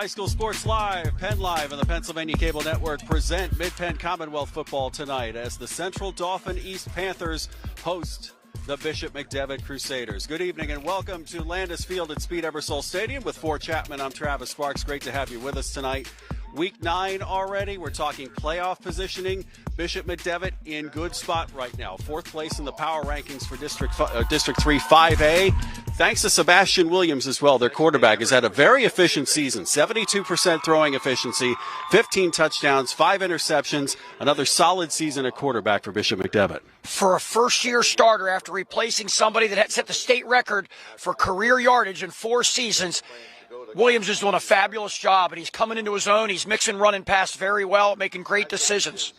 High School Sports Live, PennLive, and the Pennsylvania Cable Network present Mid-Penn Commonwealth football tonight as the Central Dauphin East Panthers host the Bishop McDevitt Crusaders. Good evening and welcome to Landis Field at Speed Ebersol Stadium with Fort Chapman. I'm Travis Sparks. Great to have you with us tonight. Week 9 already. We're talking playoff positioning. Bishop McDevitt in good spot right now. 4th place in the power rankings for District 3 5A. Thanks to Sebastian Williams as well. Their quarterback has had a very efficient season. 72% throwing efficiency, 15 touchdowns, 5 interceptions. Another solid season at quarterback for Bishop McDevitt. For a first-year starter after replacing somebody that had set the state record for career yardage in 4 seasons, Williams is doing a fabulous job, and he's coming into his own. He's mixing run and pass very well, making great decisions.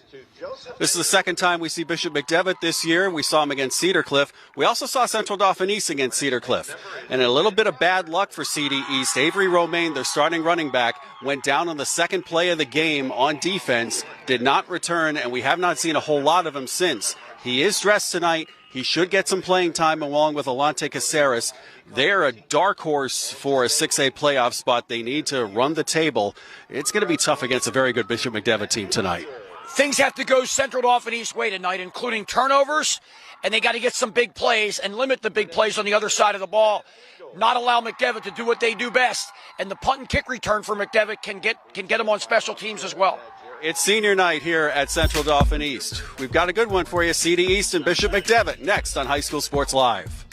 This is the second time we see Bishop McDevitt this year. We saw him against Cedar Cliff. We also saw Central Dauphin East against Cedar Cliff. And a little bit of bad luck for CD East. Avery Romaine, their starting running back, went down on the second play of the game on defense, did not return, and we have not seen a whole lot of him since. He is dressed tonight. He should get some playing time along with Alante Caceres. They're a dark horse for a 6A playoff spot. They need to run the table. It's going to be tough against a very good Bishop McDevitt team tonight. Things have to go Central Dauphin East way tonight, including turnovers, and they got to get some big plays and limit the big plays on the other side of the ball. Not allow McDevitt to do what they do best, and the punt and kick return for McDevitt can get them on special teams as well. It's senior night here at Central Dauphin East. We've got a good one for you. CD East and Bishop McDevitt next on High School Sports Live.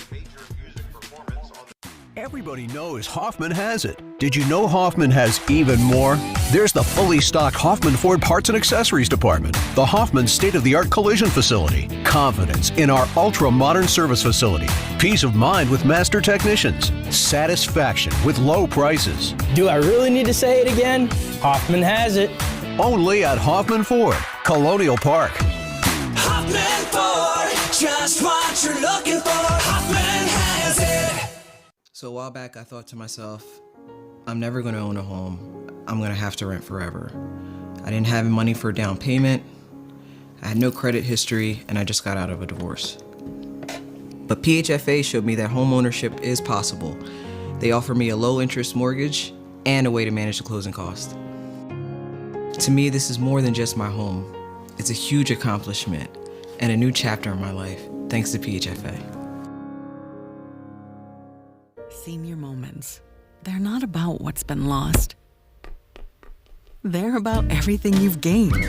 Everybody knows Hoffman has it. Did you know Hoffman has even more? There's the fully stocked Hoffman Ford Parts and Accessories Department, the Hoffman state-of-the-art collision facility, confidence in our ultra-modern service facility, peace of mind with master technicians, satisfaction with low prices. Do I really need to say it again? Hoffman has it. Only at Hoffman Ford, Colonial Park. Hoffman Ford, just what you're looking for. Hoffman has it. So a while back, I thought to myself, I'm never going to own a home. I'm going to have to rent forever. I didn't have money for a down payment. I had no credit history, and I just got out of a divorce. But PHFA showed me that home ownership is possible. They offer me a low-interest mortgage and a way to manage the closing cost. To me, this is more than just my home. It's a huge accomplishment and a new chapter in my life, thanks to PHFA. Senior moments. They're not about what's been lost. They're about everything you've gained.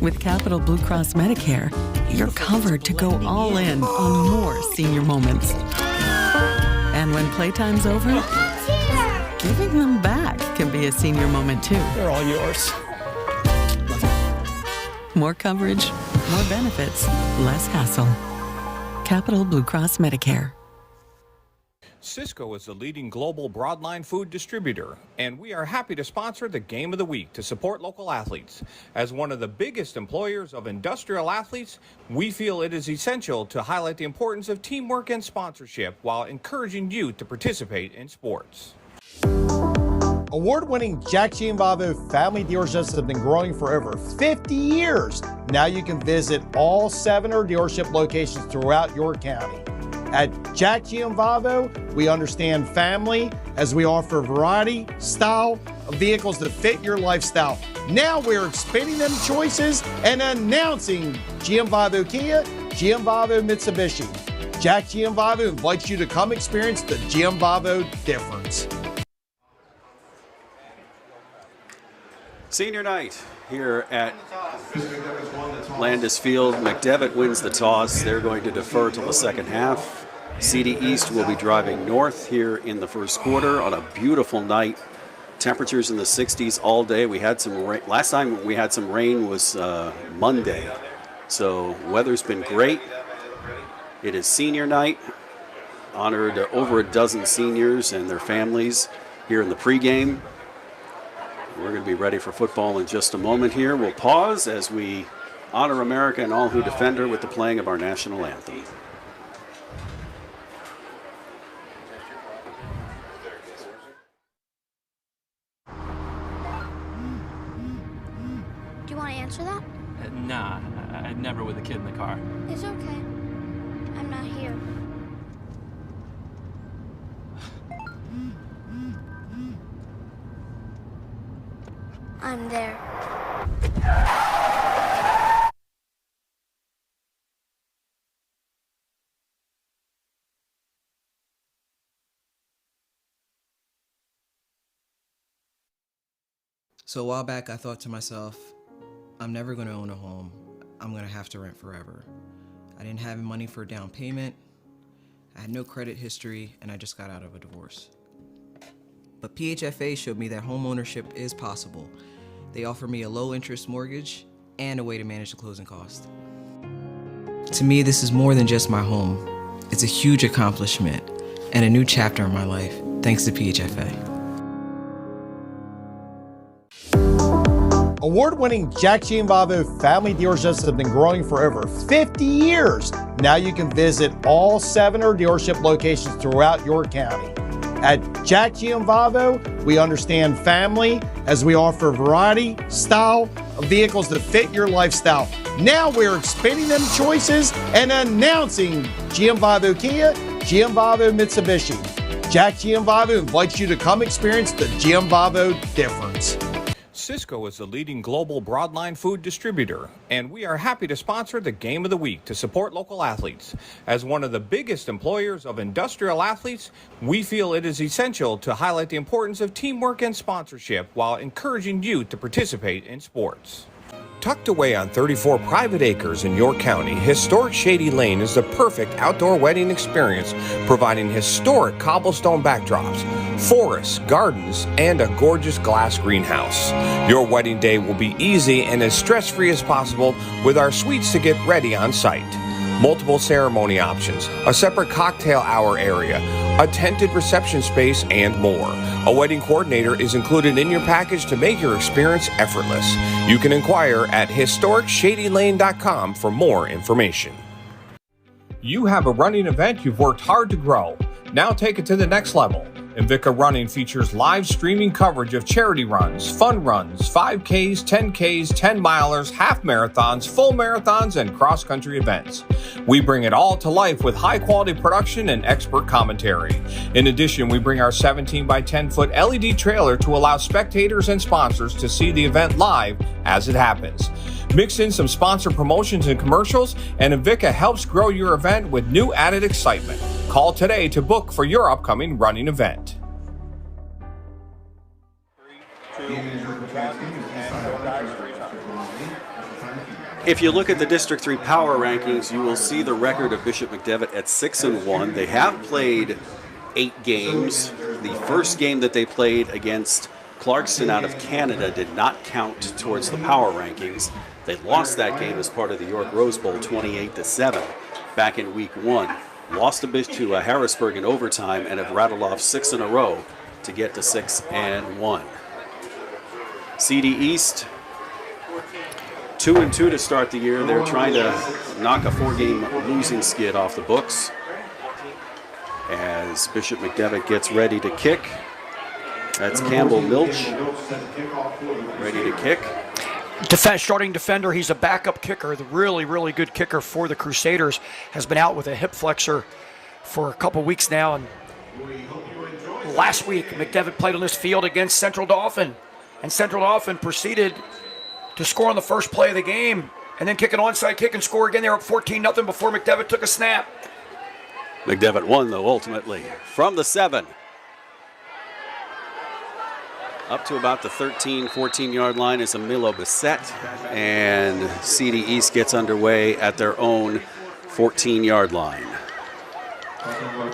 With Capital Blue Cross Medicare, you're covered to go all in on more senior moments. And when playtime's over, giving them back can be a senior moment too. They're all yours. More coverage, more benefits, less hassle. Capital Blue Cross Medicare. Cisco is the leading global broadline food distributor, and we are happy to sponsor the Game of the Week to support local athletes. As one of the biggest employers of industrial athletes, we feel it is essential to highlight the importance of teamwork and sponsorship while encouraging youth to participate in sports. Award-winning Jack Gianvavo family dealerships have been growing for over 50 years. Now you can visit all 7 dealership locations throughout your county. At Jack Gianvavo, we understand family as we offer variety, style of vehicles that fit your lifestyle. Now we're expanding them choices and announcing Gianvavo Kia, Gianvavo Mitsubishi. Jack Gianvavo invites you to come experience the Gianvavo difference. Senior night here at Landis Field. McDevitt wins the toss. They're going to defer till the second half. CD East will be driving north here in the first quarter on a beautiful night. Temperatures in the 60s all day. We had some rain. Last time we had some rain was Monday. So weather's been great. It is senior night. Honored over a dozen seniors and their families here in the pregame. We're going to be ready for football in just a moment here. We'll pause as we honor America and all who defend her with the playing of our national anthem. Do you want to answer that? Nah, I'd never with a kid in the car. It's okay. I'm not here. I'm there. So a while back, I thought to myself, I'm never going to own a home. I'm going to have to rent forever. I didn't have money for a down payment. I had no credit history, and I just got out of a divorce. But PHFA showed me that home ownership is possible. They offer me a low-interest mortgage and a way to manage the closing cost. To me, this is more than just my home. It's a huge accomplishment and a new chapter in my life, thanks to PHFA. Award-winning Jack Gianvavo family dealerships have been growing for over 50 years. Now you can visit all 7 dealership locations throughout your county. At Jack Gianvavo, we understand family as we offer variety, style of vehicles that fit your lifestyle. Now we're expanding them choices and announcing Gianvavo Kia, Gianvavo Mitsubishi. Jack Gianvavo invites you to come experience the Gianvavo difference. Sysco is the leading global broadline food distributor, and we are happy to sponsor the Game of the Week to support local athletes. As one of the biggest employers of industrial athletes, we feel it is essential to highlight the importance of teamwork and sponsorship while encouraging youth to participate in sports. Tucked away on 34 private acres in York County, historic Shady Lane is the perfect outdoor wedding experience, providing historic cobblestone backdrops, forests, gardens, and a gorgeous glass greenhouse. Your wedding day will be easy and as stress-free as possible with our suites to get ready on site. Multiple ceremony options, a separate cocktail hour area, a tented reception space, and more. A wedding coordinator is included in your package to make your experience effortless. You can inquire at historicshadylane.com for more information. You have a running event you've worked hard to grow. Now take it to the next level. Invicta Running features live streaming coverage of charity runs, fun runs, 5Ks, 10Ks, 10-milers, half marathons, full marathons, and cross-country events. We bring it all to life with high-quality production and expert commentary. In addition, we bring our 17 by 10-foot LED trailer to allow spectators and sponsors to see the event live as it happens. Mix in some sponsor promotions and commercials, and Invicta helps grow your event with new added excitement. Call today to book for your upcoming running event. If you look at the District 3 power rankings, you will see the record of Bishop McDevitt at 6-1. They have played 8 games. The first game that they played against Clarkston out of Canada did not count towards the power rankings. They lost that game as part of the York Rose Bowl 28-7 back in week 1. Lost to Harrisburg in overtime and have rattled off 6 in a row to get to 6-1. CD East 2-2 to start the year. They're trying to knock a 4-game losing skid off the books as Bishop McDevitt gets ready to kick. That's Campbell Milch ready to kick. Starting defender, he's a backup kicker. The really good kicker for the Crusaders has been out with a hip flexor for a couple weeks now. And last week, McDevitt played on this field against Central Dauphin. And Central Dauphin proceeded to score on the first play of the game and then kick an onside kick and score again. They're up 14-0 before McDevitt took a snap. McDevitt won, though, ultimately. From the 7. Up to about the 13, 14-yard line is Emilio Bissett, and CD East gets underway at their own 14-yard line.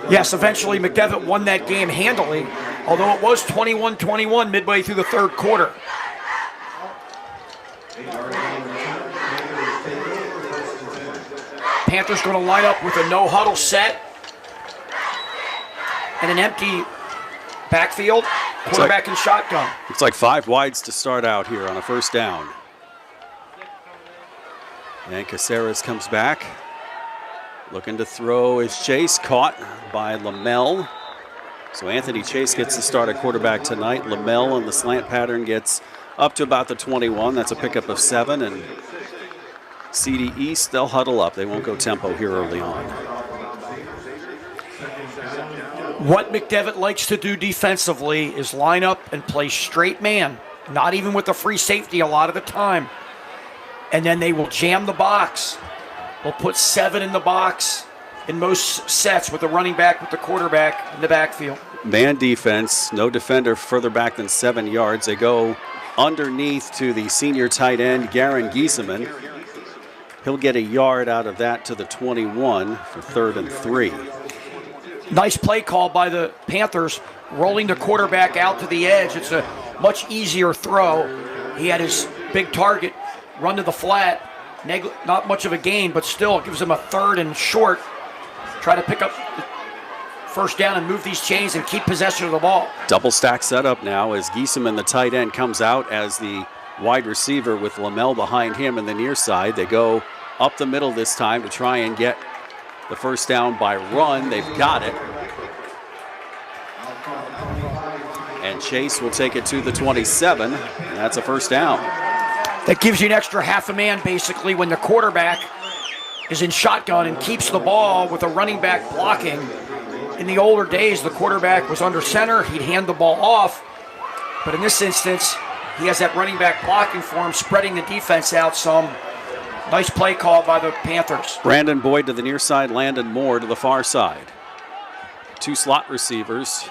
Yes, eventually McDevitt won that game handily, although it was 21-21 midway through the third quarter. Panthers going to line up with a no-huddle set and an empty backfield, quarterback and shotgun. It's like 5 wides to start out here on a first down. And Caceres comes back. Looking to throw is Chase, caught by Lamel. So Anthony Chase gets the start at quarterback tonight. Lamel in the slant pattern gets up to about the 21. That's a pickup of 7. And CD East, they'll huddle up. They won't go tempo here early on. What McDevitt likes to do defensively is line up and play straight man not even with the free safety a lot of the time. And then they will jam the box. They'll put 7 in the box in most sets with the running back, with the quarterback in the backfield. Man defense, no defender further back than 7 yards. They go underneath to the senior tight end, Garen Giesemann. He'll get a yard out of that to the 21 for 3rd and 3. Nice play call by the Panthers, rolling the quarterback out to the edge. It's a much easier throw. He had his big target run to the flat. Not much of a gain, but still it gives him a 3rd and short. Try to pick up the first down and move these chains and keep possession of the ball. Double stack setup now as Giesemann, the tight end, comes out as the wide receiver with Lamel behind him in the near side. They go up the middle this time to try and get the first down by run. They've got it. And Chase will take it to the 27, and that's a first down. That gives you an extra half a man, basically, when the quarterback is in shotgun and keeps the ball with a running back blocking. In the older days, the quarterback was under center. He'd hand the ball off. But in this instance, he has that running back blocking for him, spreading the defense out some. Nice play call by the Panthers. Brandon Boyd to the near side, Landon Moore to the far side. 2 slot receivers.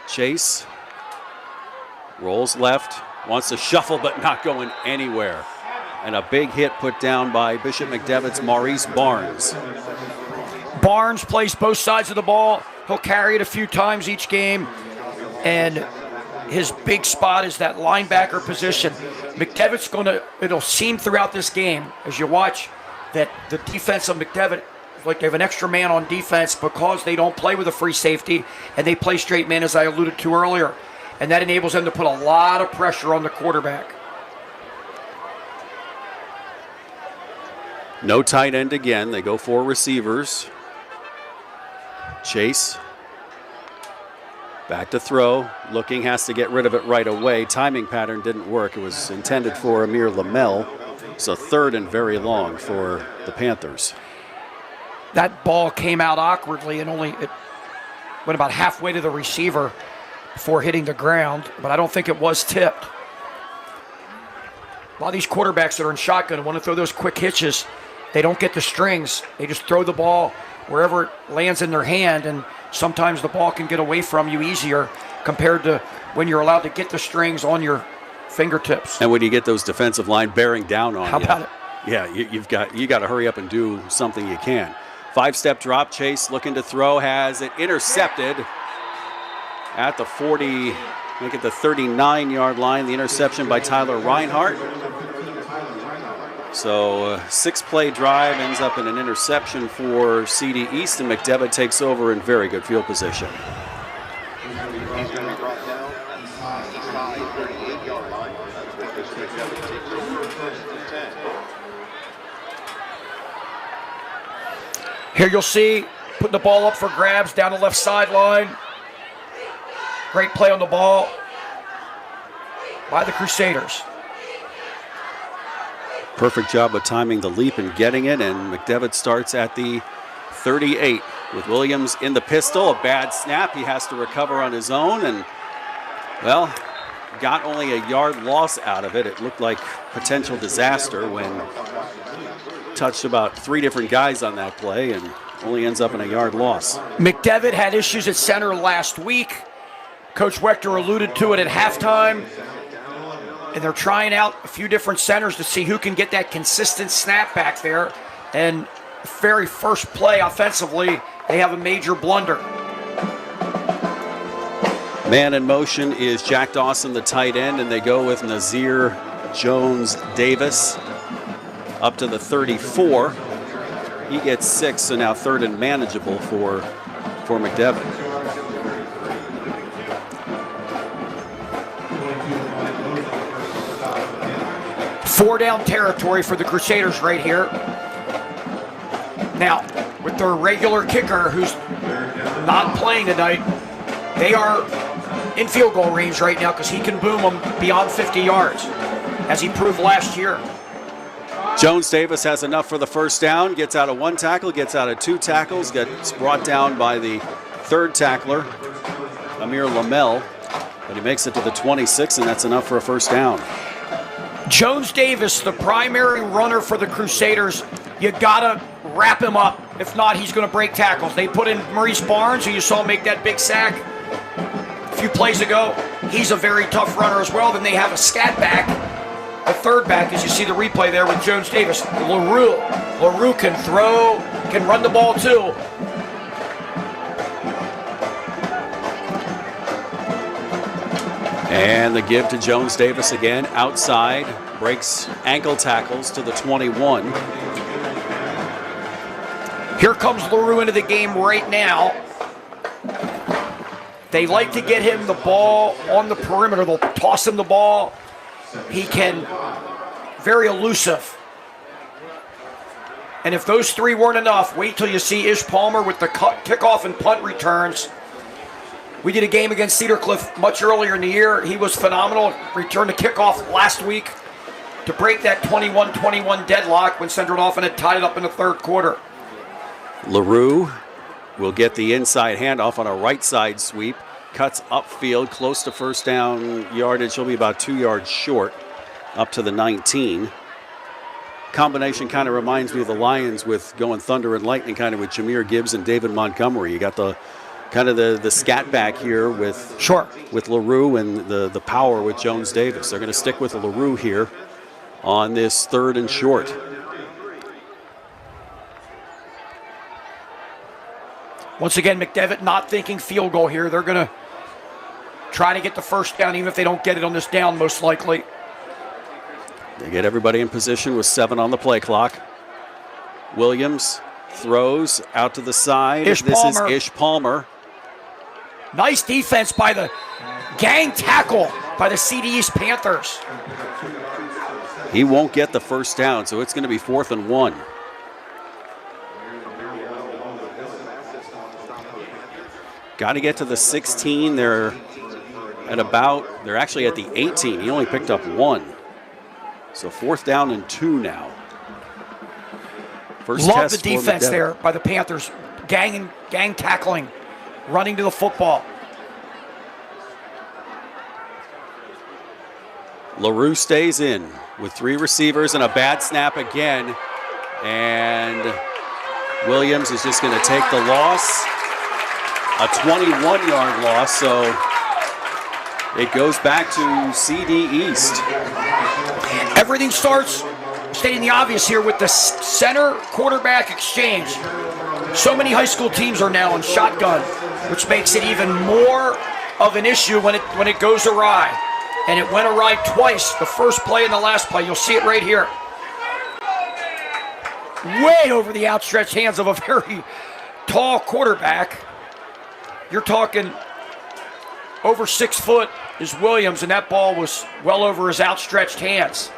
Chase rolls left, wants to shuffle but not going anywhere. And a big hit put down by Bishop McDevitt's Maurice Barnes. Barnes plays both sides of the ball. He'll carry it a few times each game. And his big spot is that linebacker position. McDevitt's it'll seem throughout this game as you watch that the defense of McDevitt, like they have an extra man on defense because they don't play with a free safety and they play straight man, as I alluded to earlier. And that enables them to put a lot of pressure on the quarterback. No tight end again. They go 4 receivers. Chase. Back to throw. Looking, has to get rid of it right away. Timing pattern didn't work. It was intended for Amir Lamel. So 3rd and very long for the Panthers. That ball came out awkwardly and it went about halfway to the receiver before hitting the ground, but I don't think it was tipped. A lot of these quarterbacks that are in shotgun want to throw those quick hitches. They don't get the strings. They just throw the ball wherever it lands in their hand, and sometimes the ball can get away from you easier compared to when you're allowed to get the strings on your fingertips. And when you get those defensive line bearing down on you. How about it? Yeah, you got to hurry up and do something you can. 5-step drop. Chase looking to throw, has it intercepted at the 40, make it the 39-yard line. The interception by Tyler Reinhart. So 6-play drive ends up in an interception for CD East, and McDevitt takes over in very good field position. Here you'll see, putting the ball up for grabs down the left sideline. Great play on the ball by the Crusaders. Perfect job of timing the leap and getting it, and McDevitt starts at the 38 with Williams in the pistol. A bad snap. He has to recover on his own, and, well, got only a yard loss out of it. It looked like potential disaster when touched about 3 different guys on that play and only ends up in a yard loss. McDevitt had issues at center last week. Coach Wechter alluded to it at halftime. And they're trying out a few different centers to see who can get that consistent snap back there. And the very first play offensively, they have a major blunder. Man in motion is Jack Dawson, the tight end, and they go with Nazir Jones-Davis up to the 34. He gets 6, so now 3rd and manageable for McDevitt. Four down territory for the Crusaders right here. Now, with their regular kicker who's not playing tonight, they are in field goal range right now because he can boom them beyond 50 yards, as he proved last year. Jones-Davis has enough for the first down, gets out of 1 tackle, gets out of 2 tackles, gets brought down by the 3rd tackler, Amir Lamel. But he makes it to the 26, and that's enough for a first down. Jones Davis, the primary runner for the Crusaders, you gotta wrap him up. If not, he's gonna break tackles. They put in Maurice Barnes, who you saw make that big sack a few plays ago. He's a very tough runner as well. Then they have a scat back, a third back, as you see the replay there with Jones Davis. LaRue can throw, can run the ball too. And the give to Jones Davis again, outside, breaks ankle tackles to the 21. Here comes LaRue into the game right now. They like to get him the ball on the perimeter. They'll toss him the ball. He can, very elusive. And if those three weren't enough, wait till you see Ish Palmer with the kickoff and punt returns. We did a game against Cedar Cliff much earlier in the year. He was phenomenal. Returned the kickoff last week to break that 21-21 deadlock when Central Dauphin had tied it up in the third quarter. LaRue will get the inside handoff on a right side sweep. Cuts upfield, close to first down yardage. He'll be about 2 yards short, up to the 19. Combination kind of reminds me of the Lions with going thunder and lightning, kind of with Jahmyr Gibbs and David Montgomery. You got the kind of the scat back here with LaRue and the power with Jones Davis. They're going to stick with LaRue here on this 3rd and short. Once again, McDevitt not thinking field goal here. They're going to try to get the first down, even if they don't get it on this down, most likely. They get everybody in position with 7 on the play clock. Williams throws out to the side. This is Ish Palmer. Nice defense by the gang tackle by the CD East Panthers. He won't get the first down, so it's going to be 4th and 1. Got to get to the 16. They're actually at the 18. He only picked up 1. So 4th down and 2 now. First Love test the defense there by the Panthers. Gang tackling, running to the football. LaRue stays in with 3 receivers and a bad snap again. And Williams is just going to take the loss. A 21-yard loss, so it goes back to CD East. Everything starts, stating the obvious here, with the center quarterback exchange. So many high school teams are now in shotgun, which makes it even more of an issue when it goes awry. And it went awry twice, the first play and the last play. You'll see it right here. Way over the outstretched hands of a very tall quarterback. You're talking over 6 foot is Williams, and that ball was well over his outstretched hands.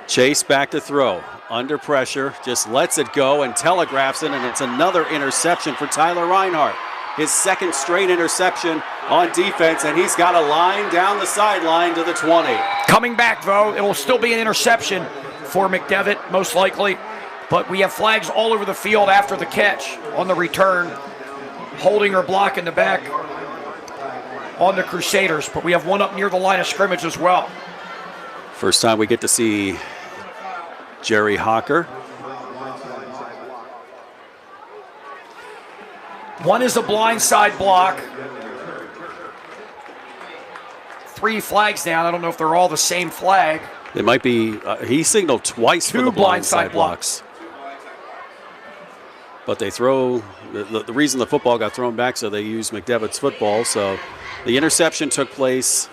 Chase back to throw. Under pressure, just lets it go and telegraphs it, and it's another interception for Tyler Reinhardt. His 2nd straight interception on defense, and he's got a line down the sideline to the 20. Coming back, though, it will still be an interception for McDevitt, most likely. But we have flags all over the field after the catch on the return, holding or blocking the back on the Crusaders. But we have one up near the line of scrimmage as well. First time we get to see Jerry Hawker. One is a blindside block. 3 flags down. I don't know if they're all the same flag. It might be, he signaled twice for the blindside blocks. But they throw, the reason the football got thrown back, so they used McDevitt's football. So the interception took place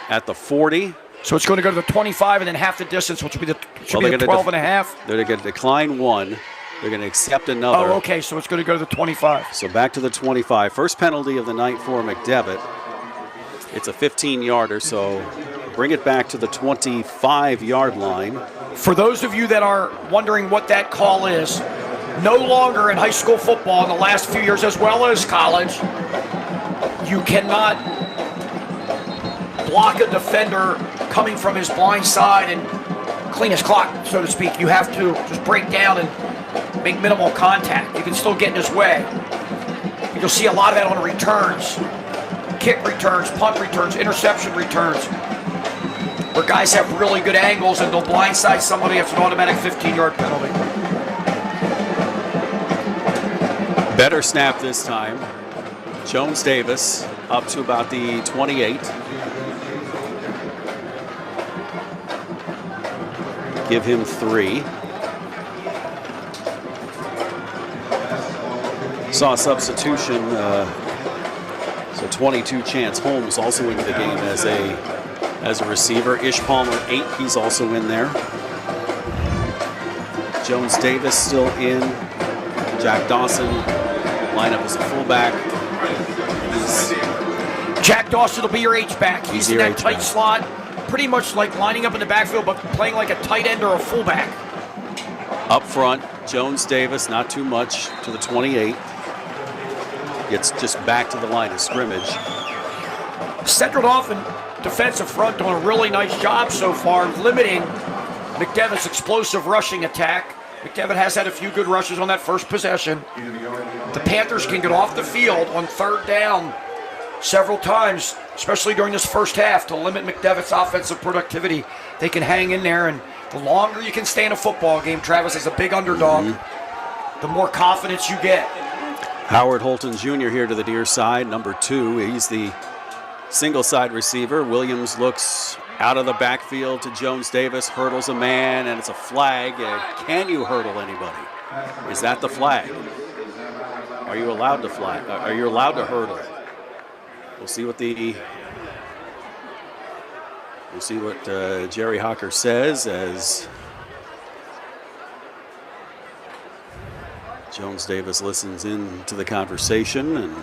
at the 40. So it's going to go to the 25 and then half the distance, which would be the 12 and a half. They're going to decline 1. They're going to accept another. Oh, okay, so it's going to go to the 25. So back to the 25. First penalty of the night for McDevitt. It's a 15-yarder, so bring it back to the 25-yard line. For those of you that are wondering what that call is, no longer in high school football in the last few years, as well as college, you cannot block a defender coming from his blind side and clean his clock, so to speak. You have to just break down and make minimal contact. You can still get in his way. You'll see a lot of that on returns. kick returns, punt returns, interception returns, where guys have really good angles and they'll blindside somebody. It's an automatic 15-yard penalty. Better snap this time. Jones Davis up to about the 28. Give him 3. Saw a substitution, so 22 Chance Holmes also into the game as a receiver. Ish Palmer 8, he's also in there. Jones Davis still in. Jack Dawson lineup as a fullback. Jack Dawson will be your H-back. He's in that tight H-back slot, pretty much like lining up in the backfield, but playing like a tight end or a fullback. Up front, Jones Davis, not too much, to the 28. Gets just back to the line of scrimmage. Central Dauphin defensive front doing a really nice job so far, limiting McDevitt's explosive rushing attack. McDevitt has had a few good rushes on that first possession. The Panthers can get off the field on third down several times, especially during this first half, to limit McDevitt's offensive productivity. They can hang in there, and the longer you can stay in a football game, Travis, as a big underdog, the more confidence you get. Howard Holton Jr. here to the near side, number 2. He's the single side receiver. Williams looks out of the backfield to Jones Davis, hurdles a man, and it's a flag. Can you hurdle anybody? Is that the flag? Are you allowed to flag? Are you allowed to hurdle? We'll see what Jerry Hocker says as Jones Davis listens in to the conversation. And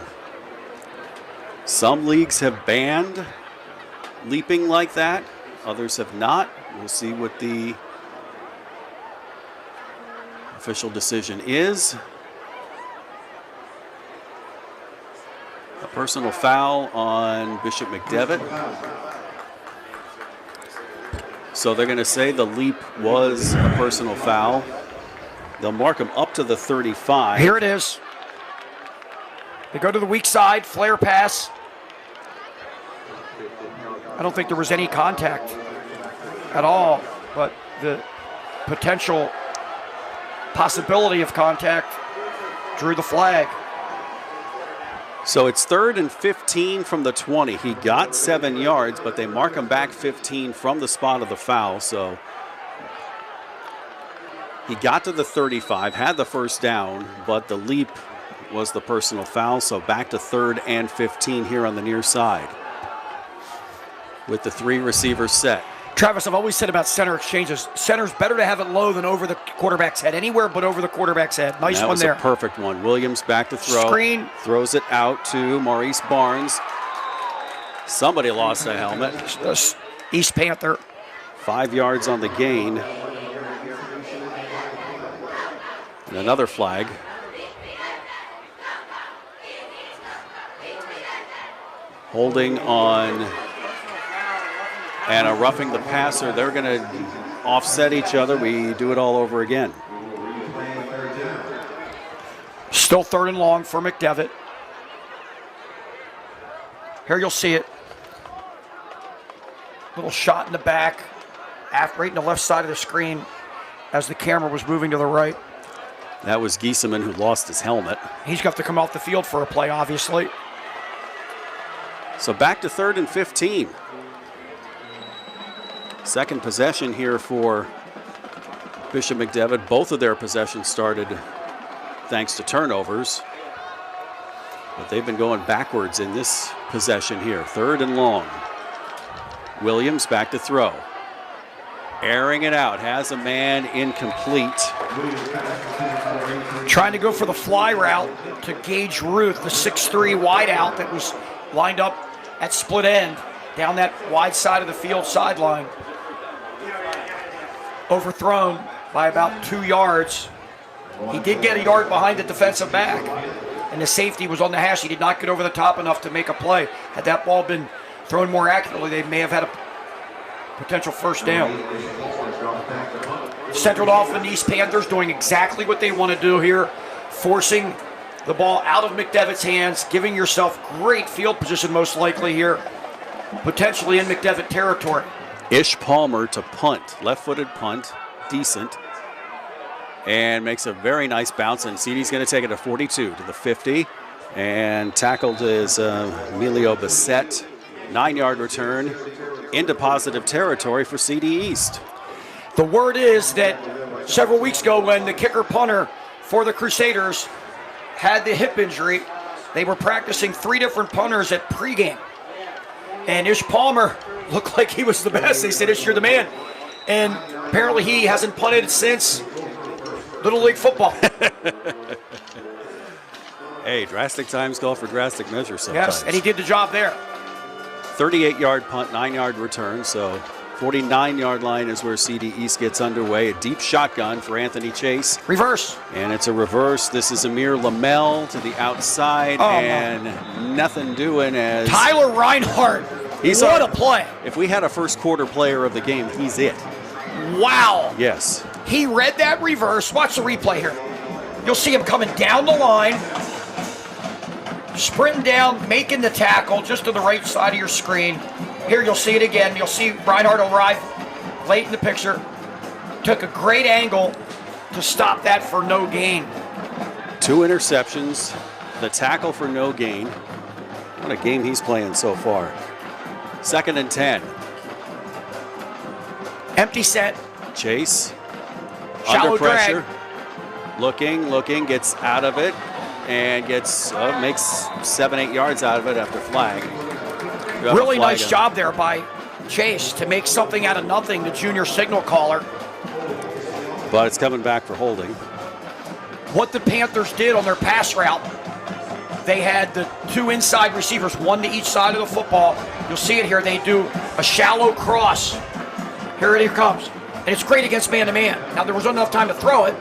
some leagues have banned leaping like that, others have not. We'll see what the official decision is. A personal foul on Bishop McDevitt. So they're going to say the leap was a personal foul. They'll mark him up to the 35. Here it is. They go to the weak side, flare pass. I don't think there was any contact at all, but the potential possibility of contact drew the flag. So it's 3rd and 15 from the 20. He got 7 yards, but they mark him back 15 from the spot of the foul. So he got to the 35, had the first down, but the leap was the personal foul. So back to 3rd and 15 here on the near side with the 3 receivers set. Travis, I've always said about center exchanges, center's better to have it low than over the quarterback's head. Anywhere but over the quarterback's head. Nice one there. That was a perfect one. Williams back to throw. Screen. Throws it out to Maurice Barnes. Somebody lost a helmet. East Panther. 5 yards on the gain. And another flag. Holding on and a roughing the passer. They're going to offset each other. We do it all over again. Still 3rd and long for McDevitt. Here you'll see it. Little shot in the back, right in the left side of the screen as the camera was moving to the right. That was Giesemann who lost his helmet. He's got to come off the field for a play, obviously. So back to 3rd and 15. Second possession here for Bishop McDevitt. Both of their possessions started thanks to turnovers, but they've been going backwards in this possession here. 3rd and long. Williams back to throw. Airing it out, has a man incomplete. Trying to go for the fly route to Gage Ruth, the 6'3" wideout that was lined up at split end down that wide side of the field sideline. Overthrown by about 2 yards. He did get a yard behind the defensive back, and the safety was on the hash. He did not get over the top enough to make a play. Had that ball been thrown more accurately, they may have had a potential first down. Central Dauphin East Panthers doing exactly what they want to do here, forcing the ball out of McDevitt's hands, giving yourself great field position most likely here, potentially in McDevitt territory. Ish Palmer to punt, left-footed punt, decent, and makes a very nice bounce, and CD's going to take it to 42 to the 50, and tackled is Emilio Bissett. 9-yard return into positive territory for CD East. The word is that several weeks ago when the kicker punter for the Crusaders had the hip injury, they were practicing 3 different punters at pregame. And Ish Palmer looked like he was the best. They said, Ish, you're the man. And apparently he hasn't punted since Little League football. Hey, drastic times call for drastic measures sometimes. Yes, and he did the job there. 38-yard punt, 9-yard return, so 49-yard line is where CD East gets underway. A deep shotgun for Anthony Chase. Reverse. And it's a reverse. This is Amir Lamel to the outside, and nothing doing as Tyler Reinhardt. What a play. If we had a first quarter player of the game, he's it. Wow. Yes. He read that reverse. Watch the replay here. You'll see him coming down the line, sprinting down, making the tackle just to the right side of your screen. Here you'll see it again. You'll see Reinhardt arrive late in the picture. Took a great angle to stop that for no gain. 2 interceptions, the tackle for no gain. What a game he's playing so far. 2nd and 10. Empty set. Chase. Shallow Under pressure. drag. Looking, gets out of it and gets makes 7-8 yards out of it after flag. Really nice job there by Chase to make something out of nothing, the junior signal caller. But it's coming back for holding. What the Panthers did on their pass route, they had the 2 inside receivers, 1 to each side of the football. You'll see it here. They do a shallow cross. Here it comes. And it's great against man-to-man. Now, there was enough time to throw it,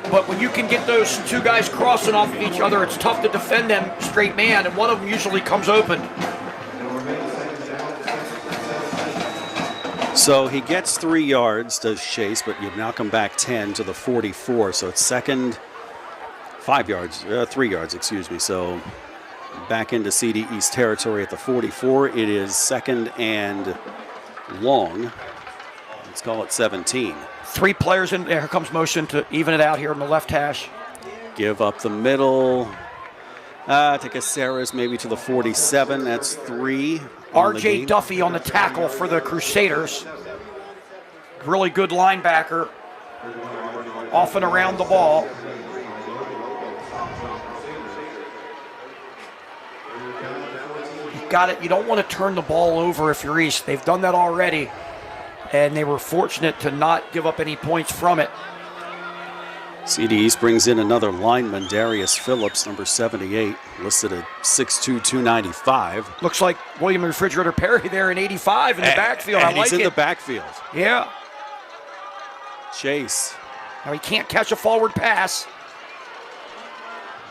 but when you can get those 2 guys crossing off of each other, it's tough to defend them straight man, and one of them usually comes open. So he gets 3 yards, does Chase, but you've now come back 10 to the 44. So it's 3 yards, excuse me. So back into CD East territory at the 44. It is 2nd and long. Let's call it 17. 3 players in there. Here comes motion to even it out here on the left hash. Give up the middle. To Caceres, maybe to the 47. That's 3. R.J. Duffy on the tackle for the Crusaders. Really good linebacker. Off and around the ball. You got it. You don't want to turn the ball over if you're East. They've done that already, and they were fortunate to not give up any points from it. CD East brings in another lineman, Darius Phillips, number 78, listed at 6'2", 295. Looks like William Refrigerator Perry there in 85 in the backfield. And I like he's in it. the backfield. Yeah. Chase. Now he can't catch a forward pass.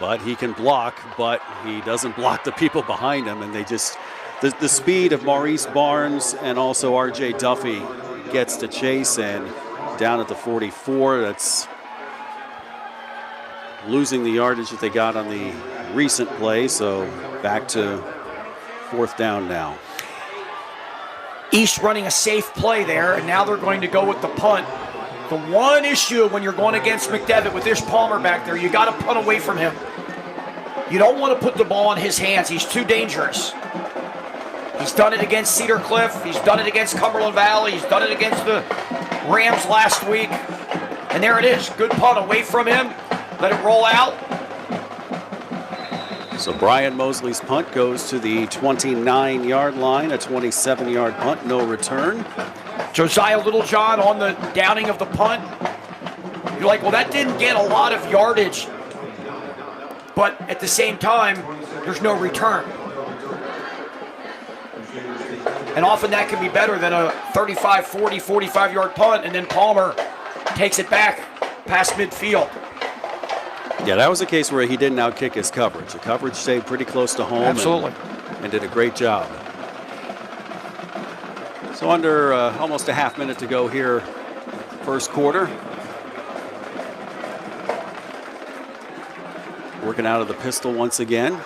But he can block, but he doesn't block the people behind him. And they just, the speed of Maurice Barnes and also R.J. Duffy gets to Chase, and down at the 44, that's losing the yardage that they got on the recent play, so back to 4th down now. East running a safe play there, and now they're going to go with the punt. The one issue when you're going against McDevitt with Ish Palmer back there, you got to punt away from him. You don't want to put the ball in his hands. He's too dangerous. He's done it against Cedar Cliff. He's done it against Cumberland Valley. He's done it against the Rams last week. And there it is. Good punt away from him. Let it roll out. So Brian Mosley's punt goes to the 29-yard line, a 27-yard punt, no return. Josiah Littlejohn on the downing of the punt. You're like, well, that didn't get a lot of yardage. But at the same time, there's no return. And often that can be better than a 35, 40, 45-yard punt, and then Palmer takes it back past midfield. Yeah, that was a case where he didn't outkick his coverage. The coverage stayed pretty close to home. Absolutely. And did a great job. So under almost a half minute to go here, first quarter. Working out of the pistol once again.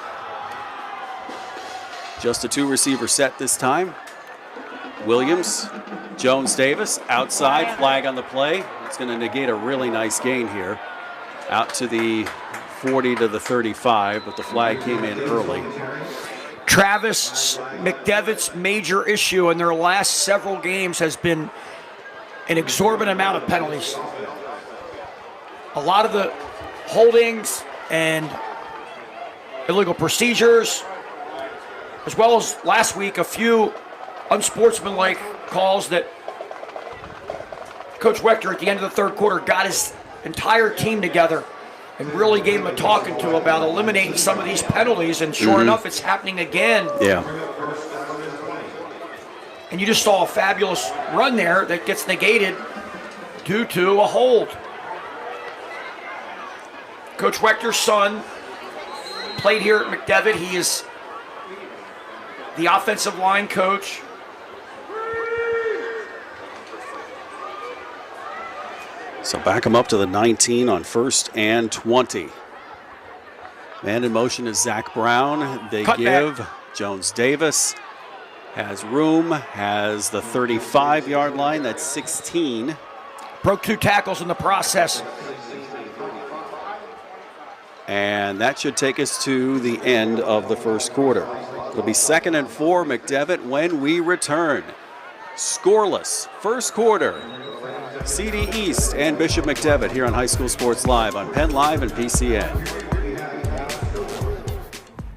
Just a 2-receiver set this time. Williams, Jones Davis, outside, flag on the play. It's going to negate a really nice gain here. Out to the 40 to the 35, but the flag came in early. Travis McDevitt's major issue in their last several games has been an exorbitant amount of penalties. A lot of the holdings and illegal procedures, as well as last week, a few unsportsmanlike calls that Coach Wechter at the end of the third quarter got his entire team together and really gave him a talking to about eliminating some of these penalties, and sure enough, it's happening again. Yeah. And you just saw a fabulous run there that gets negated due to a hold. Coach Wechter's son played here at McDevitt. He is the offensive line coach. So back him up to the 19 on 1st and 20. Man in motion is Zach Brown. They give back. Jones Davis has room, has the 35-yard line. That's 16. Broke 2 tackles in the process. And that should take us to the end of the first quarter. It'll be 2nd and 4, McDevitt, when we return. Scoreless first quarter. CD East and Bishop McDevitt here on High School Sports Live on Penn Live and PCN.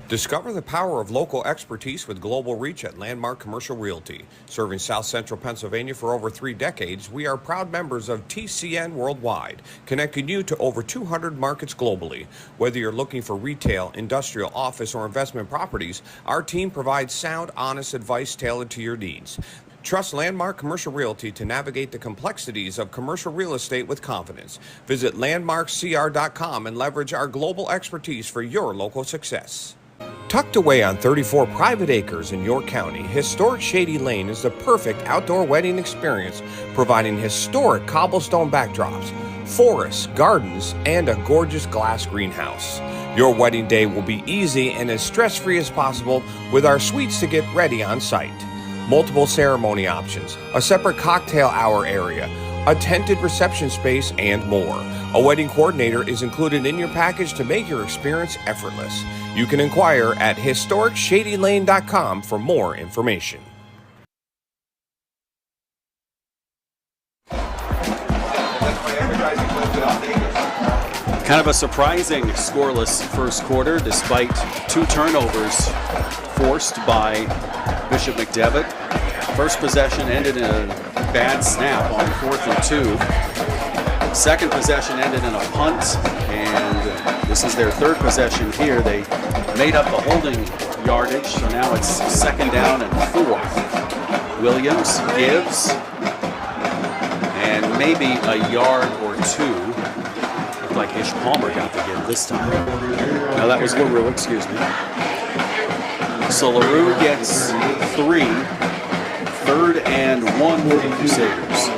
Discover the power of local expertise with global reach at Landmark Commercial Realty. Serving South Central Pennsylvania for over 3 decades, we are proud members of TCN Worldwide, connecting you to over 200 markets globally. Whether you're looking for retail, industrial, office, or investment properties, our team provides sound, honest advice tailored to your needs. Trust Landmark Commercial Realty to navigate the complexities of commercial real estate with confidence. Visit landmarkcr.com and leverage our global expertise for your local success. Tucked away on 34 private acres in York County, historic Shady Lane is the perfect outdoor wedding experience, providing historic cobblestone backdrops, forests, gardens, and a gorgeous glass greenhouse. Your wedding day will be easy and as stress-free as possible with our suites to get ready on site. Multiple ceremony options, a separate cocktail hour area, a tented reception space, and more. A wedding coordinator is included in your package to make your experience effortless. You can inquire at historicshadylane.com for more information. Kind of a surprising scoreless first quarter despite 2 turnovers forced by Bishop McDevitt. First possession ended in a bad snap on 4th and 2. Second possession ended in a punt, and this is their 3rd possession here. They made up the holding yardage, so now it's 2nd down and 4. Williams gives, and maybe a yard or 2. Looked like Ish Palmer got the give this time. No, that was LaRue, excuse me. So LaRue gets 3. 3rd and 1 for the Crusaders.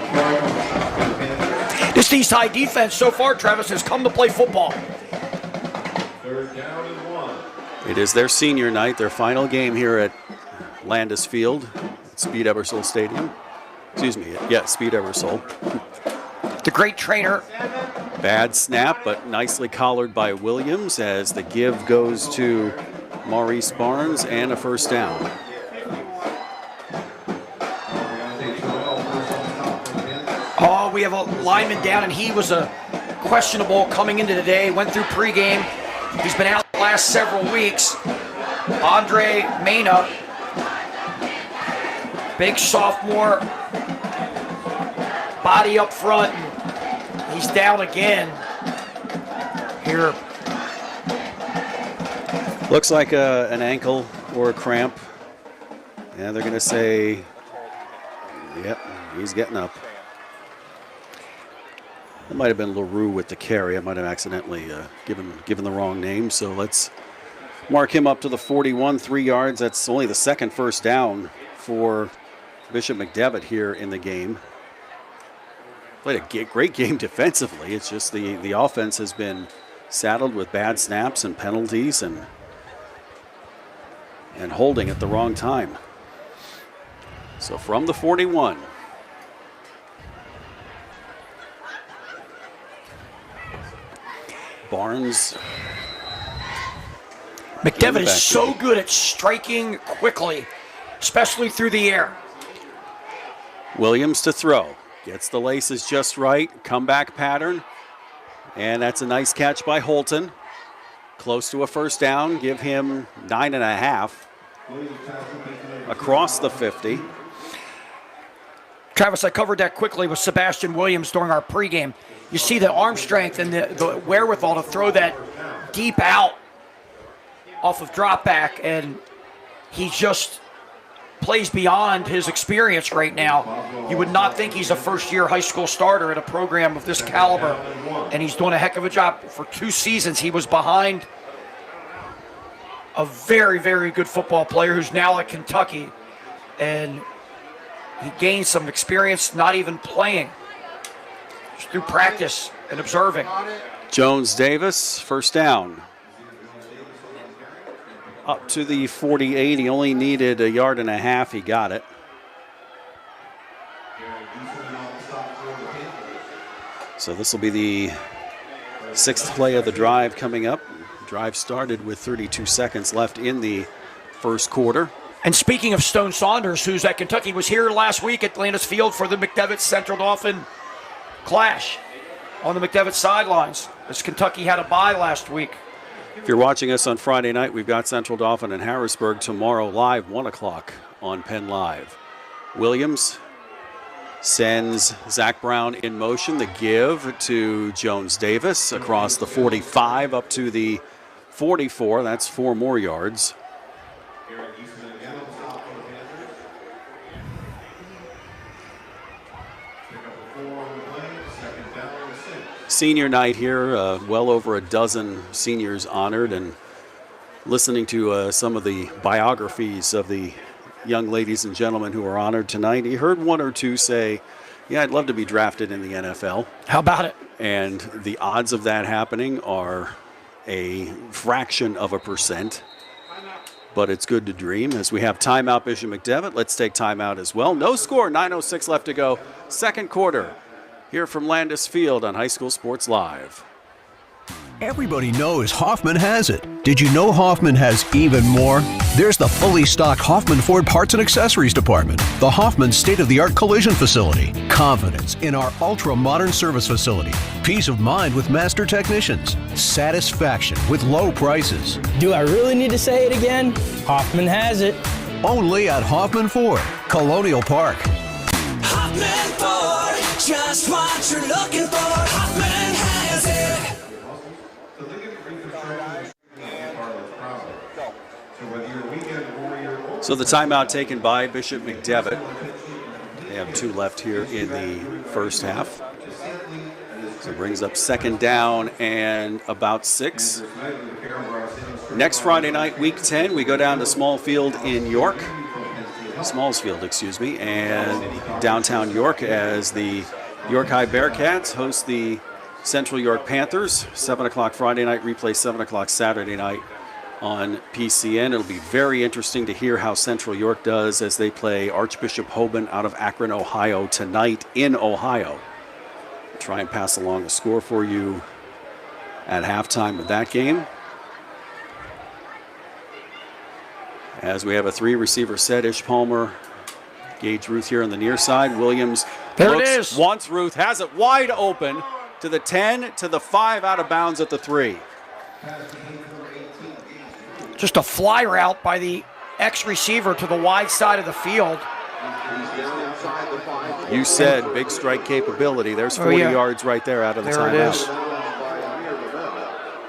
This East High defense so far, Travis, has come to play football. It is their senior night, their final game here at Landis Field, Speed Ebersol Stadium. Excuse me, yeah, Speed Ebersol. The great trainer. Bad snap, but nicely collared by Williams as the give goes to Maurice Barnes and a 1st down. Oh, we have a lineman down, and he was a questionable coming into today. Went through pregame. He's been out the last several weeks. Andre Mena, big sophomore, body up front. He's down again here. Looks like an ankle or a cramp. And they're going to say, yep, he's getting up. It might have been LaRue with the carry. I might have accidentally given the wrong name. So let's mark him up to the 41, 3 yards. That's only the 2nd 1st down for Bishop McDevitt here in the game. Played a great game defensively. It's just the offense has been saddled with bad snaps and penalties and holding at the wrong time. So from the 41. Barnes. McDevitt is so good at striking quickly, especially through the air. Williams to throw. Gets the laces just right. Comeback pattern. And that's a nice catch by Holton. Close to a first down. Give him 9.5. Across the 50. Travis, I covered that quickly with Sebastian Williams during our pregame. You see the arm strength and the wherewithal to throw that deep out off of drop back, and he just plays beyond his experience right now. You would not think he's a first-year high school starter at a program of this caliber, and he's doing a heck of a job. For 2 seasons, he was behind a very, very good football player who's now at Kentucky, and he gained some experience not even playing, just through practice and observing. Jones-Davis, first down. Up to the 48. He only needed 1.5 yards. He got it. So this will be the 6th play of the drive coming up. Drive started with 32 seconds left in the first quarter. And speaking of Stone Saunders, who's at Kentucky, was here last week at Landis Field for the McDevitt Central Dauphin clash on the McDevitt sidelines, as Kentucky had a bye last week. If you're watching us on Friday night, we've got Central Dauphin in Harrisburg tomorrow live, 1 o'clock on Penn Live. Williams sends Zach Brown in motion. The give to Jones-Davis across the 45 up to the 44. That's 4 more yards. Senior night here, well over a dozen seniors honored, and listening to some of the biographies of the young ladies and gentlemen who are honored tonight, he heard 1 or 2 say, yeah, I'd love to be drafted in the NFL. How about it? And the odds of that happening are a fraction of a percent, but it's good to dream. As we have timeout, Bishop McDevitt, let's take timeout as well. No score, 9:06 left to go, second quarter. Here from Landis Field on High School Sports Live. Everybody knows Hoffman has it. Did you know Hoffman has even more? There's the fully stocked Hoffman Ford Parts and Accessories Department, the Hoffman state-of-the-art collision facility, confidence in our ultra-modern service facility, peace of mind with master technicians, satisfaction with low prices. Do I really need to say it again? Hoffman has it. Only at Hoffman Ford, Colonial Park. Hoffman Ford, just what you're looking for. Hoffman has it. So the timeout taken by Bishop McDevitt. They have 2 left here in the first half. So it brings up second down and about 6. Next Friday night, week 10, we go down to Smallsfield, and downtown York as the York High Bearcats host the Central York Panthers. 7 o'clock Friday night, replay 7 o'clock Saturday night on PCN. It'll be very interesting to hear how Central York does as they play Archbishop Hoban out of Akron, Ohio tonight in Ohio. I'll try and pass along a score for you at halftime of that game. As we have a 3-receiver set, Ish Palmer, Gage Ruth here on the near side. Williams wants Ruth, has it wide open to the 10, to the 5, out of bounds at the 3. Just a fly route by the ex-receiver to the wide side of the field. You said big strike capability. There's 40 yards right there out of the timeout. There it is.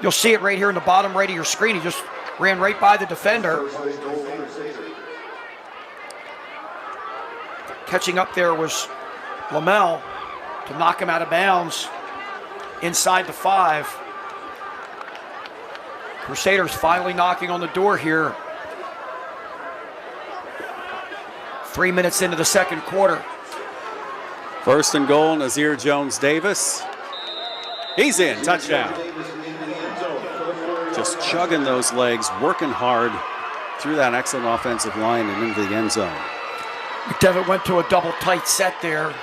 You'll see it right here in the bottom right of your screen. He just ran right by the defender. Catching up there was Lamel to knock him out of bounds inside the 5. Crusaders finally knocking on the door here. 3 minutes into the second quarter. First and goal, Nazir Jones-Davis. He's in, touchdown. just chugging those legs, working hard through that excellent offensive line and into the end zone. McDevitt went to a double tight set there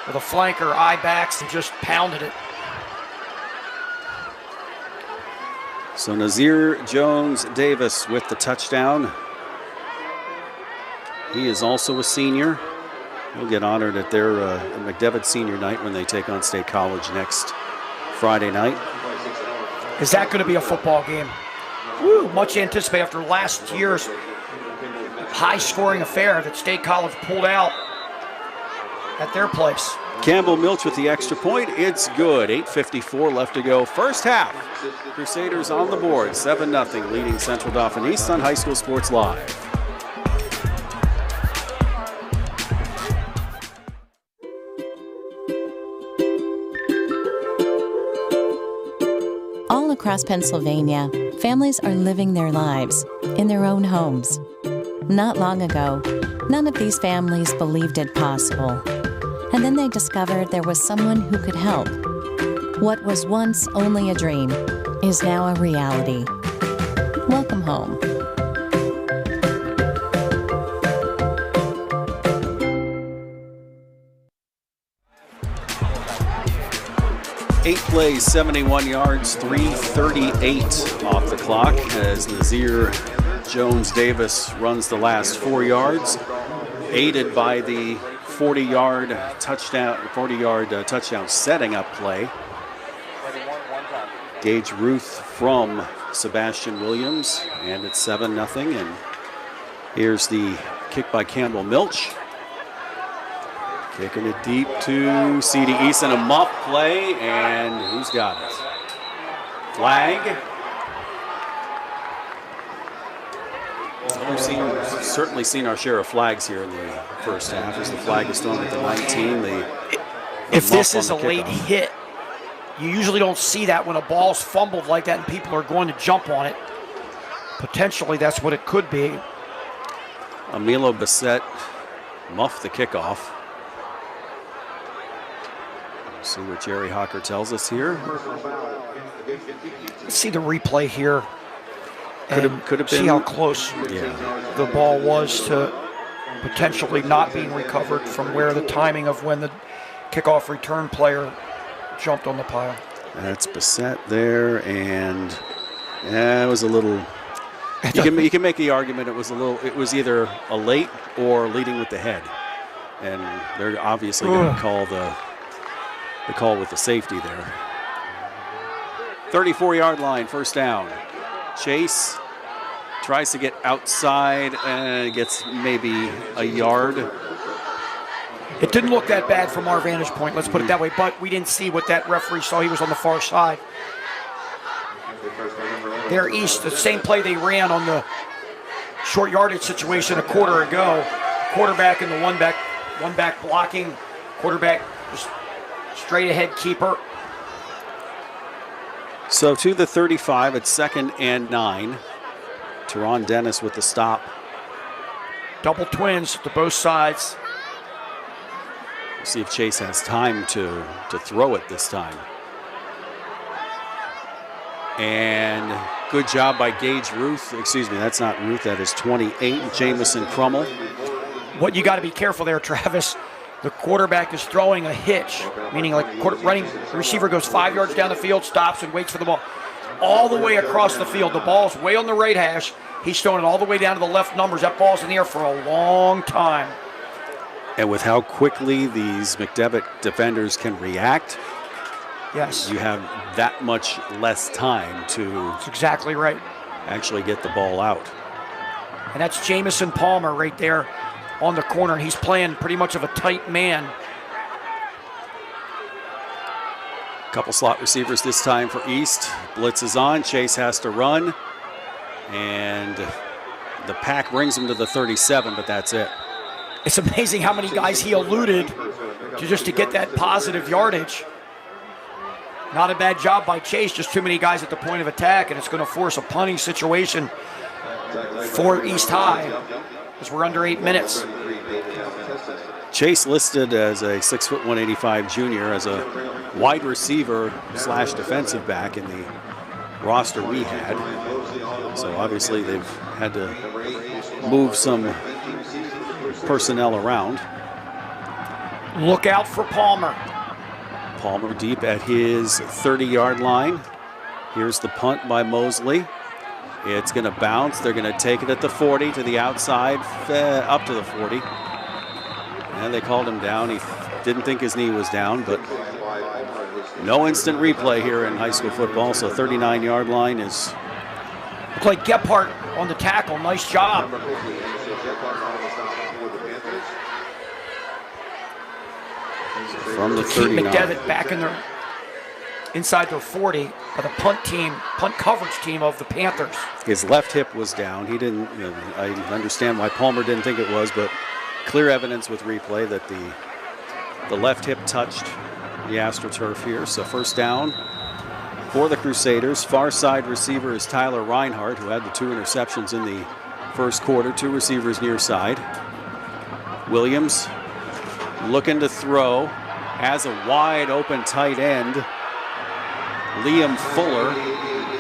with a flanker, eye backs, and just pounded it. So Nazir Jones-Davis with the touchdown. He is also a senior. He'll get honored at their McDevitt senior night when they take on State College next Friday night. Is that going to be a football game? Woo, much anticipated after last year's high-scoring affair that State College pulled out at their place. Campbell Milch with the extra point. It's good. 8:54 left to go. First half. Crusaders on the board. 7-0 leading Central Dauphin East on High School Sports Live. All across Pennsylvania, families are living their lives in their own homes. Not long ago, none of these families believed it possible. And then they discovered there was someone who could help. What was once only a dream is now a reality. Welcome home. Eight plays, 71 yards, 3:38 off the clock as Nazir Jones-Davis runs the last 4 yards, aided by the 40-yard touchdown setting up play. Gage Ruth from Sebastian Williams, and it's 7-0. And here's the kick by Campbell Milch. Kicking it deep to C.D. Easton, a muff play, and who's got it? Flag. We've certainly seen our share of flags here in the first half as the flag is thrown at the 19. If this is a late hit, you usually don't see that when a ball's fumbled like that and people are going to jump on it. Potentially that's what it could be. Emilio Bissett muffed the kickoff. See what Jerry Hawker tells us here. Let's see the replay here. Could have been. See how close the ball was to potentially not being recovered from where the timing of when the kickoff return player jumped on the pile. That's Bissett there, and it was a little. You can make the argument it was a little. It was either a late or leading with the head, and they're obviously going to call the call with the safety there. 34-yard line, first down. Chase tries to get outside and gets maybe a yard. It didn't look that bad from our vantage point, let's put it that way, but we didn't see what that referee saw. He was on the far side. They're east, the same play they ran on the short yardage situation a quarter ago. Quarterback and the one back blocking, quarterback just straight ahead keeper. So to the 35, it's 2nd and 9. Teron Dennis with the stop. Double twins to both sides. We'll see if Chase has time to throw it this time. And good job by Gage Ruth. Excuse me, that's not Ruth, that is 28, Jamison Crummel. What you got to be careful there, Travis. The quarterback is throwing a hitch, meaning like the receiver goes 5 yards down the field, stops and waits for the ball. All the way across the field. The ball's way on the right hash. He's throwing it all the way down to the left numbers. That ball's in the air for a long time. And with how quickly these McDevitt defenders can react, yes, you have that much less time to that's exactly right. Actually get the ball out. And that's Jamison Palmer right there on the corner, and he's playing pretty much of a tight man. Couple slot receivers this time for East. Blitz is on. Chase has to run. And the pack brings him to the 37, but that's it. It's amazing how many guys he eluded just to get that positive yardage. Not a bad job by Chase, just too many guys at the point of attack, and it's going to force a punting situation for East High as we're under 8 minutes. Chase listed as a 6'1", 185 junior, as a wide receiver / defensive back in the roster we had. So obviously they've had to move some personnel around. Look out for Palmer. Palmer deep at his 30-yard line. Here's the punt by Mosley. It's going to bounce. They're going to take it at the 40 to the outside, up to the 40. And they called him down. He didn't think his knee was down, but no instant replay here in high school football. So 39-yard line is... Looked like Gephardt on the tackle. Nice job. From the 39. McDevitt back in their inside their 40 by the punt coverage team of the Panthers. His left hip was down. He didn't, I understand why Palmer didn't think it was, but clear evidence with replay that the left hip touched the AstroTurf here. So first down for the Crusaders. Far side receiver is Tyler Reinhardt, who had the 2 interceptions in the first quarter. 2 receivers near side. Williams looking to throw, has a wide open tight end, Liam Fuller.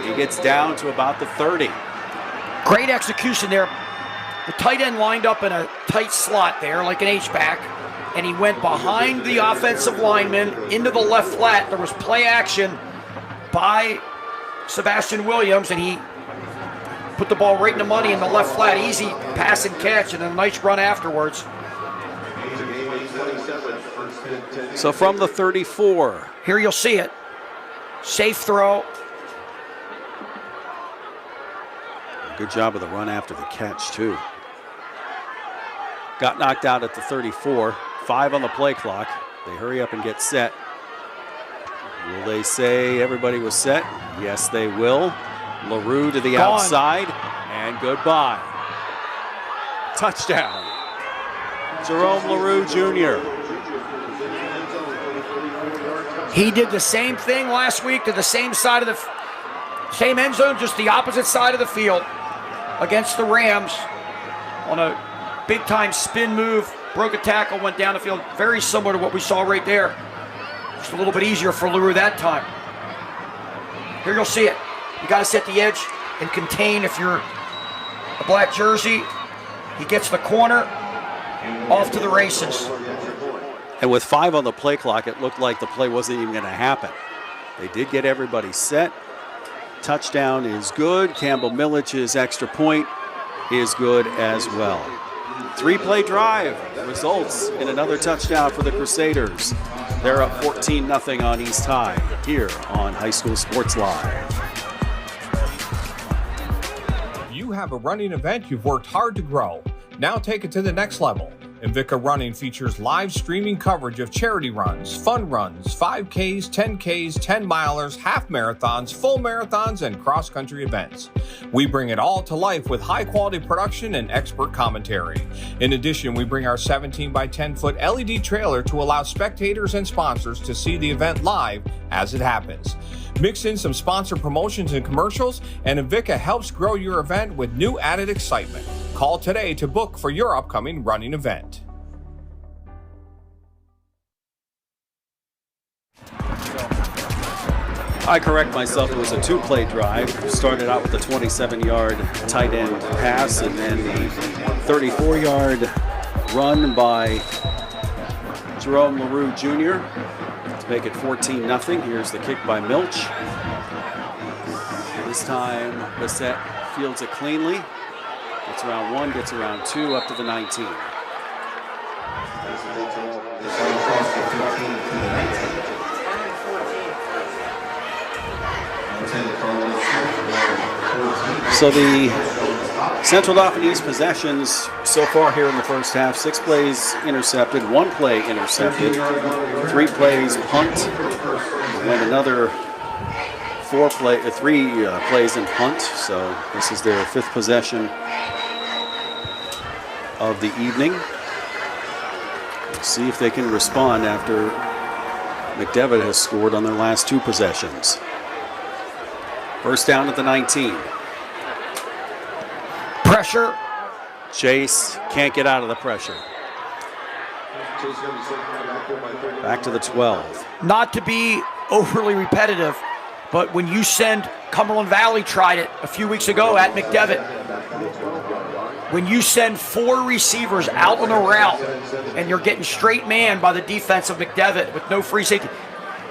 He gets down to about the 30. Great execution there. The tight end lined up in a tight slot there like an H-back, and he went behind the offensive lineman into the left flat. There was play action by Sebastian Williams, and he put the ball right in the money in the left flat. Easy pass and catch, and a nice run afterwards. So from the 34. Here you'll see it. Safe throw. Good job of the run after the catch, too. Got knocked out at the 34. 5 on the play clock. They hurry up and get set. Will they say everybody was set? Yes, they will. LaRue to the outside, and goodbye. Touchdown. Jerome LaRue Jr. He did the same thing last week to the same side of the same end zone, just the opposite side of the field against the Rams on a big-time spin move, broke a tackle, went down the field. Very similar to what we saw right there. Just a little bit easier for LaRue that time. Here you'll see it. You got to set the edge and contain if you're a black jersey. He gets the corner, off to the races. And with 5 on the play clock, it looked like the play wasn't even going to happen. They did get everybody set. Touchdown is good. Campbell Millich's extra point is good as well. 3-play drive results in another touchdown for the Crusaders. They're up 14-0 on East High here on High School Sports Live. You have a running event you've worked hard to grow. Now take it to the next level. Invicta Running features live streaming coverage of charity runs, fun runs, 5Ks, 10Ks, 10-milers, half marathons, full marathons, and cross-country events. We bring it all to life with high-quality production and expert commentary. In addition, we bring our 17 by 10-foot LED trailer to allow spectators and sponsors to see the event live as it happens. Mix in some sponsor promotions and commercials, and Invicta helps grow your event with new added excitement. Call today to book for your upcoming running event. I correct myself, it was a 2-play drive. Started out with a 27-yard tight end pass, and then the 34-yard run by Jerome LaRue Jr. to make it 14-0. Here's the kick by Milch. This time, Bassett fields it cleanly. Gets around 1, gets around 2, up to the 19. So the Central Dauphin East possessions so far here in the first half: 6 plays intercepted, 1 play intercepted, 3 plays punt, and another 3 plays in punt. So this is their 5th possession of the evening. Let's see if they can respond after McDevitt has scored on their last 2 possessions. First down at the 19. Pressure. Chase can't get out of the pressure. Back to the 12. Not to be overly repetitive, But when you send, Cumberland Valley tried it a few weeks ago at McDevitt. When you send 4 receivers out on a route and you're getting straight man by the defense of McDevitt with no free safety,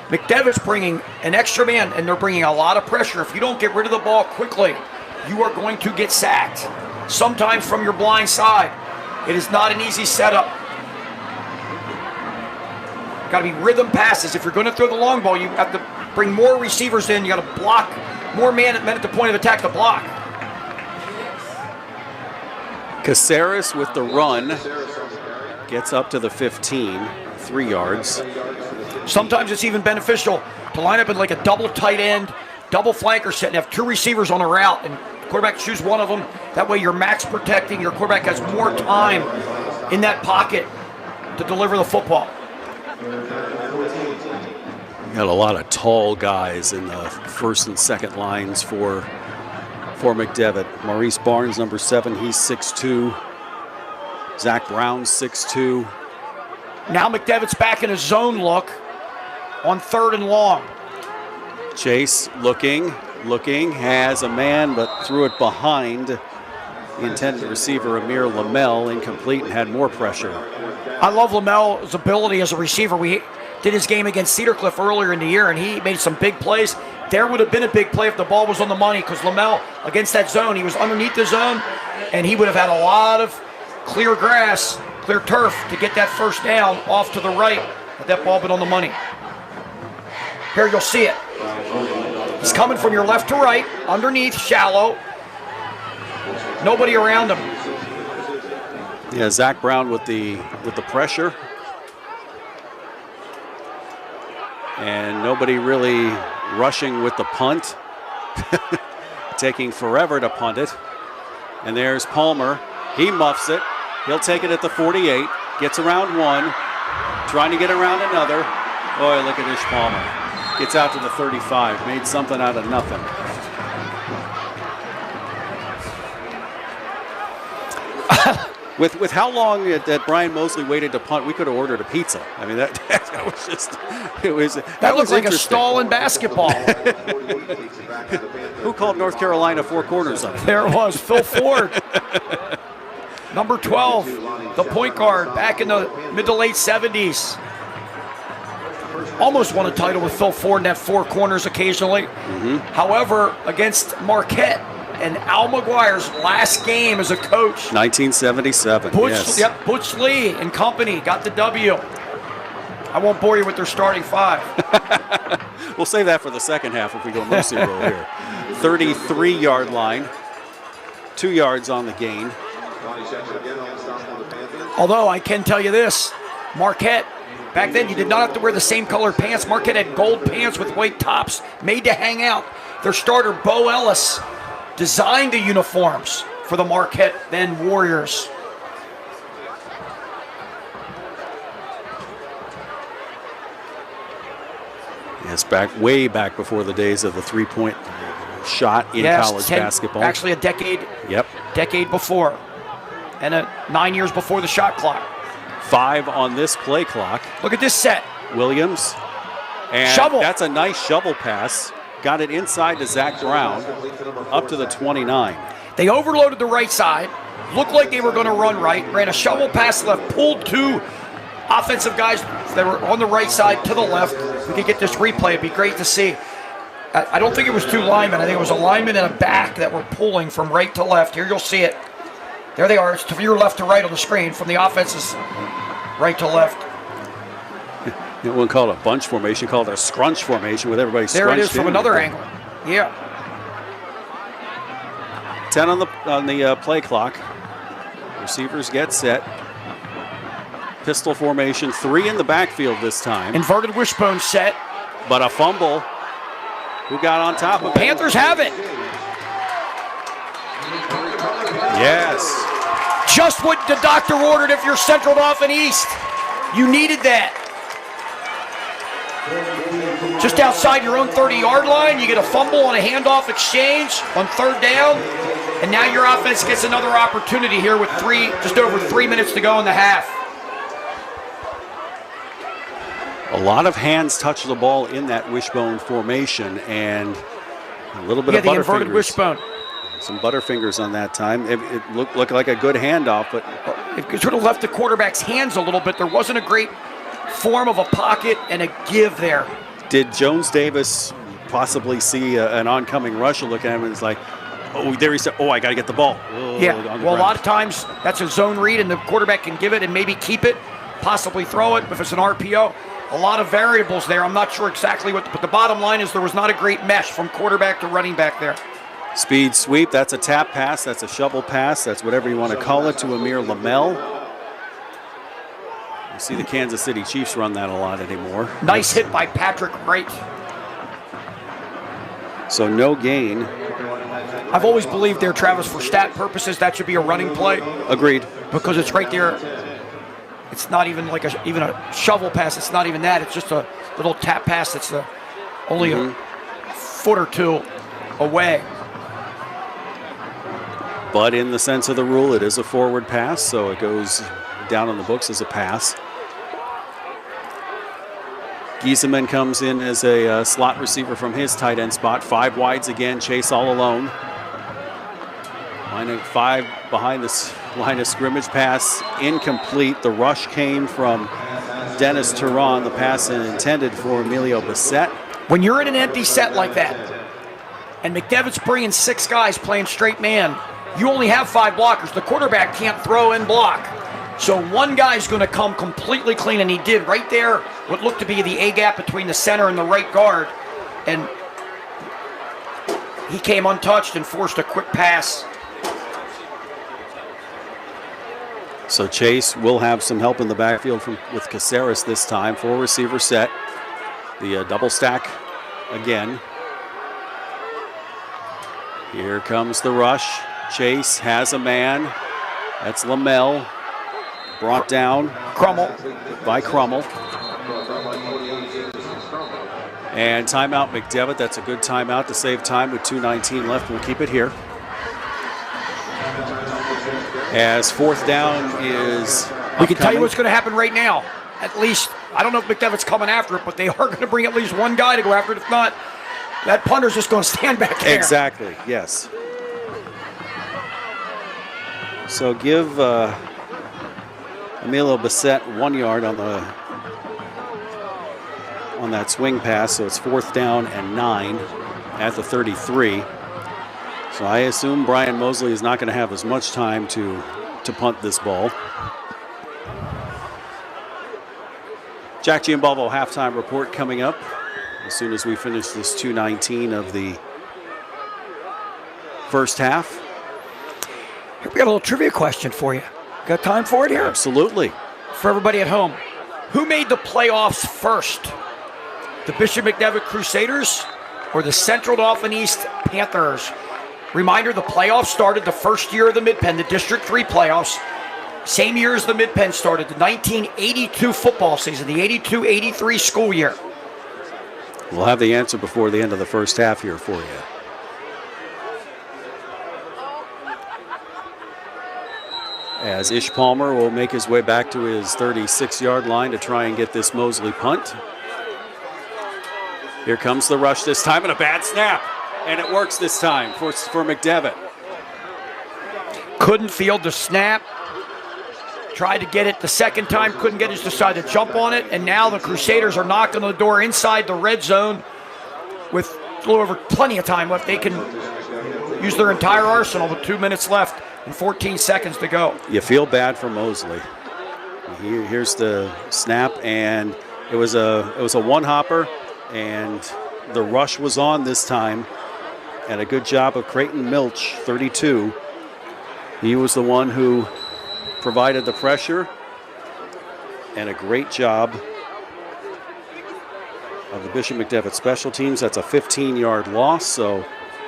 McDevitt's bringing an extra man and they're bringing a lot of pressure. If you don't get rid of the ball quickly, you are going to get sacked. Sometimes from your blind side. It is not an easy setup. Got to be rhythm passes. If you're going to throw the long ball, you have to bring more receivers in. You got to block more men at the point of attack to block. Caceres with the run gets up to the 15, 3 yards. Sometimes it's even beneficial to line up in like a double tight end, double flanker set and have 2 receivers on a route and quarterback choose one of them. That way you're max protecting. Your quarterback has more time in that pocket to deliver the football. You got a lot of tall guys in the first and second lines for McDevitt. Maurice Barnes, number 7, he's 6'2". Zach Brown, 6'2". Now McDevitt's back in a zone look on 3rd and long. Chase looking, has a man, but threw it behind the intended receiver, Amir Lamel, incomplete, and had more pressure. I love Lamel's ability as a receiver. We did his game against Cedar Cliff earlier in the year, and he made some big plays. There would have been a big play if the ball was on the money, because Lamel, against that zone, he was underneath the zone, and he would have had a lot of clear grass, clear turf to get that first down off to the right had that ball been on the money. Here you'll see it. He's coming from your left to right, underneath, shallow. Nobody around him. Yeah, Zach Brown with the pressure. And nobody really rushing with the punt. Taking forever to punt it. And there's Palmer. He muffs it. He'll take it at the 48. Gets around one. Trying to get around another. Boy, look at Ish Palmer. Gets out to the 35. Made something out of nothing. With how long that Brian Mosley waited to punt, we could have ordered a pizza. I mean, that was just, it was. That looked like a stall in basketball. Who called North Carolina 4 corners up? There it was, Phil Ford. Number 12, the point guard, back in the mid to late 70s. Almost won a title with Phil Ford in that 4 corners occasionally. However, against Marquette and Al McGuire's last game as a coach. 1977, yes. Yep, Butch Lee and company got the W. I won't bore you with their starting 5. We'll save that for the second half if we go mercy roll here. 33-yard line. 2 yards on the gain. Although I can tell you this, Marquette, back then you did not have to wear the same colored pants. Marquette had gold pants with white tops made to hang out. Their starter, Bo Ellis, designed the uniforms for the Marquette then Warriors. Yes, way back before the days of the 3-point shot in college basketball. Actually a decade. Yep. Decade before. And 9 years before the shot clock. 5 on this play clock. Look at this set. Williams. And shovel. That's a nice shovel pass. Got it inside to Zach Brown, up to the 29. They overloaded the right side. Looked like they were going to run right. Ran a shovel pass left. Pulled 2 offensive guys that were on the right side to the left. If we could get this replay, it'd be great to see. I don't think it was 2 linemen. I think it was a lineman and a back that were pulling from right to left. Here you'll see it. There they are. It's to your left to right on the screen from the offense's right to left. They wouldn't call it a bunch formation, call it a scrunch formation with everybody scrunched in. There it is from another angle. Yeah. 10 on the play clock. Receivers get set. Pistol formation, 3 in the backfield this time. Inverted wishbone set. But a fumble. Who got on top of it? Panthers have it. Yes. Just what the doctor ordered if you're Central Dauphin East. You needed that. Just outside your own 30-yard line, you get a fumble on a handoff exchange on 3rd down, and now your offense gets another opportunity here with just over 3 minutes to go in the half. A lot of hands touch the ball in that wishbone formation, and a little bit of the inverted butterfingers. wishbone. Some butterfingers on that time. It looked like a good handoff, but it sort of left the quarterback's hands a little bit. There wasn't a great form of a pocket and a give there. Did Jones Davis possibly see an oncoming rush and look at him and it's like, oh, there he said, oh, I got to get the ball. A lot of times that's a zone read and the quarterback can give it and maybe keep it, possibly throw it if it's an RPO. A lot of variables there. I'm not sure exactly what, but the bottom line is there was not a great mesh from quarterback to running back there. Speed sweep, that's a tap pass, that's a shovel pass, that's whatever you want to call it, to Amir Lamel. You see the Kansas City Chiefs run that a lot anymore. Nice hit by Patrick Wright. So no gain. I've always believed there, Travis, for stat purposes, that should be a running play. Agreed. Because it's right there. It's not even like even a shovel pass. It's not even that. It's just a little tap pass that's only a foot or two away. But in the sense of the rule, it is a forward pass, so it goes down on the books as a pass. Giesemann comes in as a slot receiver from his tight end spot. 5 wides again, Chase all alone. Line 5 behind this line of scrimmage, pass incomplete. The rush came from Dennis Turan. The pass intended for Emilio Bissett. When you're in an empty set like that, and McDevitt's bringing 6 guys playing straight man, you only have 5 blockers. The quarterback can't throw and block. So one guy's going to come completely clean, and he did right there, what looked to be the A-gap between the center and the right guard. And he came untouched and forced a quick pass. So Chase will have some help in the backfield with Caceres this time. 4 receiver set. The double stack again. Here comes the rush. Chase has a man. That's Lamel. Brought down by Crummel. And timeout McDevitt. That's a good timeout to save time with 2:19 left. We'll keep it here. As 4th down is We can tell you what's going to happen right now. At least, I don't know if McDevitt's coming after it, but they are going to bring at least one guy to go after it. If not, that punter's just going to stand back there. Exactly, yes. So give Emilio Bissett 1 yard on that swing pass, so it's 4th down and 9 at the 33. So I assume Brian Mosley is not going to have as much time to punt this ball. Jack Giambalvo halftime report coming up as soon as we finish this 2:19 of the first half. We got a little trivia question for you. Got time for it here? Absolutely. For everybody at home, who made the playoffs first? The Bishop McDevitt Crusaders or the Central Dauphin East Panthers? Reminder, the playoffs started the first year of the Mid-Penn, the District 3 playoffs. Same year as the Mid-Penn started, the 1982 football season, the 82-83 school year. We'll have the answer before the end of the first half here for you. As Ish Palmer will make his way back to his 36-yard line to try and get this Mosley punt. Here comes the rush this time, and a bad snap. And it works this time for McDevitt. Couldn't field the snap. Tried to get it the second time, couldn't get it, just decided to jump on it. And now the Crusaders are knocking on the door inside the red zone with a little over plenty of time left. They can use their entire arsenal with 2 minutes left and 14 seconds to go. You feel bad for Mosley. Here's the snap, and it was a one-hopper, and the rush was on this time. And a good job of Creighton Milch, 32. He was the one who provided the pressure. And a great job of the Bishop McDevitt special teams. That's a 15-yard loss, so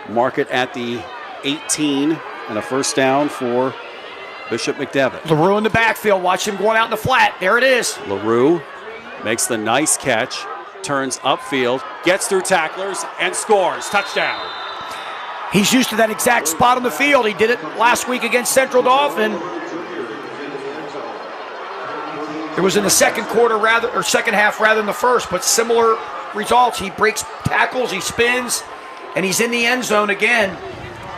mark it at the 18 and a first down for Bishop McDevitt. LaRue in the backfield. Watch him going out in the flat. There it is. LaRue makes the nice catch, turns upfield, gets through tacklers, and scores. Touchdown. He's used to that exact spot on the field. He did it last week against Central Dauphin. It was in the second half rather than the first, but similar results. He breaks tackles, he spins, and he's in the end zone again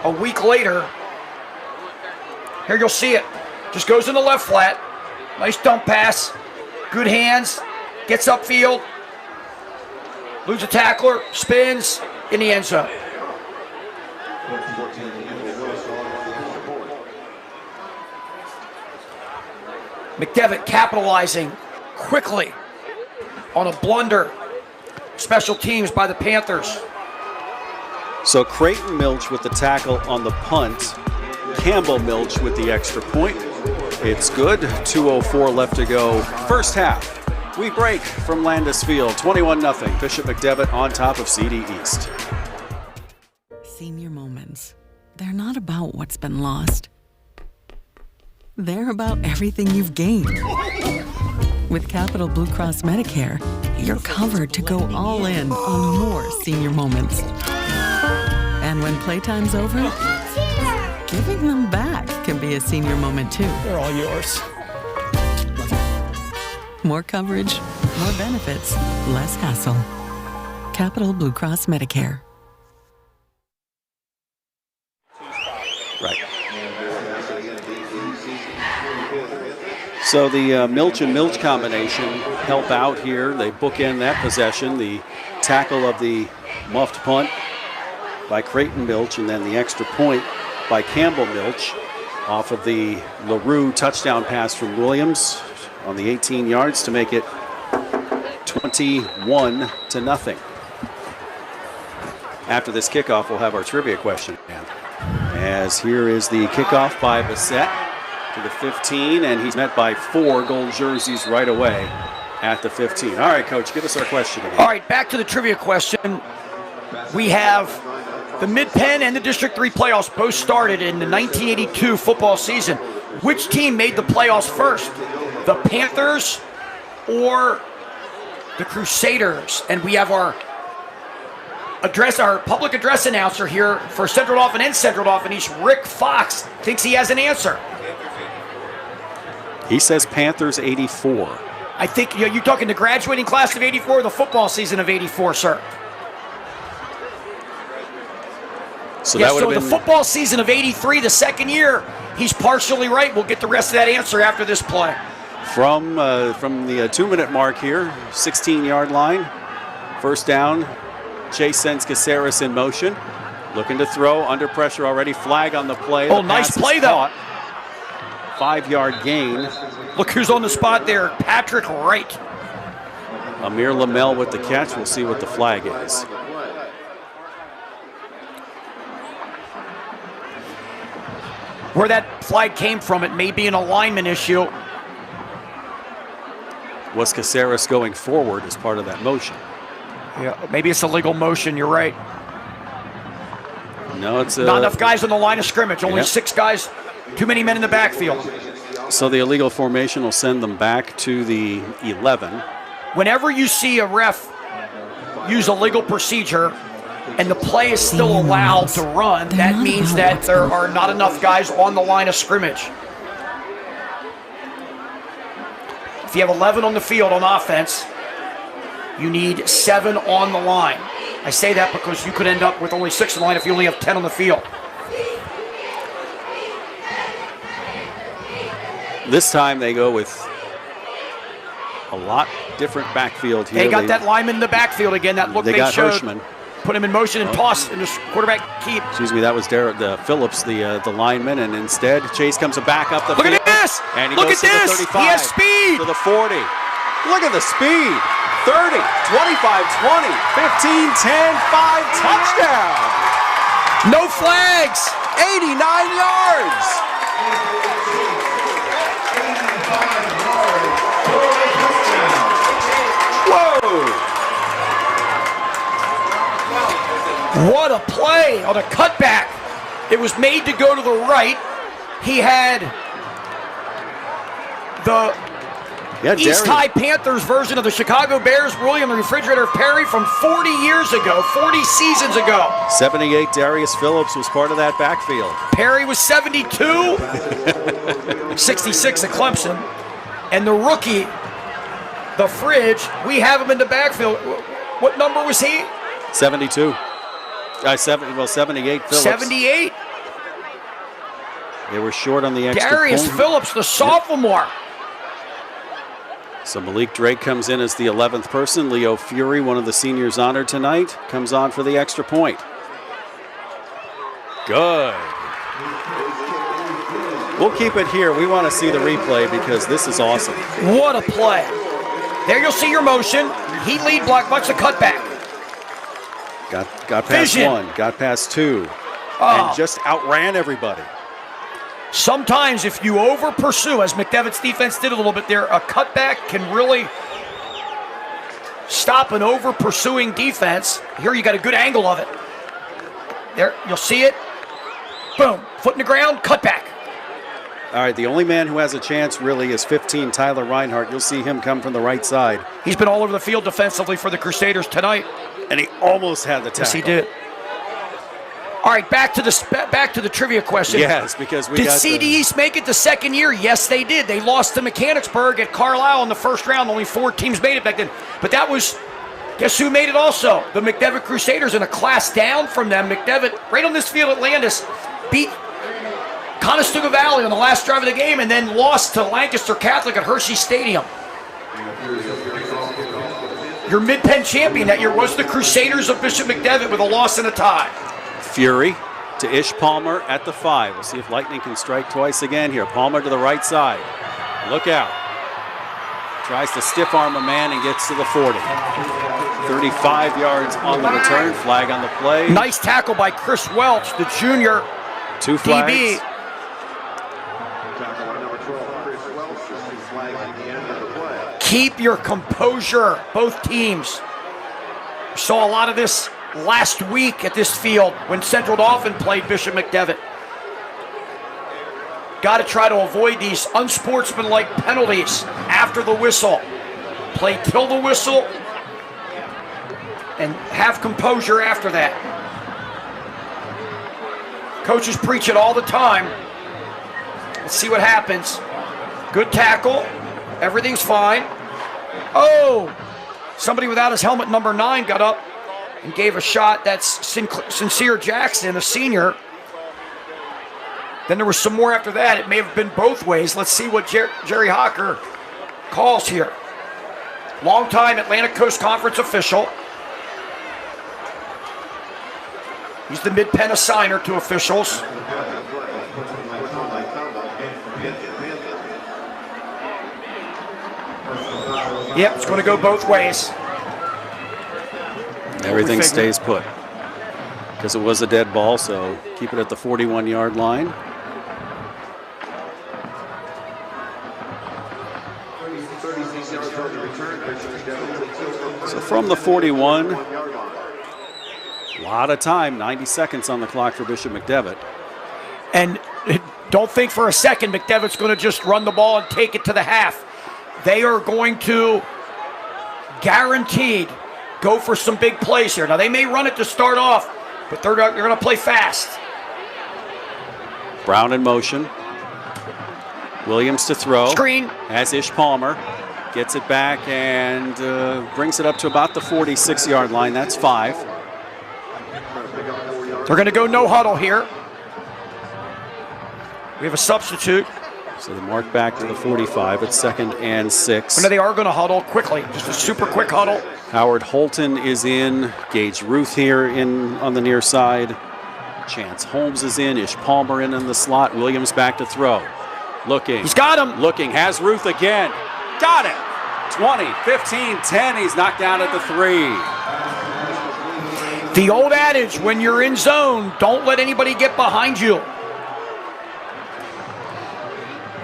a week later. Here you'll see it. Just goes in the left flat. Nice dump pass. Good hands. Gets upfield. Loses a tackler. Spins in the end zone. McDevitt capitalizing quickly on a blunder. Special teams by the Panthers. So Creighton Milch with the tackle on the punt. Campbell Milch with the extra point. It's good. 2:04 left to go. First half. We break from Landis Field. 21-0. Bishop McDevitt on top of CD East. Senior moments. They're not about what's been lost. They're about everything you've gained. With Capital Blue Cross Medicare, you're covered to go all in on more senior moments. And when playtime's over, giving them back can be a senior moment too. They're all yours. More coverage, more benefits, less hassle. Capital Blue Cross Medicare. Right. So the Milch and Milch combination help out here. They bookend that possession. The tackle of the muffed punt by Creighton Milch, and then the extra point by Campbell Milch off of the LaRue touchdown pass from Williams on the 18 yards to make it 21-0. After this kickoff, we'll have our trivia question. As here is the kickoff by Bissett to the 15, and he's met by 4 gold jerseys right away at the 15. All right, Coach, give us our question again. All right, back to the trivia question. We have the Mid-Penn and the District 3 playoffs both started in the 1982 football season. Which team made the playoffs first? The Panthers or the Crusaders? And we have our public address announcer here for Central Dauphin and Central Dauphin East, Rick Fox, thinks he has an answer. He says Panthers 84. I think you're talking the graduating class of 84 or the football season of 84, sir? So that would have been the football season of 83, the second year. He's partially right. We'll get the rest of that answer after this play. From the 2-minute mark here, 16-yard line. First down. Chase sends Caceres in motion. Looking to throw, under pressure already. Flag on the play. Oh, nice play, though. 5-yard gain. Look who's on the spot there, Patrick Wright. Amir Lamel with the catch. We'll see what the flag is. Where that flag came from, it may be an alignment issue. Was Caceres going forward as part of that motion? Yeah, maybe it's a legal motion, you're right. No, it's not enough guys on the line of scrimmage, only 6 guys, too many men in the backfield. So the illegal formation will send them back to the 11. Whenever you see a ref use a legal procedure and the play is still allowed to run, that means that there are not enough guys on the line of scrimmage. If you have 11 on the field on offense, you need 7 on the line. I say that because you could end up with only 6 on the line if you only have 10 on the field. This time they go with a lot different backfield here. They got that lineman in the backfield again. That look they showed. Hirschman. Put him in motion and toss in the quarterback keep. Excuse me, that was Phillips, the lineman, and instead Chase comes back up the field. Look at this! And he look goes at to this! The 35, he has speed! to the 40. Look at the speed! 30, 25, 20, 15, 10, 5, touchdown! No flags! 89 yards! Whoa! What a play on a cutback. It was made to go to the right. He had the East High Panthers version of the Chicago Bears, William the Refrigerator Perry from 40 years ago, 40 seasons ago. 78, Darius Phillips was part of that backfield. Perry was 72, 66 at Clemson. And the rookie the fridge. We have him in the backfield. What number was he? 72. 78 Phillips. 78. They were short on the extra Darius point. Phillips, the sophomore. So Malik Drake comes in as the 11th person. Leo Fury, one of the seniors honored tonight, comes on for the extra point. Good. We'll keep it here. We want to see the replay because this is awesome. What a play. There you'll see your motion. He lead block, watch the cutback. Got past Vision. one, got past two, and just outran everybody. Sometimes if you over pursue, as McDevitt's defense did a little bit there, a cutback can really stop an over pursuing defense. Here you got a good angle of it. There, you'll see it. Boom, foot in the ground, cutback. All right, the only man who has a chance really is 15, Tyler Reinhardt. You'll see him come from the right side. He's been all over the field defensively for the Crusaders tonight. And he almost had the tackle. Yes, he did. All right, back to the trivia question. Yes, because we did got CD East make it the second year? Yes, they did. They lost to Mechanicsburg at Carlisle in the first round. Only 4 teams made it back then. But that was, guess who made it also? The McDevitt Crusaders, in a class down from them. McDevitt, right on this field at Landis, beat Conestoga Valley on the last drive of the game and then lost to Lancaster Catholic at Hershey Stadium. Your Mid-Penn champion that year was the Crusaders of Bishop McDevitt with a loss and a tie. Fury to Ish Palmer at the 5. We'll see if Lightning can strike twice again here. Palmer to the right side. Look out. Tries to stiff arm a man and gets to the 40. 35 yards on the return. Flag on the play. Nice tackle by Chris Welch, the junior 2 flags. DB. Keep your composure, both teams. We saw a lot of this last week at this field when Central Dauphin played Bishop McDevitt. Got to try to avoid these unsportsmanlike penalties after the whistle. Play till the whistle and have composure after that. Coaches preach it all the time. Let's see what happens. Good tackle. Everything's fine. Oh! Somebody without his helmet, number 9, got up and gave a shot. That's Sincere Jackson, a senior. Then there was some more after that. It may have been both ways. Let's see what Jerry Hocker calls here. Longtime Atlantic Coast Conference official. He's the Mid-Penn assigner to officials. Yep, it's going to go both ways. Everything stays put. Because it was a dead ball, so keep it at the 41-yard line. So from the 41, a lot of time, 90 seconds on the clock for Bishop McDevitt. And don't think for a second McDevitt's going to just run the ball and take it to the half. They are going to, guaranteed, go for some big plays here. Now, they may run it to start off, but they're going to play fast. Brown in motion. Williams to throw. Screen. Has Ish Palmer. Gets it back and brings it up to about the 46-yard line. That's 5. They're going to go no huddle here. We have a substitute. So they mark back to the 45 at 2nd and 6. They are going to huddle quickly, just a super quick huddle. Howard Holton is in. Gage Ruth here in on the near side. Chance Holmes is in. Ish Palmer in the slot. Williams back to throw. Looking. He's got him. Looking. Has Ruth again. Got it. 20, 15, 10. He's knocked down at the 3. The old adage, when you're in zone, don't let anybody get behind you.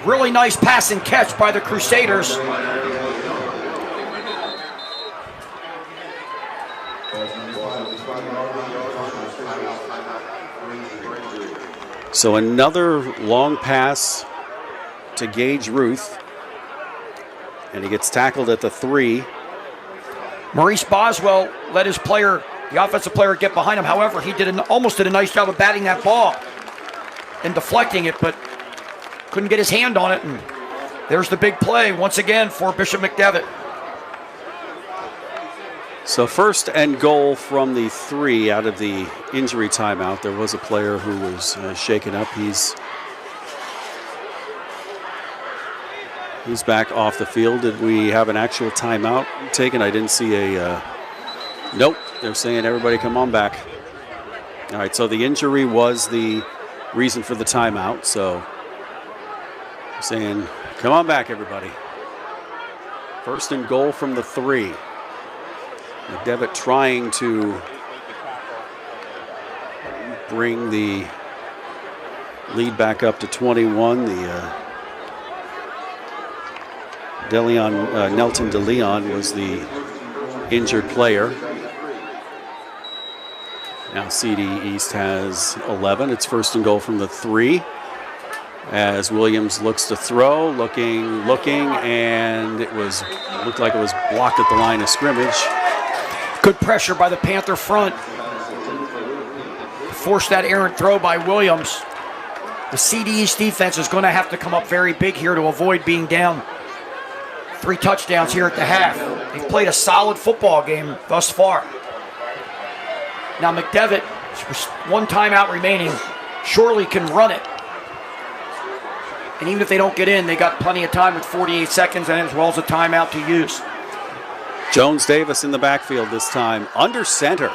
Really nice pass and catch by the Crusaders. So another long pass to Gage Ruth. And he gets tackled at the 3. Maurice Boswell let his player, the offensive player, get behind him. However, he almost did a nice job of batting that ball and deflecting it, but couldn't get his hand on it. And there's the big play once again for Bishop McDevitt. So first and goal from the 3 out of the injury timeout. There was a player who was shaken up. He's back off the field. Did we have an actual timeout taken? I didn't see a... Nope. They're saying everybody come on back. All right, so the injury was the reason for the timeout. So saying come on back, everybody. First and goal from the 3. McDevitt trying to bring the lead back up to 21. The Nelton DeLeon was the injured player. Now CD East has 11. It's first and goal from the 3. As Williams looks to throw, looking, and it looked like it was blocked at the line of scrimmage. Good pressure by the Panther front. Forced that errant throw by Williams. The CD East defense is going to have to come up very big here to avoid being down 3 touchdowns here at the half. They've played a solid football game thus far. Now McDevitt, with 1 timeout remaining, surely can run it. And even if they don't get in, they got plenty of time with 48 seconds and as well as a timeout to use. Jones Davis in the backfield this time, under center.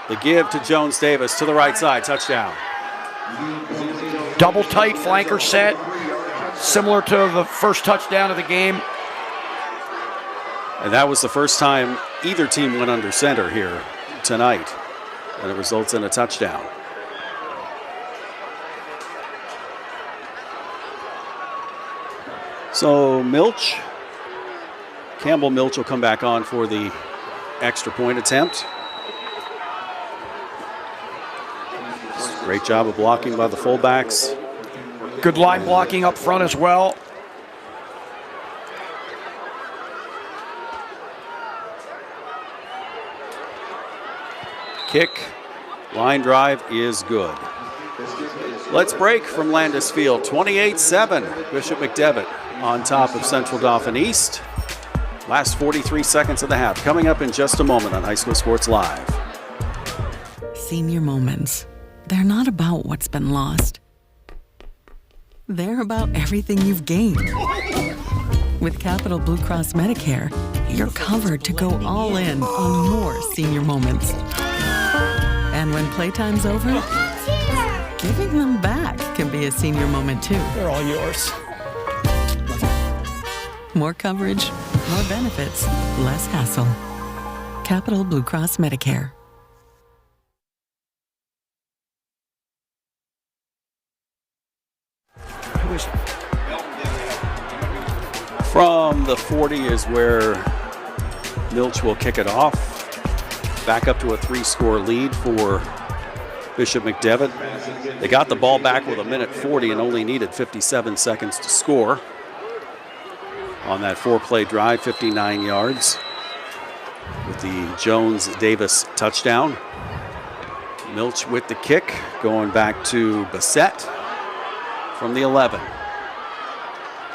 The give to Jones Davis to the right side, touchdown. Double tight flanker set, similar to the first touchdown of the game. And that was the first time either team went under center here tonight. And it results in a touchdown. So Campbell Milch will come back on for the extra point attempt. Great job of blocking by the fullbacks. Good line blocking up front as well. Kick, line drive is good. Let's break from Landis Field. 28-7, Bishop McDevitt on top of Central Dauphin East. Last 43 seconds of the half. Coming up in just a moment on High School Sports Live. Senior moments. They're not about what's been lost. They're about everything you've gained. With Capital Blue Cross Medicare, you're covered to go all in on more senior moments. And when playtime's over, giving them back can be a senior moment too. They're all yours. More coverage, more benefits, less hassle. Capital Blue Cross Medicare. From the 40 is where Milch will kick it off. Back up to a 3-score lead for Bishop McDevitt. They got the ball back with 1:40 and only needed 57 seconds to score. On that 4-play drive, 59 yards with the Jones-Davis touchdown. Milch with the kick, going back to Bassett from the 11.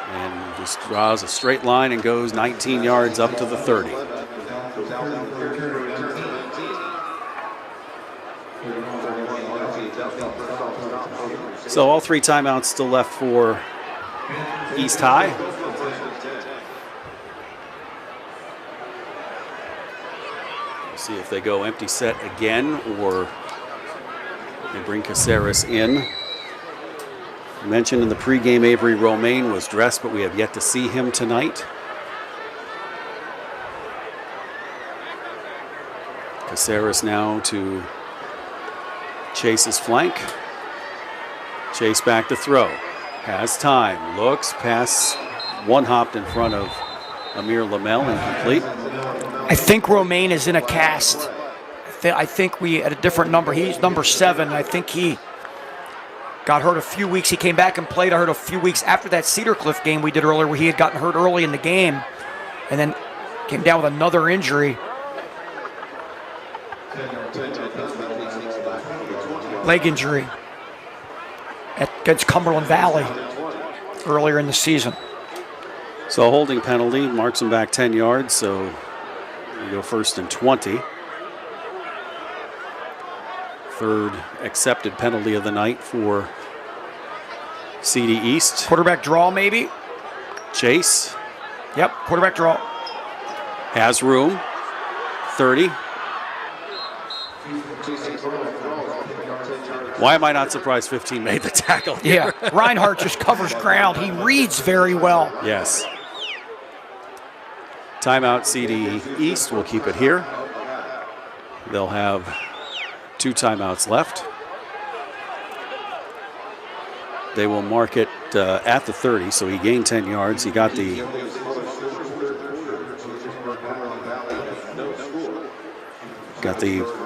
And just draws a straight line and goes 19 yards up to the 30. So all 3 timeouts still left for East High. We'll see if they go empty set again or they bring Caceres in. I mentioned in the pregame Avery Romaine was dressed, but we have yet to see him tonight. Caceres now to chase his flank. Chase back to throw. Has time. Looks. Pass. One hopped in front of Amir Lamel. Incomplete. I think Romaine is in a cast. I think we at a different number. He's number 7. I think he got hurt a few weeks. He came back and played. I heard a few weeks after that Cedar Cliff game we did earlier where he had gotten hurt early in the game and then came down with another injury. Leg injury against Cumberland Valley earlier in the season. So a holding penalty marks him back 10 yards. So We go 1st and 20. Third accepted penalty of the night for CD East. Quarterback draw, maybe? Chase. Yep, quarterback draw. Has room. 30. Why am I not surprised 15 made the tackle here? Yeah, Reinhardt just covers ground. He reads very well. Yes. Timeout CD East will keep it here. They'll have 2 timeouts left. They will mark it at the 30, so he gained 10 yards. He got the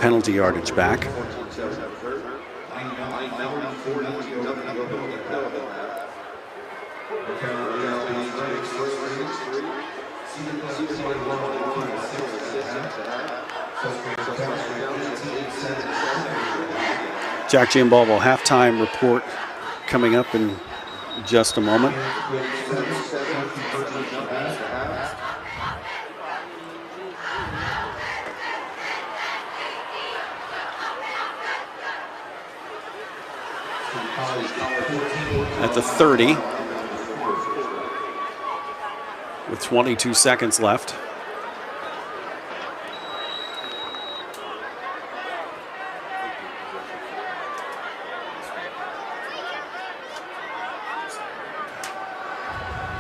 penalty yardage back. Jack Giambalvo halftime report coming up in just a moment. At the 30, with 22 seconds left.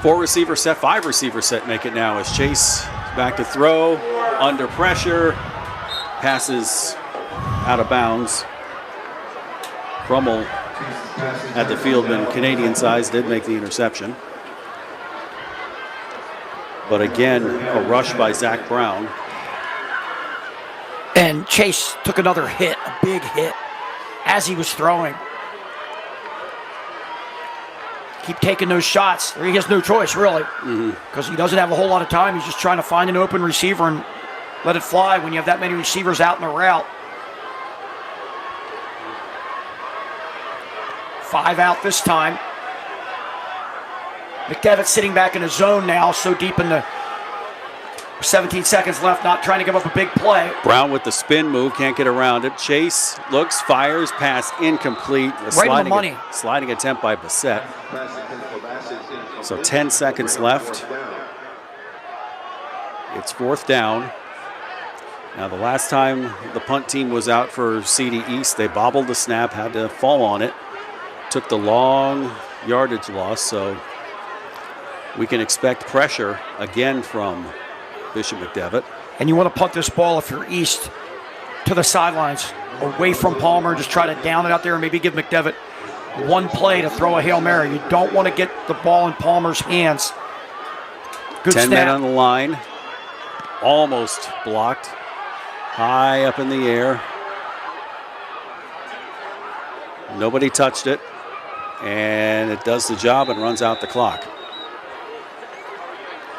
Four receiver set, 5 receiver set make it now as Chase back to throw, under pressure, passes out of bounds. Crummel at the fieldman, Canadian size, did make the interception. But again, a rush by Zach Brown. And Chase took another hit, a big hit, as he was throwing. Keep taking those shots. He has no choice, really, because he doesn't have a whole lot of time. He's just trying to find an open receiver and let it fly when you have that many receivers out in the route. 5 out this time. McDevitt sitting back in the zone now, so deep in the 17 seconds left, not trying to give up a big play. Brown with the spin move, can't get around it. Chase looks, fires, pass incomplete. Right on the money. Sliding attempt by Bassett. So 10 seconds left. It's 4th down. Now the last time the punt team was out for CD East, they bobbled the snap, had to fall on it. Took the long yardage loss, so we can expect pressure again from Bishop McDevitt. And you want to punt this ball if you're East to the sidelines, away from Palmer, just try to down it out there and maybe give McDevitt one play to throw a Hail Mary. You don't want to get the ball in Palmer's hands. Good 10 snap. men on the line, almost blocked, high up in the air. Nobody touched it, and it does the job and runs out the clock.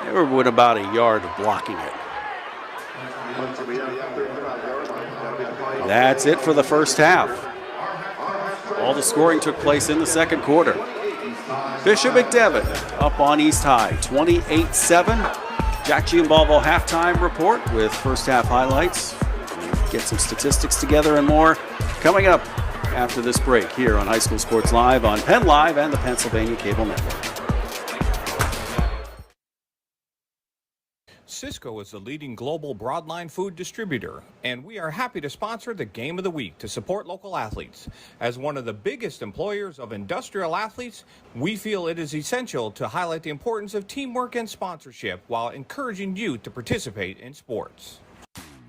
They were within about a yard of blocking it. That's it for the first half. All the scoring took place in the second quarter. Bishop McDevitt up on East High, 28-7. Jack Giambalvo halftime report with first half highlights. Get some statistics together and more coming up after this break here on High School Sports Live on Penn Live and the Pennsylvania Cable Network. Cisco is the leading global broadline food distributor, and we are happy to sponsor the Game of the Week to support local athletes. As one of the biggest employers of industrial athletes, we feel it is essential to highlight the importance of teamwork and sponsorship while encouraging you to participate in sports.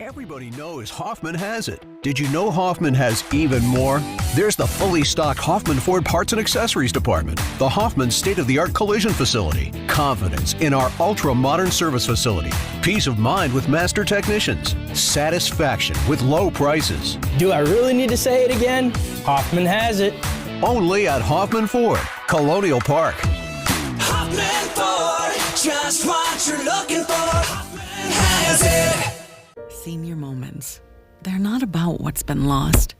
Everybody knows Hoffman has it. Did you know Hoffman has even more? There's the fully stocked Hoffman Ford Parts and Accessories Department, the Hoffman state-of-the-art collision facility, confidence in our ultra-modern service facility, peace of mind with master technicians, satisfaction with low prices. Do I really need to say it again? Hoffman has it. Only at Hoffman Ford, Colonial Park. Hoffman Ford, just what you're looking for. Hoffman has it. Senior moments. They're not about what's been lost.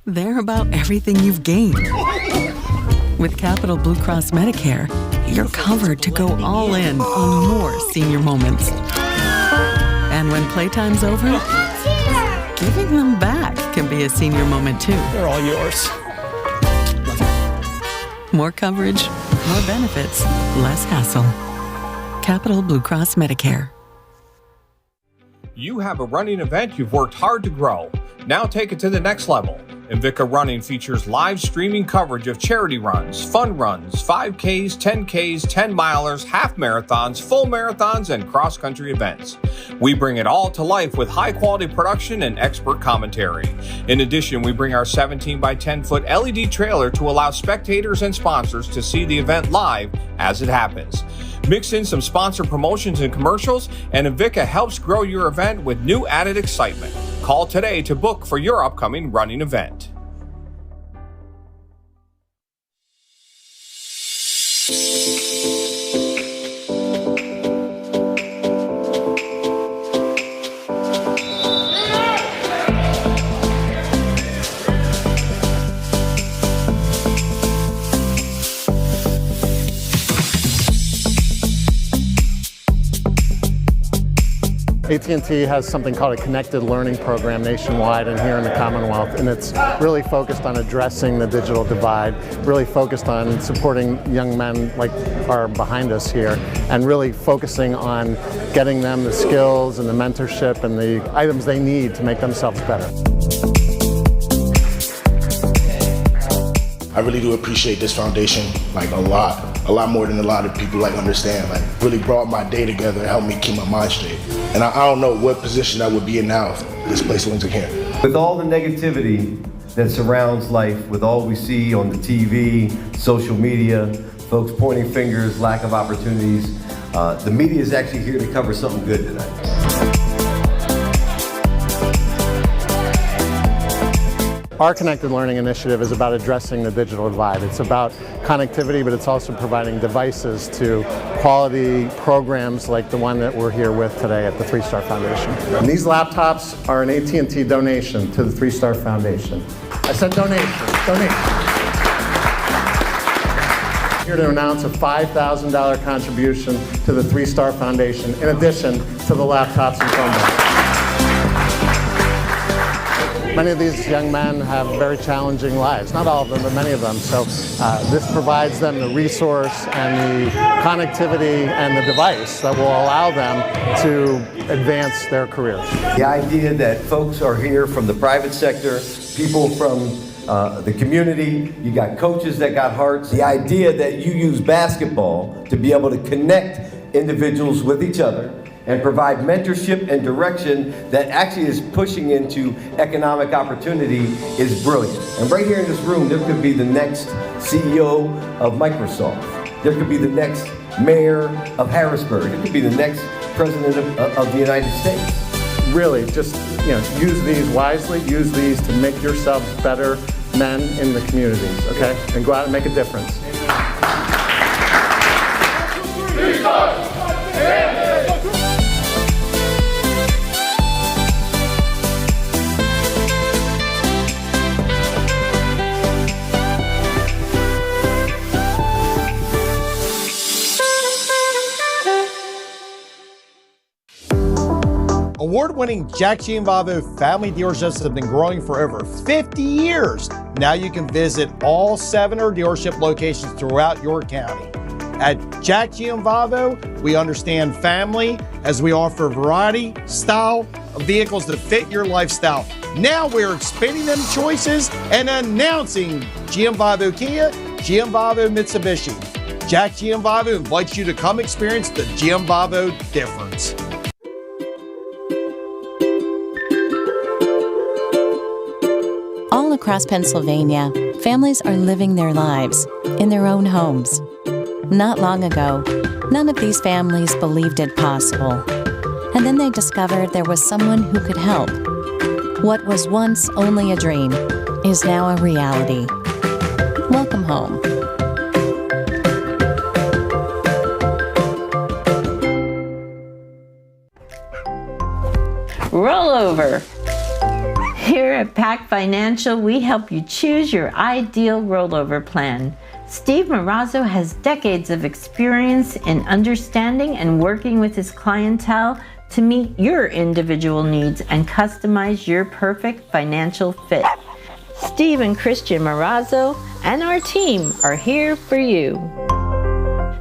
They're about everything you've gained. With Capital Blue Cross Medicare, you're covered to go all in on more senior moments. playtime's over, giving them back can be a senior moment too. They're all yours. More coverage, more benefits, less hassle. Capital Blue Cross Medicare. You have a running event you've worked hard to grow. Now take it to the next level. Invicta Running features live streaming coverage of charity runs, fun runs, 5Ks, 10Ks, 10-milers, half marathons, full marathons, and cross-country events. We bring it all to life with high-quality production and expert commentary. In addition, we bring our 17 by 10-foot LED trailer to allow spectators and sponsors to see the event live as it happens. Mix in some sponsor promotions and commercials, and Invicta helps grow your event with new added excitement. Call today to book for your upcoming running event. AT&T has something called a connected learning program nationwide and here in the Commonwealth, and it's really focused on addressing the digital divide, really focused on supporting young men like are behind us here, and really focusing on getting them the skills and the mentorship and the items they need to make themselves better. I really do appreciate this foundation, like a lot more than a lot of people understand. Like, really brought my day together and helped me keep my mind straight. And I don't know what position I would be in now if this place wasn't here. With all the negativity that surrounds life, with all we see on the TV, social media, folks pointing fingers, lack of opportunities, the media is actually here to cover something good tonight. Our Connected Learning Initiative is about addressing the digital divide. It's about connectivity, but it's also providing devices to quality programs like the one that we're here with today at the 3-Star Foundation. And these laptops are an AT&T donation to the 3-Star Foundation. I said donation. Here to announce a $5,000 contribution to the 3-Star Foundation, in addition to the laptops and Chromebooks. Many of these young men have very challenging lives. Not all of them, but many of them. So this provides them the resource and the connectivity and the device that will allow them to advance their careers. The idea that folks are here from the private sector, people from the community, you got coaches that got hearts. The idea that you use basketball to be able to connect individuals with each other and provide mentorship and direction that actually is pushing into economic opportunity is brilliant. And right here in this room, there could be the next CEO of Microsoft. There could be the next mayor of Harrisburg. It could be the next president of the United States. Really, just use these wisely, use these to make yourselves better men in the communities, okay? And go out and make a difference. Award-winning Jack Gianvavo family dealerships have been growing for over 50 years. Now you can visit all 7 dealership locations throughout your county. At Jack Gianvavo, we understand family as we offer variety, style of vehicles that fit your lifestyle. Now we're expanding them choices and announcing Gianvavo Kia, Gianvavo Mitsubishi. Jack Gianvavo invites you to come experience the Gianvavo difference. All across Pennsylvania, families are living their lives in their own homes. Not long ago, none of these families believed it possible. And then they discovered there was someone who could help. What was once only a dream is now a reality. Welcome home. Rollover. Here at PAC Financial, we help you choose your ideal rollover plan. Steve Marazzo has decades of experience in understanding and working with his clientele to meet your individual needs and customize your perfect financial fit. Steve and Christian Marazzo and our team are here for you.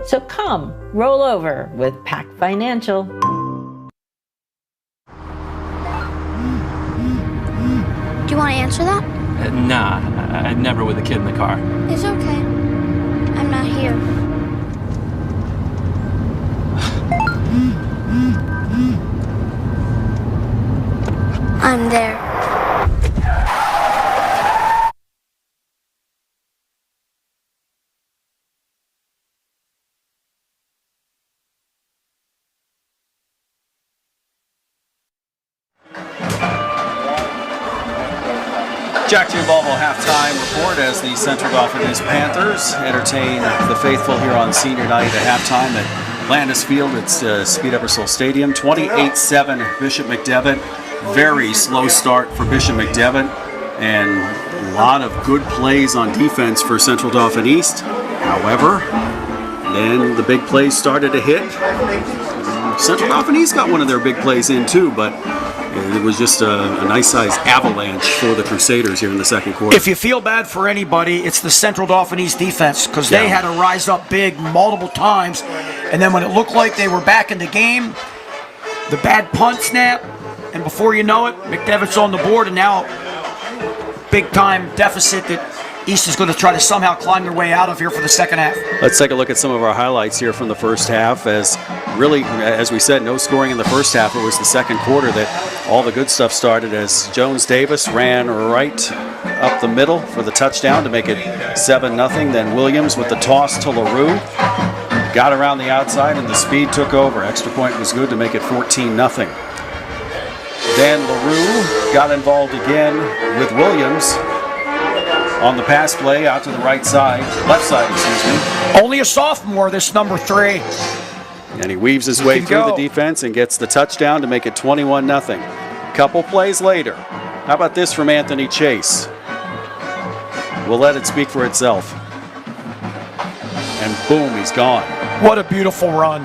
So come, roll over with Pac Financial. Do you want to answer that? Nah, I'd never with a kid in the car. It's okay. I'm not here. I'm there. Jack Giambalvo halftime report as the Central Dauphin Panthers entertain the faithful here on senior night at halftime at Landis Field. It's Speed Ebersol Stadium. 28-7 Bishop McDevitt. Very slow start for Bishop McDevitt, and a lot of good plays on defense for Central Dauphin East. However, then the big plays started to hit. Central Dauphin East got one of their big plays in too, but it was just a nice-sized avalanche for the Crusaders here in the second quarter. If you feel bad for anybody, it's the Central Dauphin East defense, because they had to rise up big multiple times, and then when it looked like they were back in the game, the bad punt snap, and before you know it, McDevitt's on the board, and now big-time deficit that East is going to try to somehow climb their way out of here for the second half. Let's take a look at some of our highlights here from the first half. As really, as we said, no scoring in the first half. It was the second quarter that all the good stuff started as Jones Davis ran right up the middle for the touchdown to make it 7-0. Then Williams with the toss to LaRue. Got around the outside and the speed took over. Extra point was good to make it 14-0. Then LaRue got involved again with Williams on the pass play out to the left side, excuse me. Only a sophomore, this number 3. And he weaves his way through the defense and gets the touchdown to make it 21-0. Couple plays later, how about this from Anthony Chase? We'll let it speak for itself. And boom, he's gone. What a beautiful run.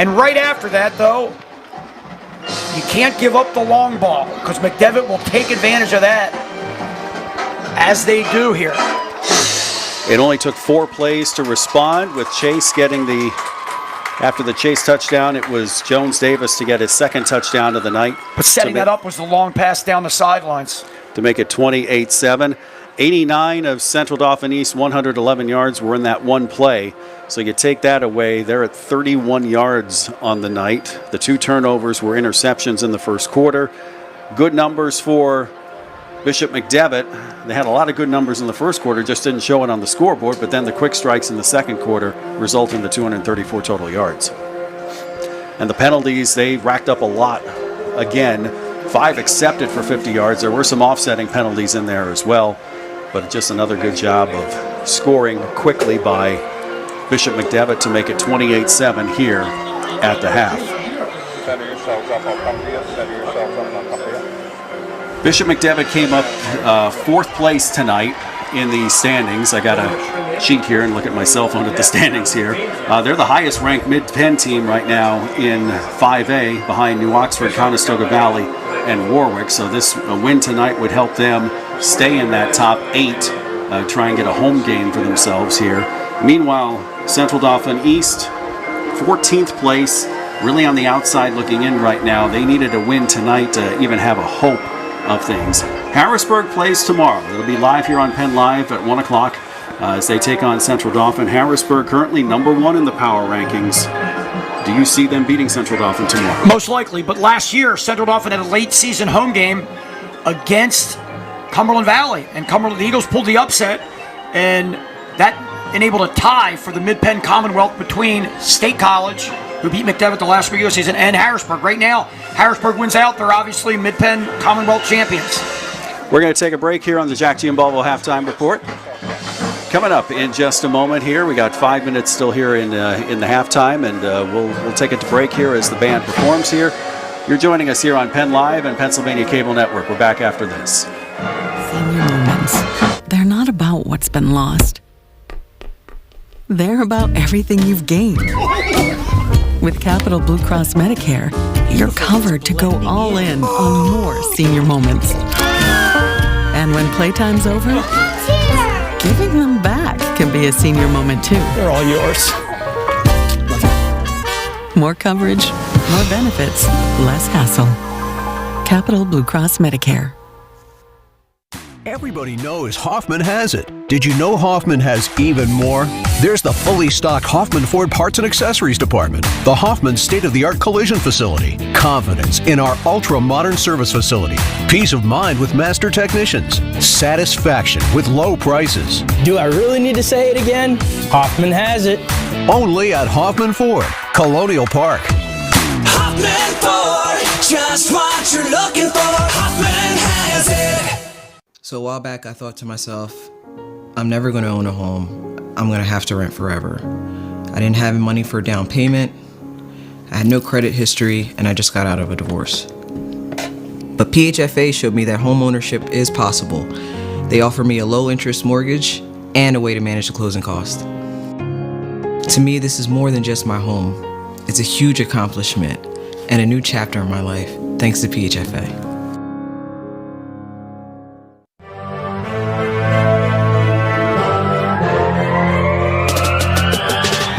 And right after that, though, you can't give up the long ball, because McDevitt will take advantage of that, as they do here. It only took 4 plays to respond, with Chase getting after the Chase touchdown, it was Jones Davis to get his second touchdown of the night. But setting that up was the long pass down the sidelines. To make it 28-7. 89 of Central Dauphin East 111 yards were in that one play. So you take that away, they're at 31 yards on the night. The 2 turnovers were interceptions in the first quarter. Good numbers for Bishop McDevitt. They had a lot of good numbers in the first quarter, just didn't show it on the scoreboard, but then the quick strikes in the second quarter result in the 234 total yards. And the penalties, they racked up a lot. Again, 5 accepted for 50 yards. There were some offsetting penalties in there as well, but just another good job of scoring quickly by Bishop McDevitt to make it 28-7 here at the half. Bishop McDevitt came up 4th place tonight in the standings. I got to cheat here and look at my cell phone at the standings here. They're the highest ranked Mid-Penn team right now in 5A, behind New Oxford, Conestoga Valley, and Warwick. So this win tonight would help them stay in that top 8, try and get a home game for themselves here. Meanwhile, Central Dauphin East, 14th place, really on the outside looking in right now. They needed a win tonight to even have a hope of things. Harrisburg plays tomorrow. It'll be live here on PennLive at 1 o'clock as they take on Central Dauphin. Harrisburg currently number 1 in the power rankings. Do you see them beating Central Dauphin tomorrow? Most likely, but last year, Central Dauphin had a late season home game against Cumberland Valley, and the Eagles pulled the upset, and that enabled a tie for the Mid-Penn Commonwealth between State College, who beat McDevitt the last regular season, and Harrisburg. Right now, Harrisburg wins out. They're obviously Mid-Penn Commonwealth champions. We're going to take a break here on the Jack Giambalvo halftime report. Coming up in just a moment here, we got 5 minutes still here in the halftime, and we'll take it to break here as the band performs here. You're joining us here on PennLive and Pennsylvania Cable Network. We're back after this. Senior moments, they're not about what's been lost. They're about everything you've gained. With Capital Blue Cross Medicare, you're covered to go all in on more senior moments. And when playtime's over, giving them back can be a senior moment too. They're all yours. More coverage, more benefits, less hassle. Capital Blue Cross Medicare. Everybody knows Hoffman has it. Did you know Hoffman has even more? There's the fully stocked Hoffman Ford Parts and Accessories Department, the Hoffman state-of-the-art collision facility, confidence in our ultra-modern service facility, peace of mind with master technicians, satisfaction with low prices. Do I really need to say it again? Hoffman has it. Only at Hoffman Ford, Colonial Park. Hoffman Ford, just what you're looking for. Hoffman has it. So a while back, I thought to myself, I'm never going to own a home. I'm going to have to rent forever. I didn't have money for a down payment. I had no credit history, and I just got out of a divorce. But PHFA showed me that home ownership is possible. They offer me a low-interest mortgage and a way to manage the closing cost. To me, this is more than just my home. It's a huge accomplishment and a new chapter in my life, thanks to PHFA.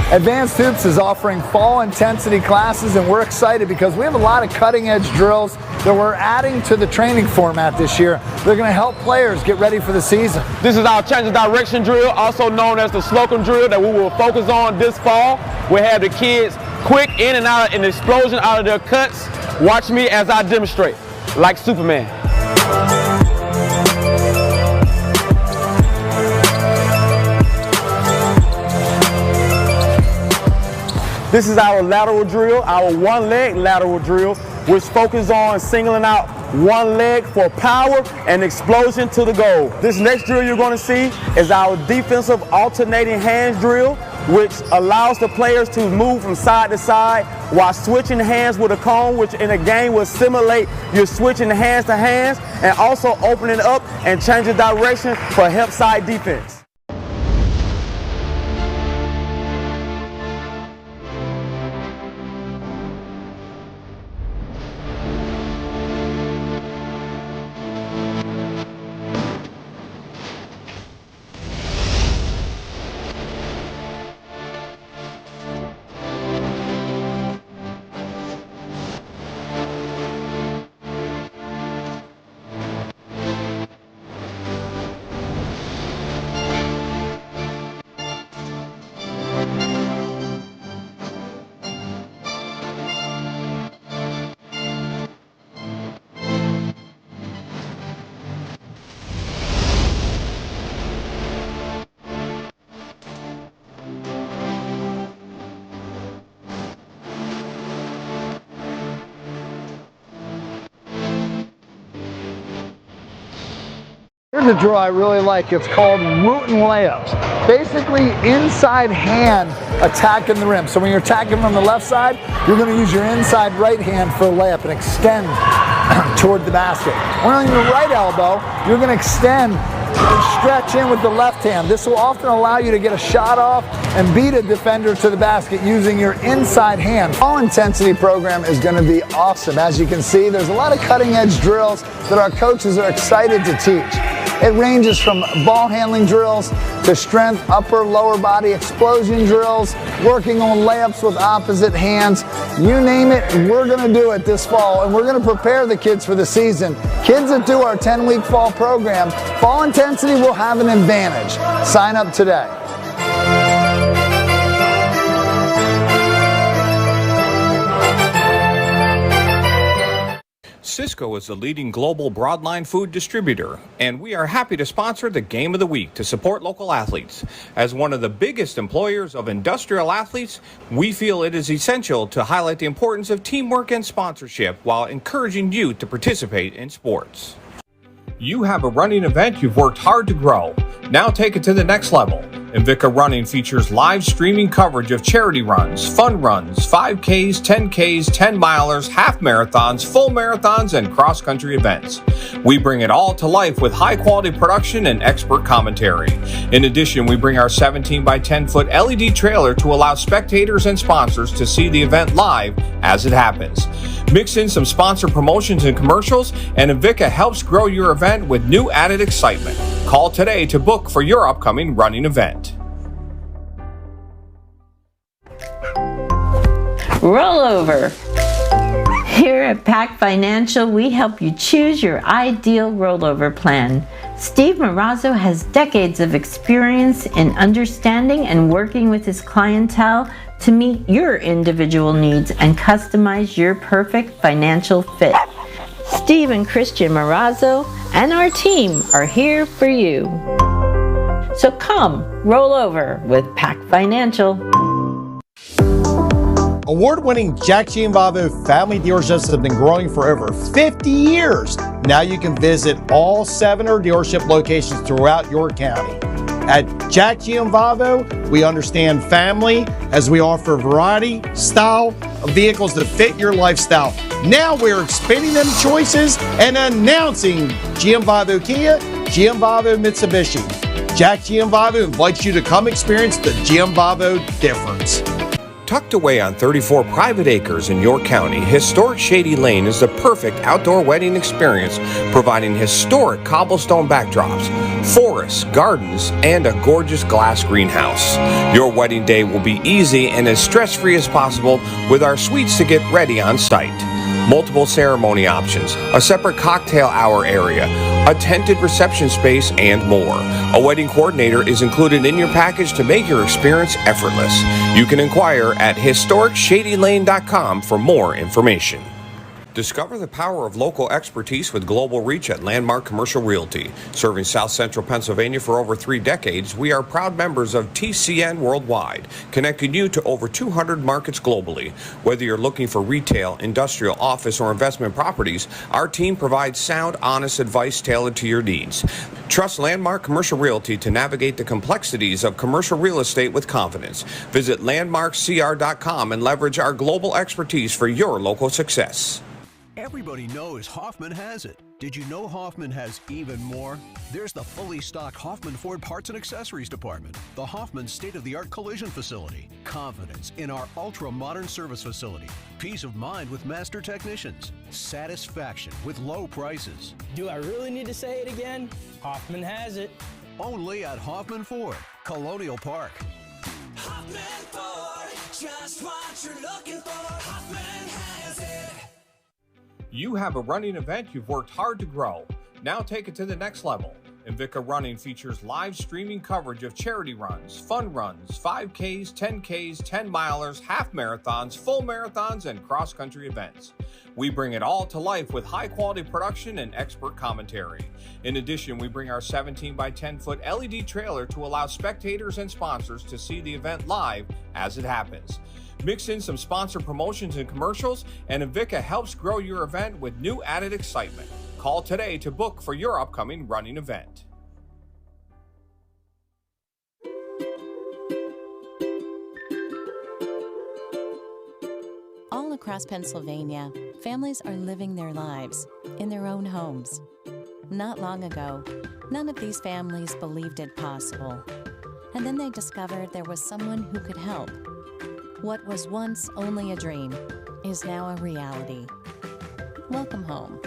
Advanced Hoops is offering fall intensity classes, and we're excited because we have a lot of cutting edge drills that we're adding to the training format this year. They're going to help players get ready for the season. This is our change of direction drill, also known as the slocum drill, that we will focus on this fall. We'll have the kids quick in and out, an explosion out of their cuts. Watch me as I demonstrate, like Superman. This is our lateral drill, our one-leg lateral drill, which focuses on singling out one leg for power and explosion to the goal. This next drill you're going to see is our defensive alternating hands drill, which allows the players to move from side to side while switching hands with a cone, which in a game will simulate you're switching hands to hands and also opening up and changing direction for help side defense. Here's a drill I really like. It's called Wooten layups. Basically, inside hand attacking the rim. So when you're attacking from the left side, you're going to use your inside right hand for a layup and extend toward the basket. When on your right elbow, you're going to extend and stretch in with the left hand. This will often allow you to get a shot off and beat a defender to the basket using your inside hand. All intensity program is going to be awesome. As you can see, there's a lot of cutting edge drills that our coaches are excited to teach. It ranges from ball handling drills to strength, upper, lower body explosion drills, working on layups with opposite hands. You name it, we're going to do it this fall, and we're going to prepare the kids for the season. Kids that do our 10-week fall program, fall intensity will have an advantage. Sign up today. Cisco is the leading global broadline food distributor, and we are happy to sponsor the Game of the Week to support local athletes. As one of the biggest employers of industrial athletes, we feel it is essential to highlight the importance of teamwork and sponsorship while encouraging you to participate in sports. You have a running event you've worked hard to grow. Now take it to the next level. Invicta Running features live streaming coverage of charity runs, fun runs, 5Ks, 10Ks, 10-milers, half marathons, full marathons, and cross-country events. We bring it all to life with high-quality production and expert commentary. In addition, we bring our 17 by 10-foot LED trailer to allow spectators and sponsors to see the event live as it happens. Mix in some sponsor promotions and commercials, and Invicta helps grow your event with new added excitement. Call today to book for your upcoming running event. Rollover. Here at Pac Financial, we help you choose your ideal rollover plan. Steve Marazzo has decades of experience in understanding and working with his clientele to meet your individual needs and customize your perfect financial fit. Steve and Christian Marazzo and our team are here for you. So come, roll over with Pac Financial. Award-winning Jack Gianvavo family dealerships have been growing for over 50 years. Now you can visit all 7 dealership locations throughout your county. At Jack Gianvavo, we understand family as we offer a variety, style of vehicles that fit your lifestyle. Now we're expanding them choices and announcing Gianvavo Kia, Gianvavo Mitsubishi. Jack Gianvavo invites you to come experience the Gianvavo difference. Tucked away on 34 private acres in York County, historic Shady Lane is the perfect outdoor wedding experience, providing historic cobblestone backdrops, forests, gardens, and a gorgeous glass greenhouse. Your wedding day will be easy and as stress-free as possible with our suites to get ready on site. Multiple ceremony options, a separate cocktail hour area, a tented reception space, and more. A wedding coordinator is included in your package to make your experience effortless. You can inquire at historicshadylane.com for more information. Discover the power of local expertise with global reach at Landmark Commercial Realty. Serving South Central Pennsylvania for over 3 decades, we are proud members of TCN Worldwide, connecting you to over 200 markets globally. Whether you're looking for retail, industrial, office, or investment properties, our team provides sound, honest advice tailored to your needs. Trust Landmark Commercial Realty to navigate the complexities of commercial real estate with confidence. Visit landmarkcr.com and leverage our global expertise for your local success. Everybody knows Hoffman has it. Did you know Hoffman has even more? There's the fully stocked Hoffman Ford Parts and Accessories Department, the Hoffman state-of-the-art collision facility, confidence in our ultra-modern service facility, peace of mind with master technicians, satisfaction with low prices. Do I really need to say it again? Hoffman has it. Only at Hoffman Ford, Colonial Park. Hoffman Ford, just what you're looking for. Hoffman has it. You have a running event you've worked hard to grow. Now take it to the next level. Invicta Running features live streaming coverage of charity runs, fun runs, 5Ks, 10Ks, 10-milers, half marathons, full marathons, and cross-country events. We bring it all to life with high-quality production and expert commentary. In addition, we bring our 17 by 10-foot LED trailer to allow spectators and sponsors to see the event live as it happens. Mix in some sponsor promotions and commercials, and Invicta helps grow your event with new added excitement. Call today to book for your upcoming running event. All across Pennsylvania, families are living their lives in their own homes. Not long ago, none of these families believed it possible. And then they discovered there was someone who could help. What was once only a dream is now a reality. Welcome home.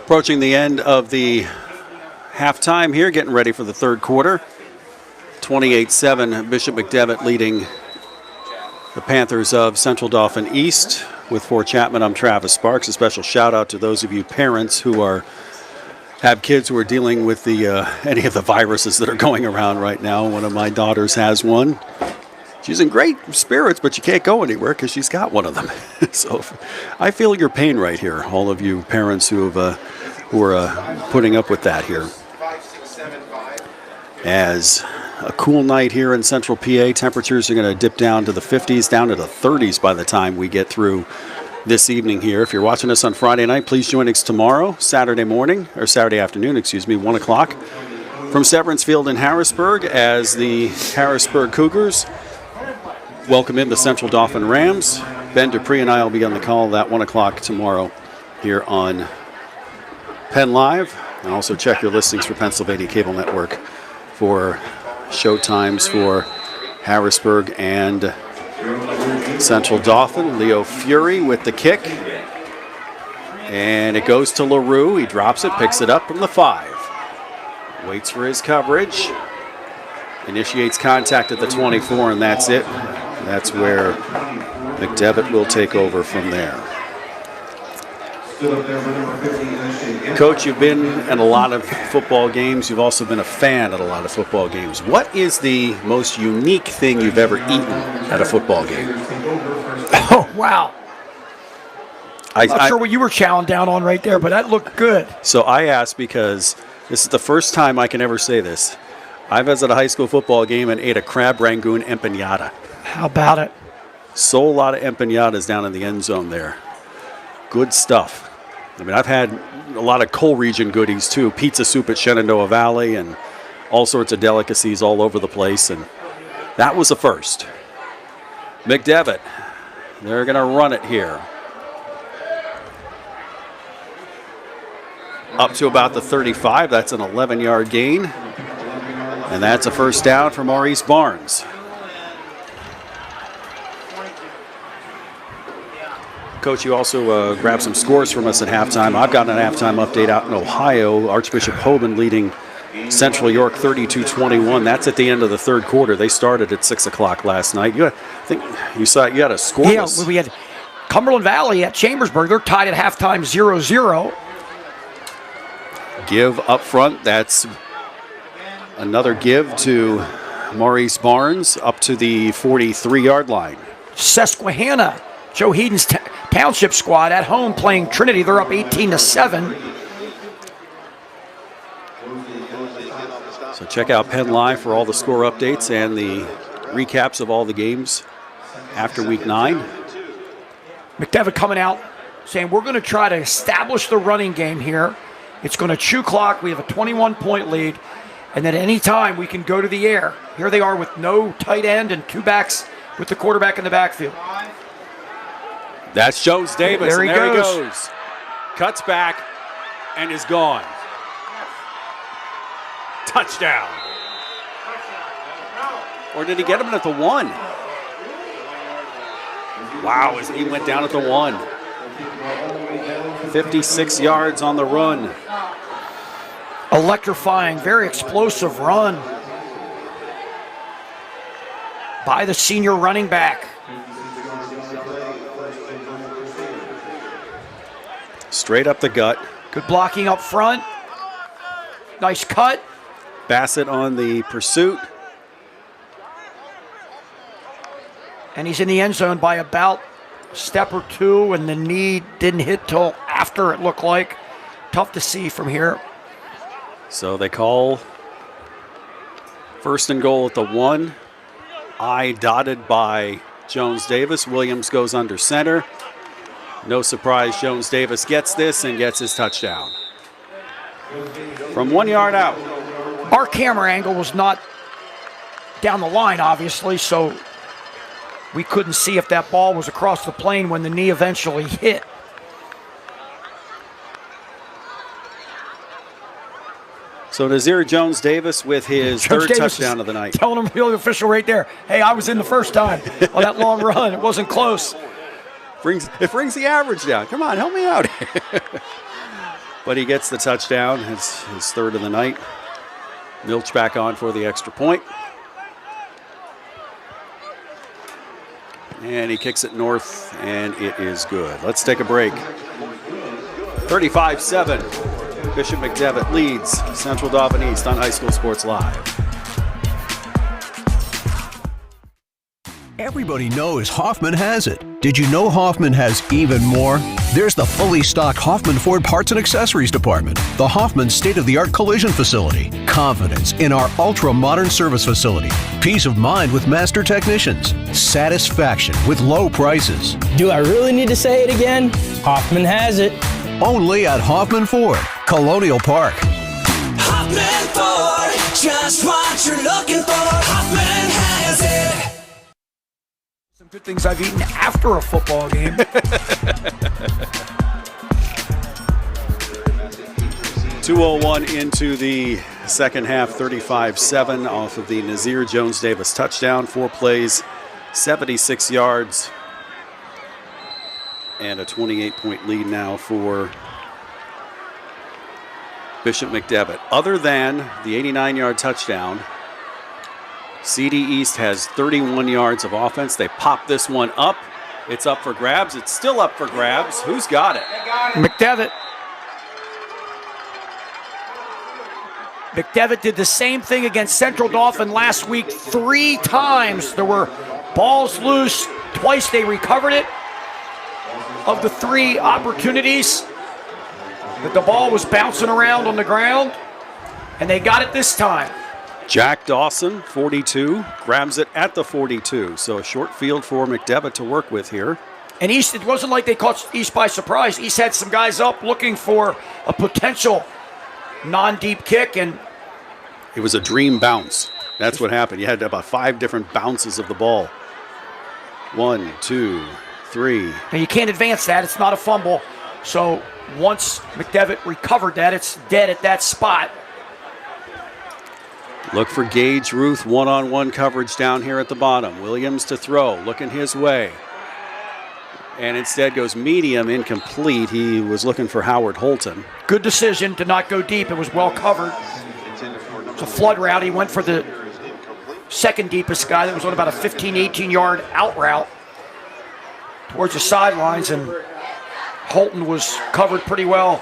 Approaching the end of the halftime here, getting ready for the third quarter. 28-7, Bishop McDevitt leading the Panthers of Central Dauphin East. With For Chapman, I'm Travis Sparks. A special shout out to those of you parents who have kids who are dealing with any of the viruses that are going around right now. One of my daughters has one. She's in great spirits, but she can't go anywhere because she's got one of them. So I feel your pain right here, all of you parents who are putting up with that here. as a cool night here in central PA. Temperatures are going to dip down to the 50s, down to the 30s by the time we get through this evening here. If you're watching us on Friday night, please join us tomorrow, Saturday afternoon, 1 o'clock, from Severance Field in Harrisburg, as the Harrisburg Cougars welcome in the Central Dauphin Rams. Ben Dupree and I will be on the call at 1 o'clock tomorrow here on Penn Live. And also check your listings for Pennsylvania Cable Network for show times for Harrisburg and Central Dauphin. Leo Fury with the kick. And it goes to LaRue. He drops it, picks it up from the 5. Waits for his coverage. Initiates contact at the 24, and that's it. That's where McDevitt will take over from there. Coach, you've been in a lot of football games. You've also been a fan at a lot of football games. What is the most unique thing you've ever eaten at a football game? Oh, wow. I'm not sure what you were chowing down on right there, but that looked good. So I asked because this is the first time I can ever say this. I was at a high school football game and ate a crab rangoon empanada. How about it? Sold a lot of empanadas down in the end zone there. Good stuff. I mean, I've had a lot of coal region goodies too. Pizza soup at Shenandoah Valley and all sorts of delicacies all over the place. And that was the first. McDevitt, they're going to run it here. Up to about the 35. That's an 11-yard gain. And that's a first down for Maurice Barnes. Coach, you also grabbed some scores from us at halftime. I've got an halftime update out in Ohio. Archbishop Hoban leading Central York 32-21. That's at the end of the third quarter. They started at 6 o'clock last night. I think you saw you had a scoreless. Yeah, we had Cumberland Valley at Chambersburg. They're tied at halftime 0-0. Give up front. That's another give to Maurice Barnes up to the 43-yard line. Susquehanna, Joe Heaton's Township squad at home playing Trinity. They're up 18-7. So check out Penn Live for all the score updates and the recaps of all the games after week 9. McDevitt coming out saying we're going to try to establish the running game here. It's going to chew clock. We have a 21-point lead. And then any time we can go to the air. Here they are with no tight end and 2 backs with the quarterback in the backfield. That's Jones Davis. There he goes. Cuts back and is gone. Touchdown. Or did he get him at the 1? Wow, he went down at the 1. 56 yards on the run. Electrifying, very explosive run by the senior running back. Straight up the gut. Good blocking up front. Nice cut. Bassett on the pursuit. And he's in the end zone by about a step or 2, and the knee didn't hit till after, it looked like. Tough to see from here. So they call first and goal at the 1. I dotted by Jones Davis. Williams goes under center. No surprise, Jones Davis gets this and gets his touchdown. From 1 yard out. Our camera angle was not down the line, obviously, so we couldn't see if that ball was across the plane when the knee eventually hit. So Nazir Jones Davis with his third touchdown of the night. Telling him, the official right there, hey, I was in the first time on that long run. It wasn't close. It brings the average down. Come on, help me out. But he gets the touchdown. It's his third of the night. Milch back on for the extra point. And he kicks it north, and it is good. Let's take a break. 35-7. Bishop McDevitt leads Central Dauphin East on High School Sports Live. Everybody knows Hoffman has it. Did you know Hoffman has even more? There's the fully stocked Hoffman Ford Parts and Accessories Department, the Hoffman state-of-the-art collision facility, confidence in our ultra-modern service facility, peace of mind with master technicians, satisfaction with low prices. Do I really need to say it again? Hoffman has it. Only at Hoffman Ford, Colonial Park. Hoffman Ford, just what you're looking for. Hoffman has it. Some good things I've eaten after a football game. 2:01 into the second half, 35-7 off of the Nazir Jones-Davis touchdown. 4 plays, 76 yards, and a 28-point lead now for Bishop McDevitt. Other than the 89-yard touchdown, CD East has 31 yards of offense. They pop this one up. It's up for grabs. It's still up for grabs. Who's got it? McDevitt. McDevitt did the same thing against Central Dauphin last week 3 times. There were balls loose. Twice they recovered it. Of the 3 opportunities, that the ball was bouncing around on the ground, and they got it this time. Jack Dawson, 42, grabs it at the 42. So a short field for McDevitt to work with here. And East, it wasn't like they caught East by surprise. East had some guys up looking for a potential non-deep kick, and it was a dream bounce. That's what happened. You had about 5 different bounces of the ball. 1, 2, 3. And you can't advance that. It's not a fumble. So once McDevitt recovered that, it's dead at that spot. Look for Gage Ruth, one-on-one coverage down here at the bottom. Williams to throw, looking his way. And instead goes medium, incomplete. He was looking for Howard Holton. Good decision to not go deep. It was well covered. It's a flood route. He went for the second deepest guy that was on about a 15, 18-yard out route towards the sidelines, and Holton was covered pretty well.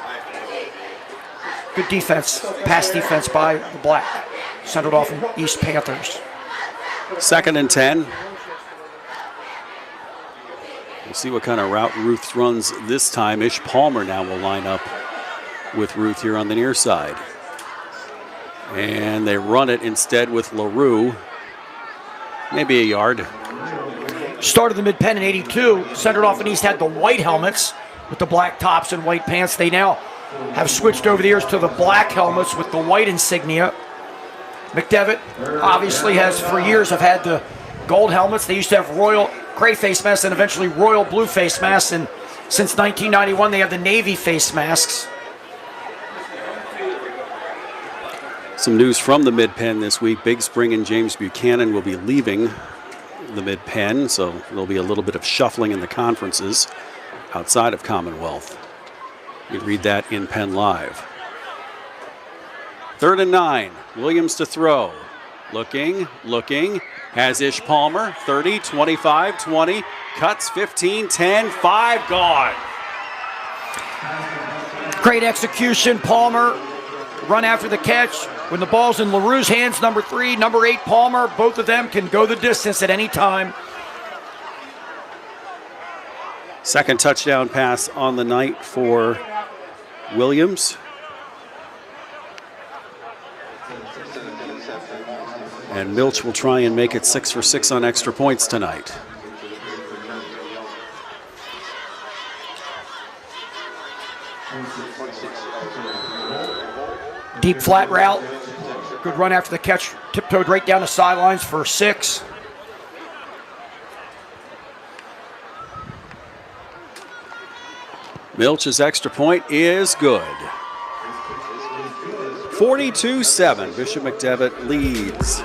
Good defense, pass defense by the Black Central Dauphin East Panthers. 2nd and 10. We'll see what kind of route Ruth runs this time. Ish Palmer now will line up with Ruth here on the near side. And they run it instead with LaRue. Maybe a yard. Started the Mid-Penn in 82. Central Dauphin East had the white helmets with the black tops and white pants. They now have switched over the years to the black helmets with the white insignia. McDevitt obviously has for years have had the gold helmets. They used to have royal gray face masks and eventually royal blue face masks. And since 1991, they have the navy face masks. Some news from the Mid-Penn this week. Big Spring and James Buchanan will be leaving the Mid-Penn, so there'll be a little bit of shuffling in the conferences outside of Commonwealth. You can read that in Penn Live. 3rd and 9. Williams to throw. Looking. Has Ish Palmer. 30, 25, 20. Cuts 15, 10, 5. Gone. Great execution. Palmer run after the catch. When the ball's in LaRue's hands, number 3, number 8, Palmer, both of them can go the distance at any time. 2nd touchdown pass on the night for Williams. And Milch will try and make it 6 for 6 on extra points tonight. Deep flat route. Good run after the catch. Tiptoed right down the sidelines for 6. Milch's extra point is good. 42-7. Bishop McDevitt leads.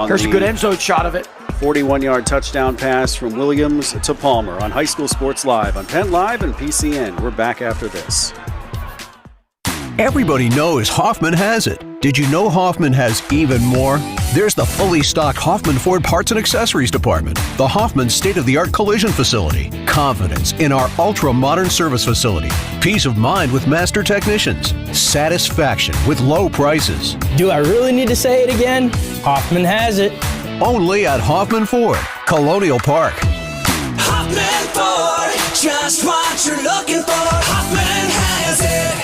Here's a good end zone shot of it. 41-yard touchdown pass from Williams to Palmer on High School Sports Live on Penn Live and PCN. We're back after this. Everybody knows Hoffman has it. Did you know Hoffman has even more? There's the fully stocked Hoffman Ford Parts and Accessories Department, the Hoffman state-of-the-art collision facility, confidence in our ultra-modern service facility, peace of mind with master technicians, satisfaction with low prices. Do I really need to say it again? Hoffman has it. Only at Hoffman Ford, Colonial Park. Hoffman Ford, just what you're looking for. Hoffman has it.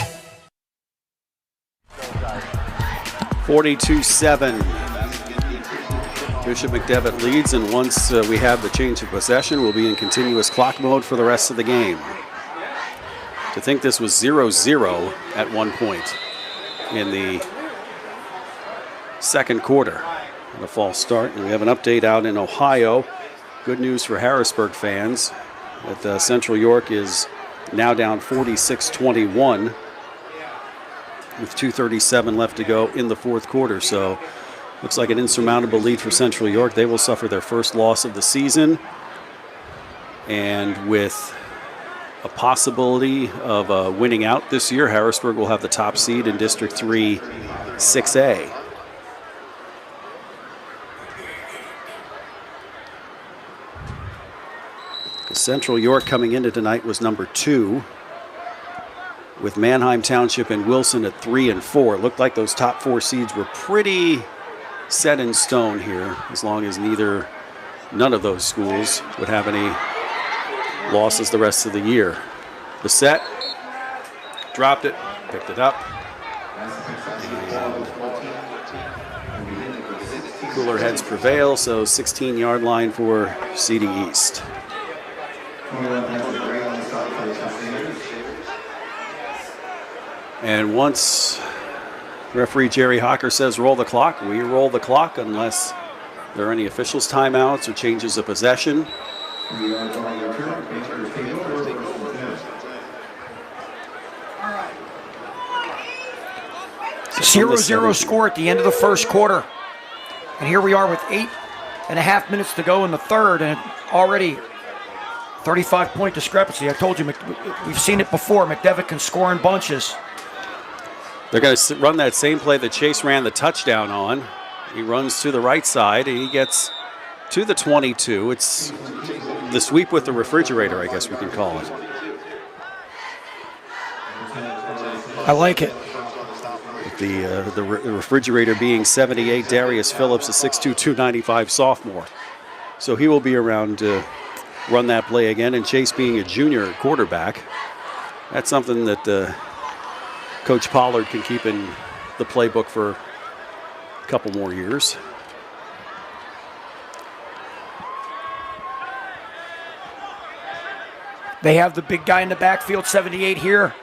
42-7. Bishop McDevitt leads, and once we have the change of possession, we'll be in continuous clock mode for the rest of the game. To think this was 0-0 at one point in the second quarter. And a false start. And we have an update out in Ohio. Good news for Harrisburg fans that Central York is now down 46-21 with 2:37 left to go in the fourth quarter. So looks like an insurmountable lead for Central York. They will suffer their first loss of the season. And with a possibility of winning out this year, Harrisburg will have the top seed in District 3 6A. Central York coming into tonight was number 2, with Manheim Township and Wilson at 3 and 4. It looked like those top 4 seeds were pretty set in stone here, as long as none of those schools would have any losses the rest of the year. The set, dropped it, picked it up, and cooler heads prevail, so 16-yard line for CD East. And once referee Jerry Hawker says roll the clock, we roll the clock unless there are any officials' timeouts or changes of possession. 0-0 score at the end of the first quarter. And here we are with 8.5 minutes to go in the third, and already 35-point discrepancy. I told you, we've seen it before. McDevitt can score in bunches. They're going to run that same play that Chase ran the touchdown on. He runs to the right side, and he gets to the 22. It's the sweep with the refrigerator, I guess we can call it. I like it. The refrigerator being 78, Darius Phillips, a 6'2", 295 sophomore. So he will be around to run that play again. And Chase being a junior quarterback, that's something that Coach Pollard can keep in the playbook for a couple more years. They have the big guy in the backfield, 78 here.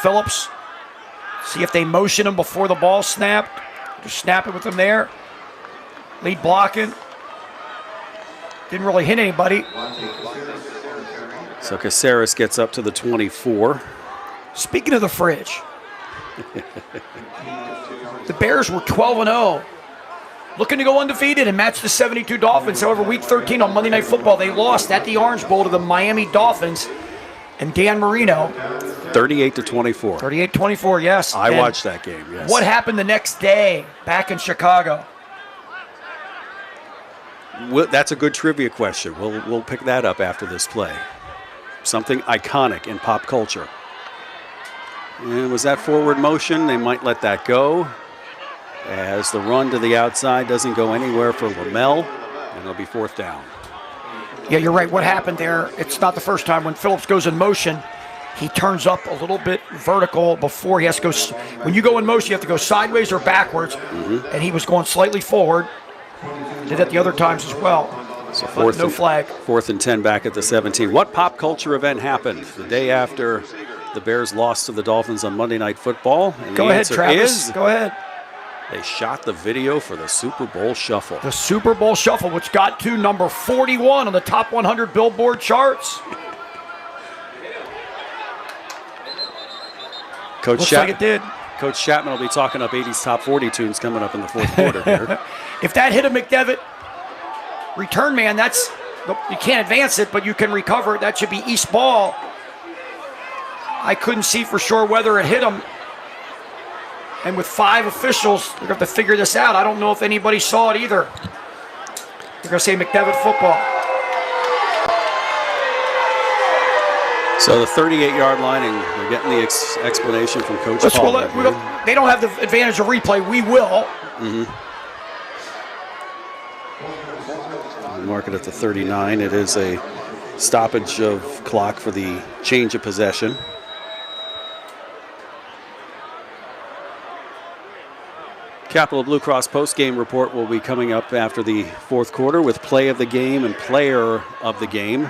Phillips. See if they motion him before the ball snapped. Just snap it with him there. Lead blocking. Didn't really hit anybody. So Caceres gets up to the 24. Speaking of the fridge, the Bears were 12-0. Looking to go undefeated and match the 72 Dolphins. However, Week 13 on Monday Night Football, they lost at the Orange Bowl to the Miami Dolphins and Dan Marino. 38-24. 38-24, yes. I watched that game, yes. What happened the next day back in Chicago? Well, that's a good trivia question. We'll pick that up after this play. Something iconic in pop culture. And was that forward motion? They might let that go, as the run to the outside doesn't go anywhere for Lamel, and it'll be fourth down. Yeah, you're right. What happened there, it's not the first time. When Phillips goes in motion, he turns up a little bit vertical before he has to go. When you go in motion, you have to go sideways or backwards, and he was going slightly forward. Did that the other times as well. So no flag. 4th and 10 back at the 17. What pop culture event happened the day after the Bears lost to the Dolphins on Monday Night Football? And go ahead, Travis. Go ahead. They shot the video for the Super Bowl Shuffle. The Super Bowl Shuffle, which got to number 41 on the top 100 Billboard charts. Looks like it did. Coach Chapman will be talking up 80s Top 40 tunes coming up in the fourth quarter here. If that hit a McDevitt return man, you can't advance it, but you can recover it. That should be East ball. I couldn't see for sure whether it hit him. And with 5 officials, they're going to have to figure this out. I don't know if anybody saw it either. They're going to say McDevitt football. So the 38-yard line, and we're getting the explanation from Coach Pollard. They don't have the advantage of replay. We will. mark it at the 39. It is a stoppage of clock for the change of possession. Capital Blue Cross post-game report will be coming up after the fourth quarter with play of the game and player of the game.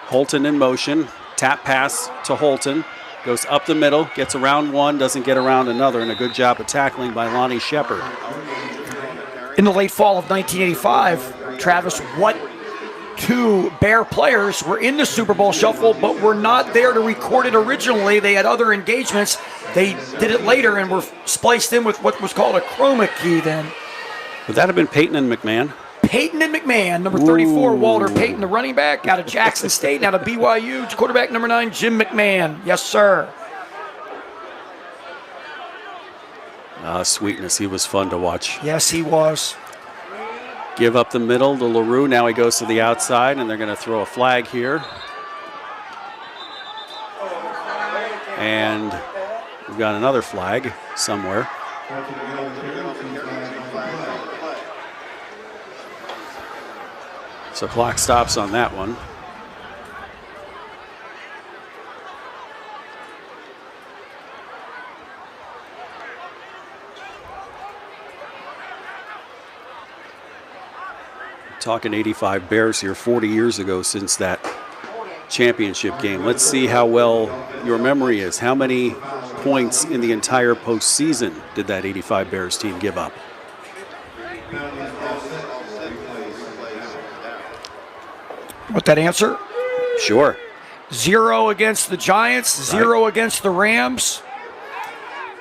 Holton in motion, tap pass to Holton, goes up the middle, gets around one, doesn't get around another, and a good job of tackling by Lonnie Shepard. In the late fall of 1985, Travis, what two Bear players were in the Super Bowl Shuffle but were not there to record it originally? They had other engagements. They did it later and were spliced in with what was called a chroma key then. Would that have been Peyton and McMahon? Peyton and McMahon, number 34, Walter Payton, the running back out of Jackson State and out of BYU. Quarterback number 9, Jim McMahon. Yes, sir. Sweetness, he was fun to watch. Yes, he was. Give up the middle to LaRue. Now he goes to the outside, and they're going to throw a flag here. And we've got another flag somewhere. So clock stops on that one. Talking 85 Bears here 40 years ago since that championship game. Let's see how well your memory is. How many points in the entire postseason did that 85 Bears team give up? Want that answer? Sure. 0 against the Giants, 0 against the Rams,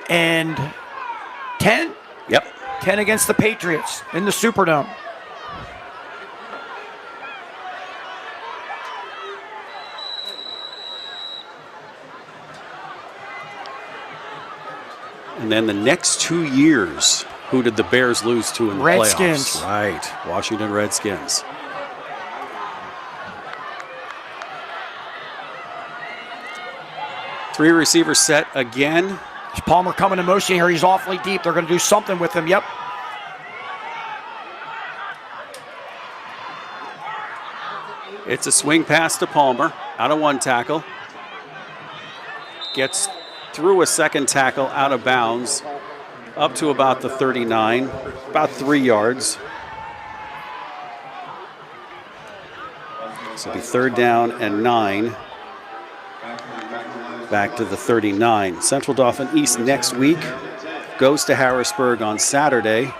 and 10? Yep. 10 against the Patriots in the Superdome. And then the next 2 years, who did the Bears lose to in the Redskins. playoffs? Right, Washington Redskins. Three receiver set again. Is Palmer coming in motion here? He's awfully deep. They're going to do something with him. Yep. It's a swing pass to Palmer. Out of one tackle. Gets through a second tackle out of bounds. Up to about the 39. About 3 yards. So it'll be 3rd down and 9. Back to the 39. Central Dauphin East next week. Goes to Harrisburg on Saturday.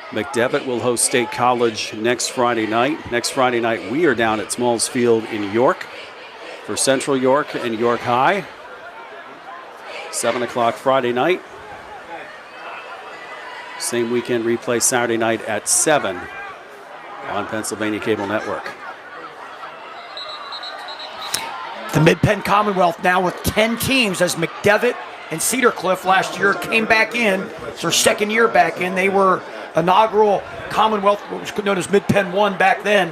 McDevitt will host State College next Friday night. Next Friday night, we are down at Smalls Field in York for Central York and York High. 7 o'clock Friday night. Same weekend replay Saturday night at 7 on Pennsylvania Cable Network. The Mid-Penn Commonwealth now with 10 teams as McDevitt and Cedar Cliff last year came back in. It's their second year back in. They were inaugural Commonwealth, what was known as Mid-Penn 1 back then,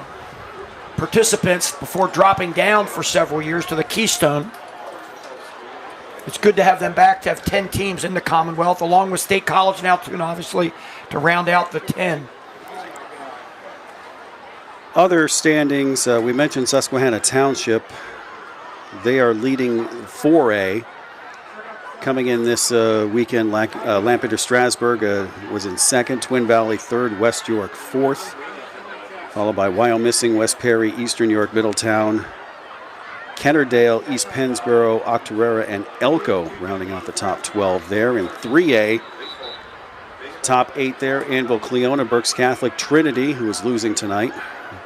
participants before dropping down for several years to the Keystone. It's good to have them back, to have 10 teams in the Commonwealth, along with State College now, too, and obviously to round out the 10. Other standings, we mentioned Susquehanna Township. They are leading 4A. Coming in this weekend, Lampeter Strasburg was in 2nd, Twin Valley 3rd, West York 4th, followed by Wyomissing, West Perry, Eastern York, Middletown, Kenterdale, East Pennsboro, Octorara, and Elko rounding out the top 12 there. In 3A, top 8 there, Anvil, Cleona, Berks Catholic, Trinity, who is losing tonight,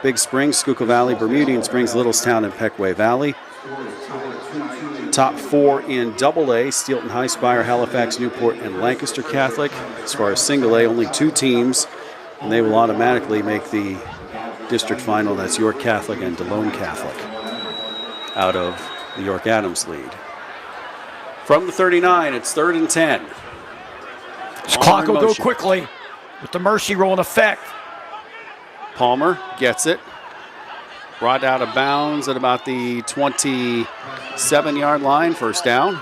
Big Springs, Schuylkill Valley, Bermudian Springs, Littlestown, and Peckway Valley. Top 4 in AA, Steelton High Spire, Halifax, Newport, and Lancaster Catholic. As far as single A, only 2 teams, and they will automatically make the district final. That's York Catholic and DeLone Catholic out of the York Adams lead. From the 39, it's 3rd and 10. This clock will go quickly with the mercy rule in effect. Palmer gets it. Brought out of bounds at about the 27-yard line, first down.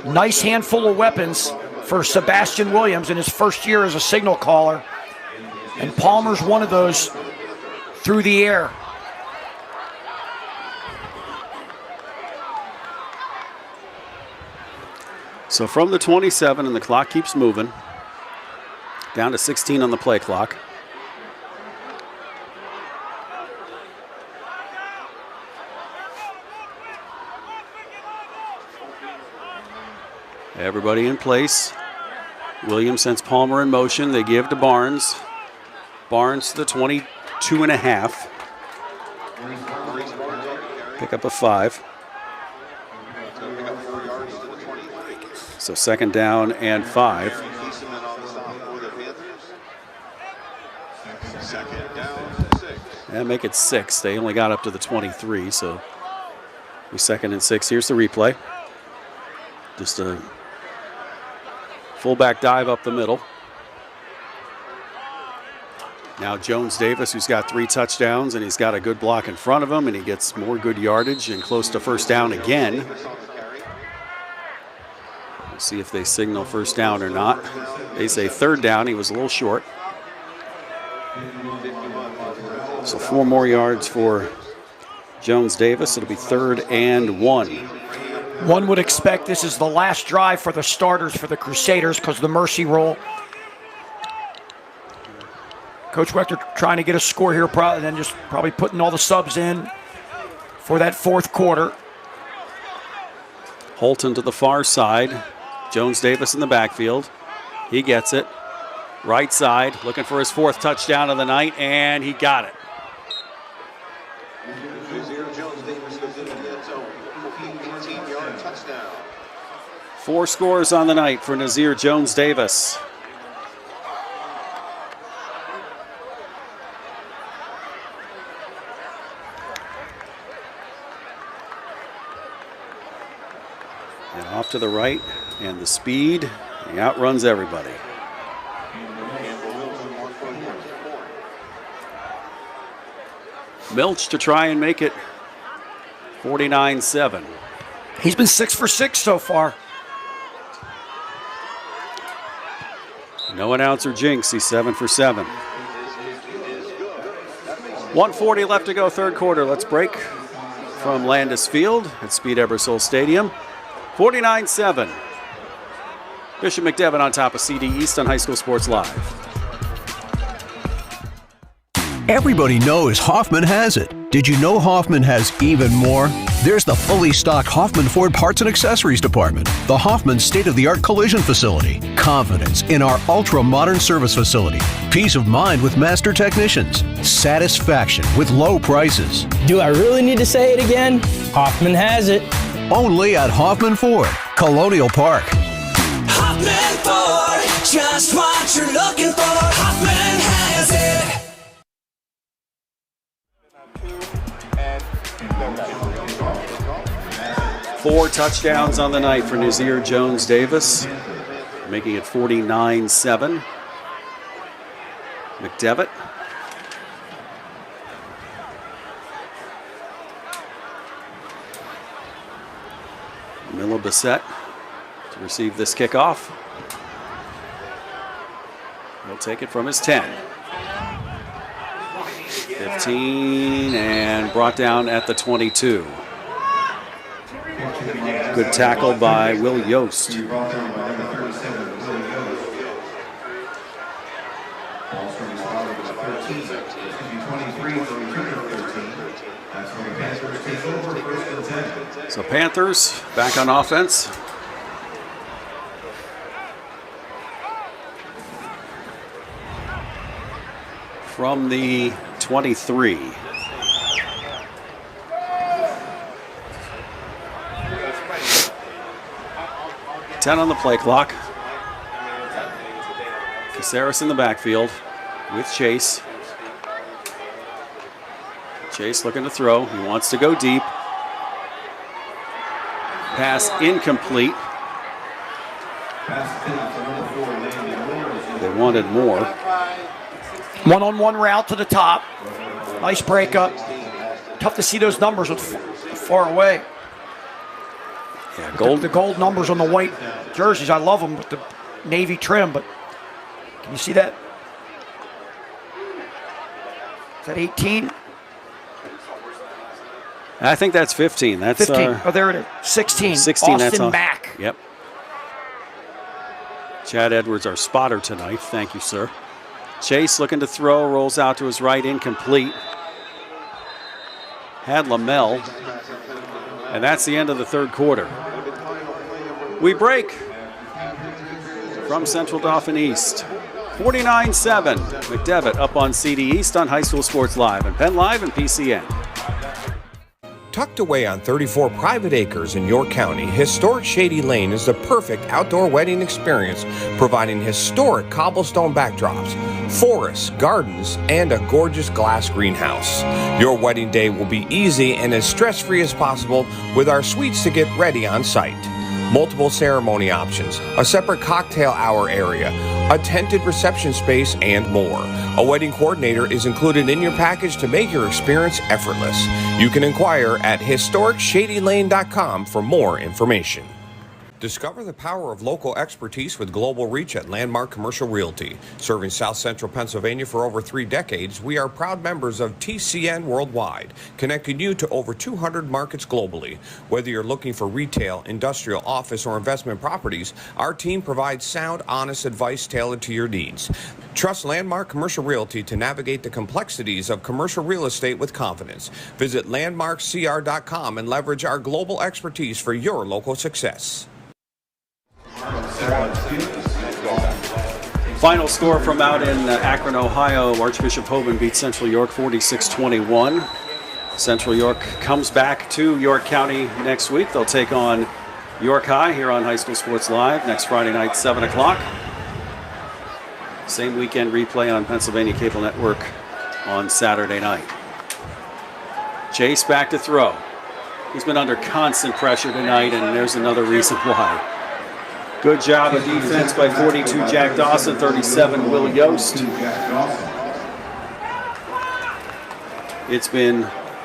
Nice handful of weapons for Sebastian Williams in his first year as a signal caller. And Palmer's one of those through the air. So from the 27, and the clock keeps moving, down to 16 on the play clock. Everybody in place. Williams sends Palmer in motion. They give to Barnes. Barnes to the 22 and a half. Pick up a 5. So second down and 5. And make it 6. They only got up to the 23, so we 2nd and 6. Here's the replay. Just a fullback dive up the middle. Now Jones Davis, who's got 3 touchdowns, and he's got a good block in front of him, and he gets more good yardage and close to first down again. We'll see if they signal first down or not. They say third down. He was a little short. So 4 more yards for Jones Davis. It'll be 3rd and 1. One would expect this is the last drive for the starters for the Crusaders because of the mercy roll. Coach Wechter trying to get a score here, and then just probably putting all the subs in for that fourth quarter. Holton to the far side. Jones Davis in the backfield. He gets it. Right side, looking for his 4th touchdown of the night, and he got it. Four scores on the night for Nazir Jones Davis. And off to the right, and the speed, he outruns everybody. Milch to try and make it 49-7. He's been 6 for 6 so far. No announcer jinx, he's 7 for 7. 1:40 left to go, third quarter. Let's break from Landis Field at Speed Ebersol Stadium. 49-7. Bishop McDevitt on top of CD East on High School Sports Live. Everybody knows Hoffman has it. Did you know Hoffman has even more? There's the fully stocked Hoffman Ford Parts and Accessories Department, the Hoffman state-of-the-art collision facility, confidence in our ultra-modern service facility, peace of mind with master technicians, satisfaction with low prices. Do I really need to say it again? Hoffman has it. Only at Hoffman Ford, Colonial Park. Hoffman Ford, just what you're looking for. Hoffman has it. 4 touchdowns on the night for Nazir Jones Davis, making it 49-7. McDevitt. Miller Bissett to receive this kickoff. He'll take it from his 10. 15 and brought down at the 22. Good tackle by Will Yost. So Panthers back on offense. From the 23. Ten on the play clock. Caceres in the backfield with Chase. Chase looking to throw. He wants to go deep. Pass incomplete. They wanted more. One-on-one route to the top. Nice breakup. Tough to see those numbers with far away. Yeah, gold. The gold numbers on the white jerseys, I love them with the navy trim, but can you see that? Is that 18? I think that's 15. That's 15. Oh, there it is. 16. 16. Austin That's Mack. Yep. Chad Edwards, our spotter tonight. Thank you, sir. Chase looking to throw, rolls out to his right, incomplete. Had Lamel. And that's the end of the third quarter. We break from Central Dauphin East. 49-7. McDevitt up on CD East on High School Sports Live and Penn Live and PCN. Tucked away on 34 private acres in York County, historic Shady Lane is the perfect outdoor wedding experience, providing historic cobblestone backdrops, forests, gardens, and a gorgeous glass greenhouse. Your wedding day will be easy and as stress-free as possible with our suites to get ready on site. Multiple ceremony options, a separate cocktail hour area, a tented reception space, and more. A wedding coordinator is included in your package to make your experience effortless. You can inquire at historicshadylane.com for more information. Discover the power of local expertise with global reach at Landmark Commercial Realty. Serving South Central Pennsylvania for over 3 decades, we are proud members of TCN Worldwide, connecting you to over 200 markets globally. Whether you're looking for retail, industrial, office, or investment properties, our team provides sound, honest advice tailored to your needs. Trust Landmark Commercial Realty to navigate the complexities of commercial real estate with confidence. Visit landmarkcr.com and leverage our global expertise for your local success. Final score from out in Akron, Ohio. Archbishop Hoban beat Central York 46-21. Central York comes back to York County next week. They'll take on York High here on High School Sports Live next Friday night, 7 o'clock. Same weekend replay on Pennsylvania Cable Network on Saturday night. Chase back to throw. He's been under constant pressure tonight, and there's another reason why. Good job of defense by 42 Jack Dawson, 37 Will Yost.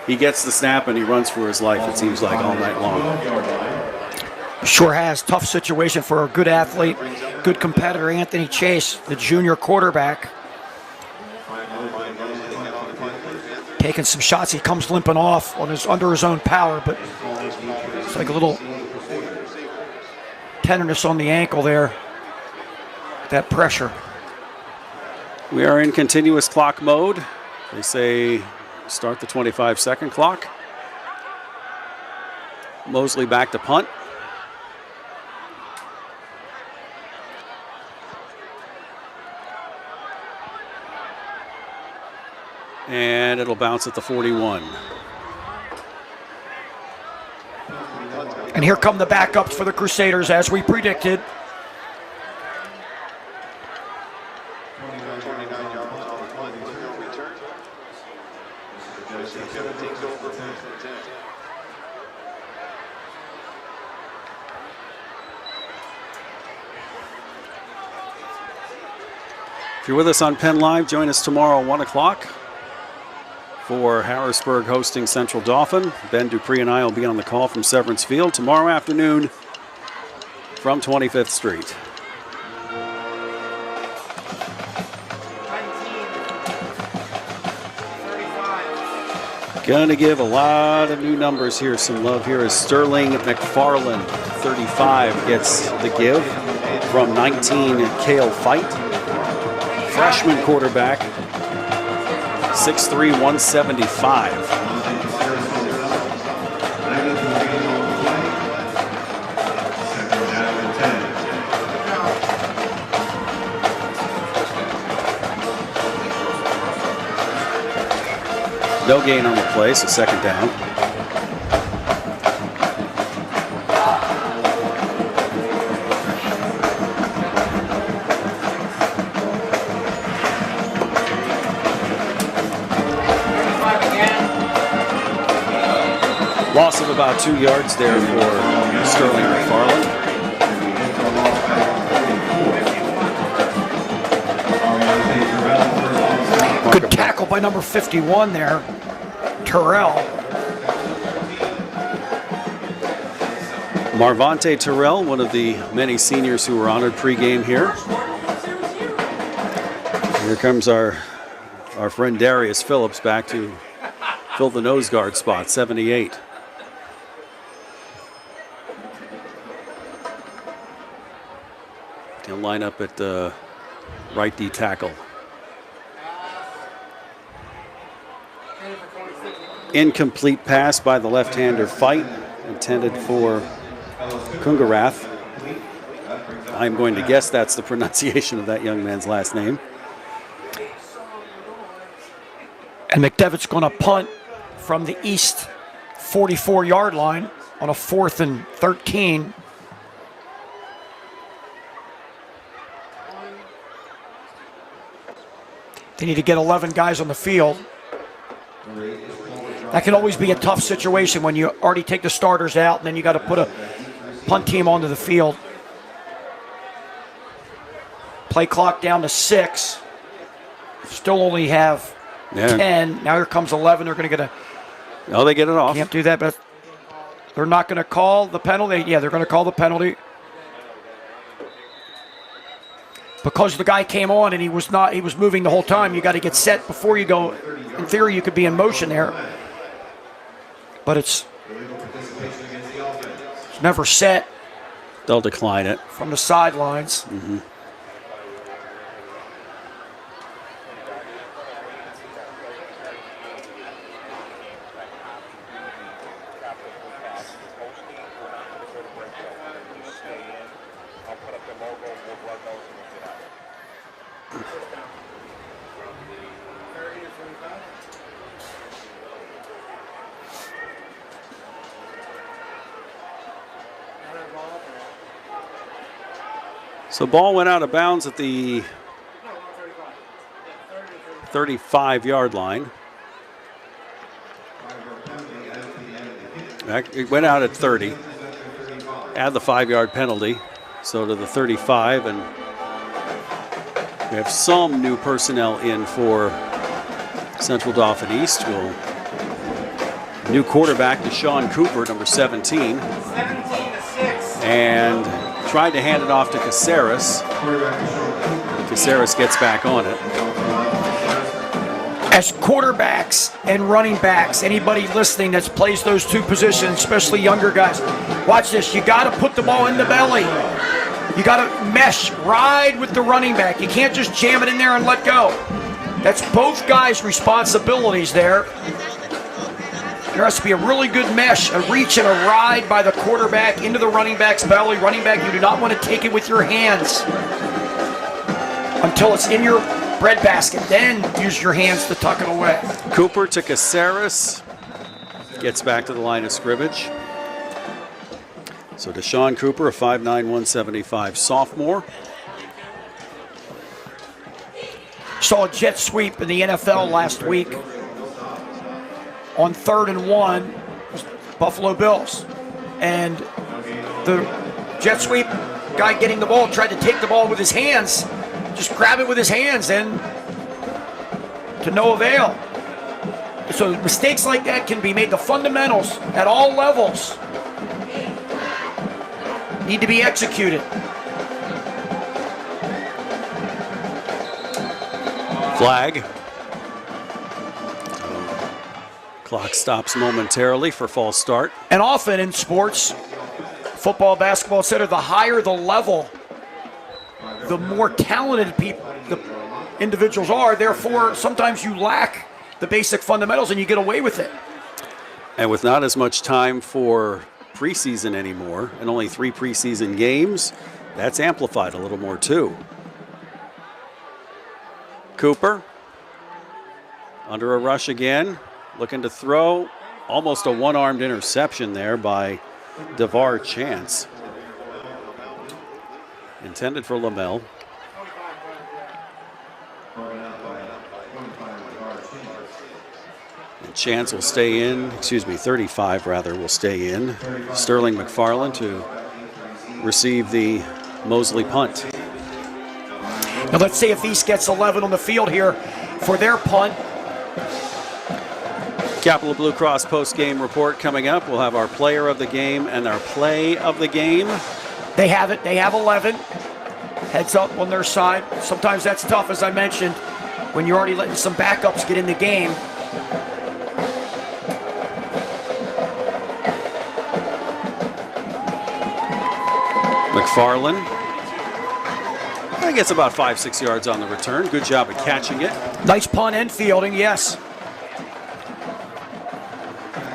He gets the snap and he runs for his life, it seems like, all night long. Sure has. Tough situation for a good athlete, good competitor, Anthony Chase, the junior quarterback. Taking some shots, he comes limping off under his own power, but it's like a little tenderness on the ankle there. That pressure. We are in continuous clock mode. They say start the 25-second clock. Mosley back to punt. And it'll bounce at the 41. And here come the backups for the Crusaders, as we predicted. If you're with us on Penn Live, join us tomorrow at 1 o'clock for Harrisburg hosting Central Dauphin. Ben Dupree and I will be on the call from Severance Field tomorrow afternoon from 25th Street. Going to give a lot of new numbers here. Some love here as Sterling McFarland, 35, gets the give from 19, Cale Fight. Freshman quarterback, 6'3", 175. No gain on the play, so second down. Loss of about 2 yards there for Sterling McFarland. Good tackle by number 51 there, Terrell. Marvante Terrell, one of the many seniors who were honored pregame here. Here comes our friend Darius Phillips back to fill the nose guard spot, 78. He'll line up at right D tackle. Incomplete pass by the left-hander Fight, intended for Kungarath. I'm going to guess that's the pronunciation of that young man's last name. And McDevitt's going to punt from the east 44-yard line on a 4th and 13. They need to get 11 guys on the field. That can always be a tough situation when you already take the starters out and then you got to put a punt team onto the field. Play clock down to 6. Still only have 10. Now here comes 11. They're going to get a... Oh, they get it off. Can't do that, but they're not going to call the penalty. Yeah, they're going to call the penalty. Because the guy came on and he was moving the whole time. You got to get set before you go. In theory, you could be in motion there. But it's never set. They'll decline it. From the sidelines. Mm-hmm. So ball went out of bounds at the 35-yard line. It went out at 30. Add the 5-yard penalty. So to the 35, and we have some new personnel in for Central Dauphin East. New quarterback, Deshaun Cooper, number 17. And tried to hand it off to Caceres. Caceres gets back on it. As quarterbacks and running backs, anybody listening that plays those two positions, especially younger guys, watch this. You got to put the ball in the belly. You got to mesh, ride with the running back. You can't just jam it in there and let go. That's both guys' responsibilities there. There has to be a really good mesh, a reach and a ride by the quarterback into the running back's belly. Running back, you do not want to take it with your hands until it's in your bread basket. Then use your hands to tuck it away. Cooper to Caceres. Gets back to the line of scrimmage. So Deshaun Cooper, a 5'9", 175 sophomore. Saw a jet sweep in the NFL last week. On 3rd and 1, Buffalo Bills. And the jet sweep guy getting the ball tried to take the ball with his hands, just grab it with his hands, and to no avail. So mistakes like that can be made. The fundamentals at all levels need to be executed. Flag. Clock stops momentarily for false start. And often in sports, football, basketball, etc., the higher the level, the more talented people, the individuals are. Therefore, sometimes you lack the basic fundamentals and you get away with it. And with not as much time for preseason anymore and only 3 preseason games, that's amplified a little more too. Cooper under a rush again. Looking to throw, almost a one-armed interception there by DeVar Chance. Intended for Lamel. And Chance will stay in, 35 rather, will stay in. Sterling McFarland to receive the Mosley punt. Now let's say if East gets 11 on the field here, for their punt. Capital Blue Cross post-game report coming up. We'll have our player of the game and our play of the game. They have it. They have 11. Heads up on their side. Sometimes that's tough, as I mentioned, when you're already letting some backups get in the game. McFarland. I think it's about 5-6 yards on the return. Good job at catching it. Nice punt and fielding, yes.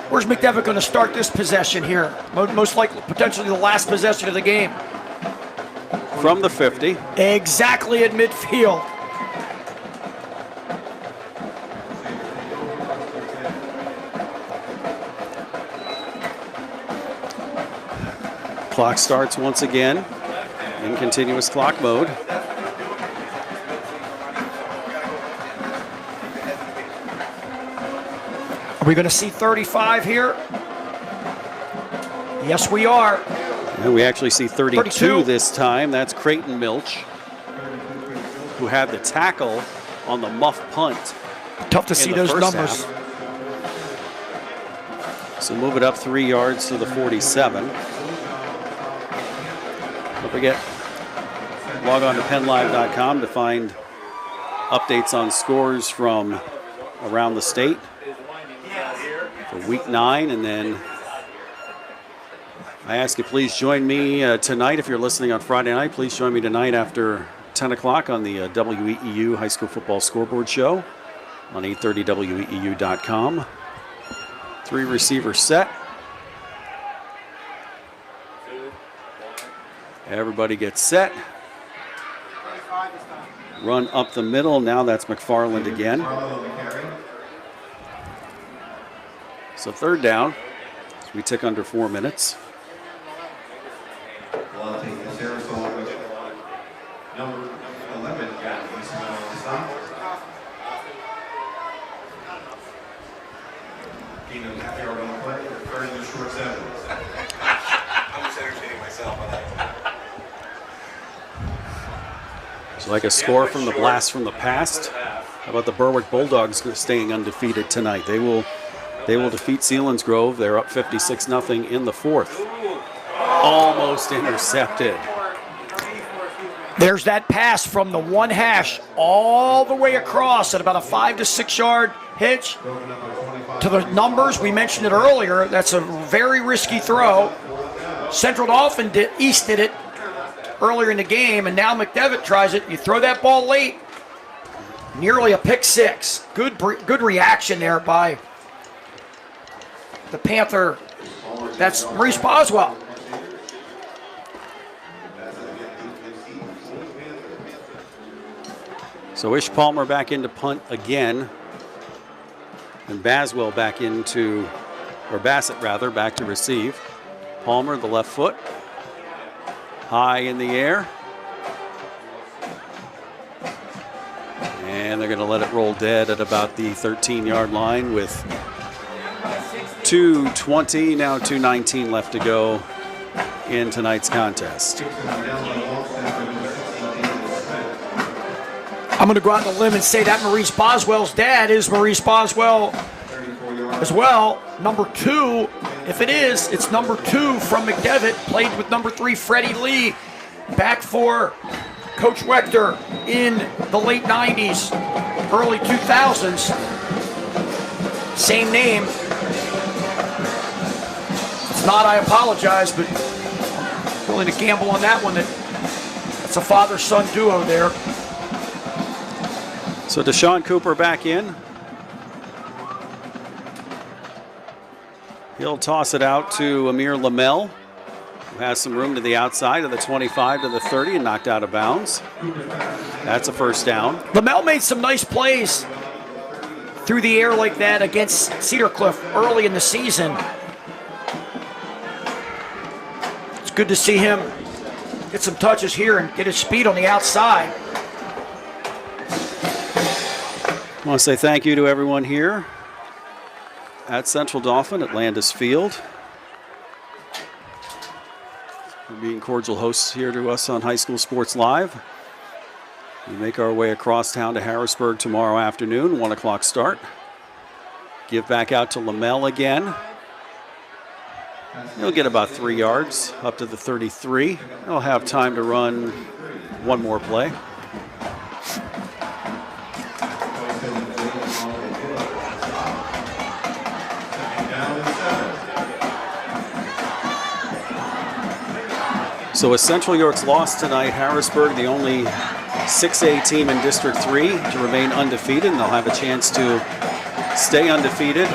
Where's McDevitt going to start this possession here? Most likely, potentially the last possession of the game. From the 50. Exactly at midfield. Clock starts once again in continuous clock mode. Are we going to see 35 here? Yes, we are. And we actually see 32 this time. That's Creighton Milch, who had the tackle on the muff punt. Tough to see those numbers. Half. So move it up 3 yards to the 47. Don't forget, log on to PennLive.com to find updates on scores from around the state for week 9. And then I ask you, please join me tonight. If you're listening on Friday night, please join me tonight after 10 o'clock on the WEEU High School Football Scoreboard Show on 830WEEU.com. 3 receiver set. Everybody gets set. Run up the middle. Now that's McFarland again. So third down. We tick under 4 minutes. So like a score from the blast from the past. How about the Berwick Bulldogs staying undefeated tonight? They will defeat Selinsgrove. They're up 56-0 in the fourth. Almost intercepted. There's that pass from the 1 hash all the way across at about a 5 to 6 yard hitch. To the numbers, we mentioned it earlier, that's a very risky throw. Central Dauphin East did it earlier in the game, and now McDevitt tries it. You throw that ball late, nearly a pick six. Good reaction there by the Panther. That's Maurice Boswell. So Ish Palmer back into punt again. And Bassett back to receive. Palmer, the left foot. High in the air. And they're going to let it roll dead at about the 13-yard line with 2:20, now 2:19 left to go in tonight's contest. I'm going to go out on a limb and say that Maurice Boswell's dad is Maurice Boswell as well. Number 2, if it is, it's number 2 from McDevitt. Played with number 3, Freddie Lee, back for Coach Wechter in the late 90s, early 2000s. Same name. It's not, I apologize, but I'm willing to gamble on that one. That's a father-son duo there. So Deshaun Cooper back in. He'll toss it out to Amir Lamel, who has some room to the outside of the 25 to the 30 and knocked out of bounds. That's a first down. Lamel made some nice plays through the air like that against Cedar Cliff early in the season. It's good to see him get some touches here and get his speed on the outside. I want to say thank you to everyone here at Central Dauphin at Landis Field for being cordial hosts here to us on High School Sports Live. We make our way across town to Harrisburg tomorrow afternoon, 1 o'clock start. Give back out to Lamel again. He'll get about 3 yards up to the 33. He'll have time to run one more play. So with Central York's loss tonight, Harrisburg, the only 6A team in District 3 to remain undefeated, and they'll have a chance to stay undefeated.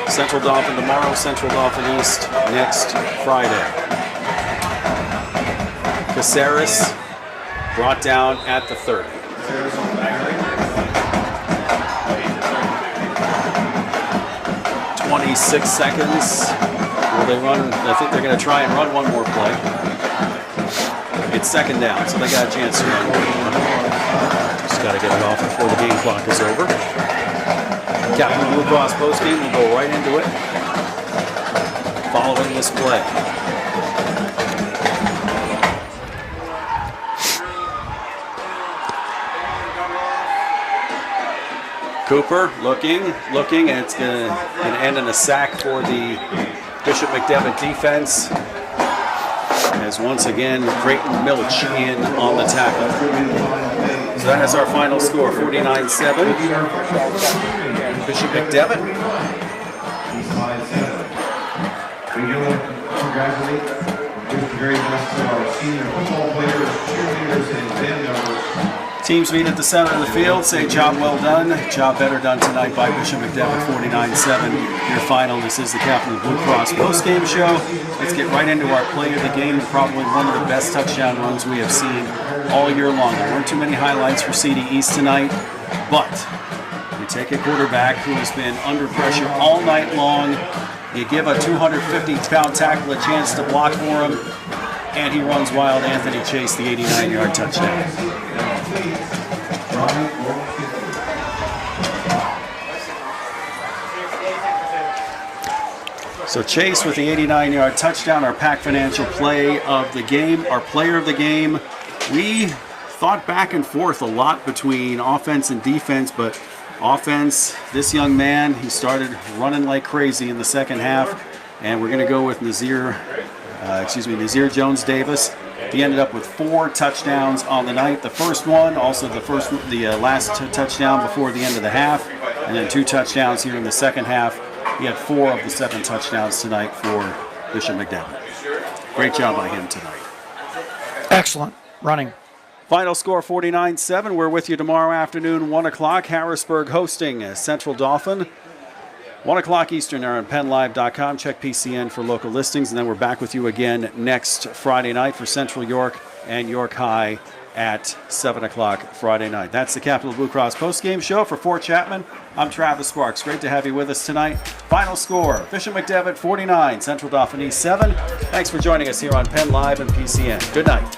Central Dauphin tomorrow, Central Dauphin East next Friday. Caceres brought down at the 30. "26 seconds. Will they run? I think they're going to try and run one more play. It's second down, so they got a chance to run. Just got to get it off before the game clock is over. Captain Blue Cross postgame will go right into it following this play. Cooper looking, and it's going to end in a sack for the Bishop McDevitt defense. As once again, Creighton Milch in on the tackle. So that is our final score, 49-7. Bishop McDevitt. We congratulate the very best of our senior football players, cheerleaders, and band members. Teams meet at the center of the field, say job well done, job better done tonight by Bishop McDevitt, 49-7. Your final. This is the Captain Blue Cross postgame show. Let's get right into our play of the game, and probably one of the best touchdown runs we have seen all year long. There weren't too many highlights for CD East tonight, but you take a quarterback who has been under pressure all night long, you give a 250-pound tackle a chance to block for him, and he runs wild. Anthony Chase, the 89-yard touchdown. So Chase with the 89-yard touchdown, our Pack Financial play of the game, our player of the game. We thought back and forth a lot between offense and defense, but offense, this young man, he started running like crazy in the second half, and we're going to go with Nazir Jones-Davis. He ended up with 4 touchdowns on the night. The first one, also the last touchdown before the end of the half, and then 2 touchdowns here in the second half. He had 4 of the 7 touchdowns tonight for Bishop McDevitt. Great job by him tonight. Excellent running. Final score 49-7. We're with you tomorrow afternoon, 1 o'clock. Harrisburg hosting Central Dauphin. 1 o'clock Eastern there on PennLive.com. Check PCN for local listings. And then we're back with you again next Friday night for Central York and York High at 7 o'clock Friday night. That's the Capital Blue Cross postgame show. For Fort Chapman, I'm Travis Sparks. Great to have you with us tonight. Final score, Bishop McDevitt 49, Central Dauphin East 7. Thanks for joining us here on Penn Live and PCN. Good night.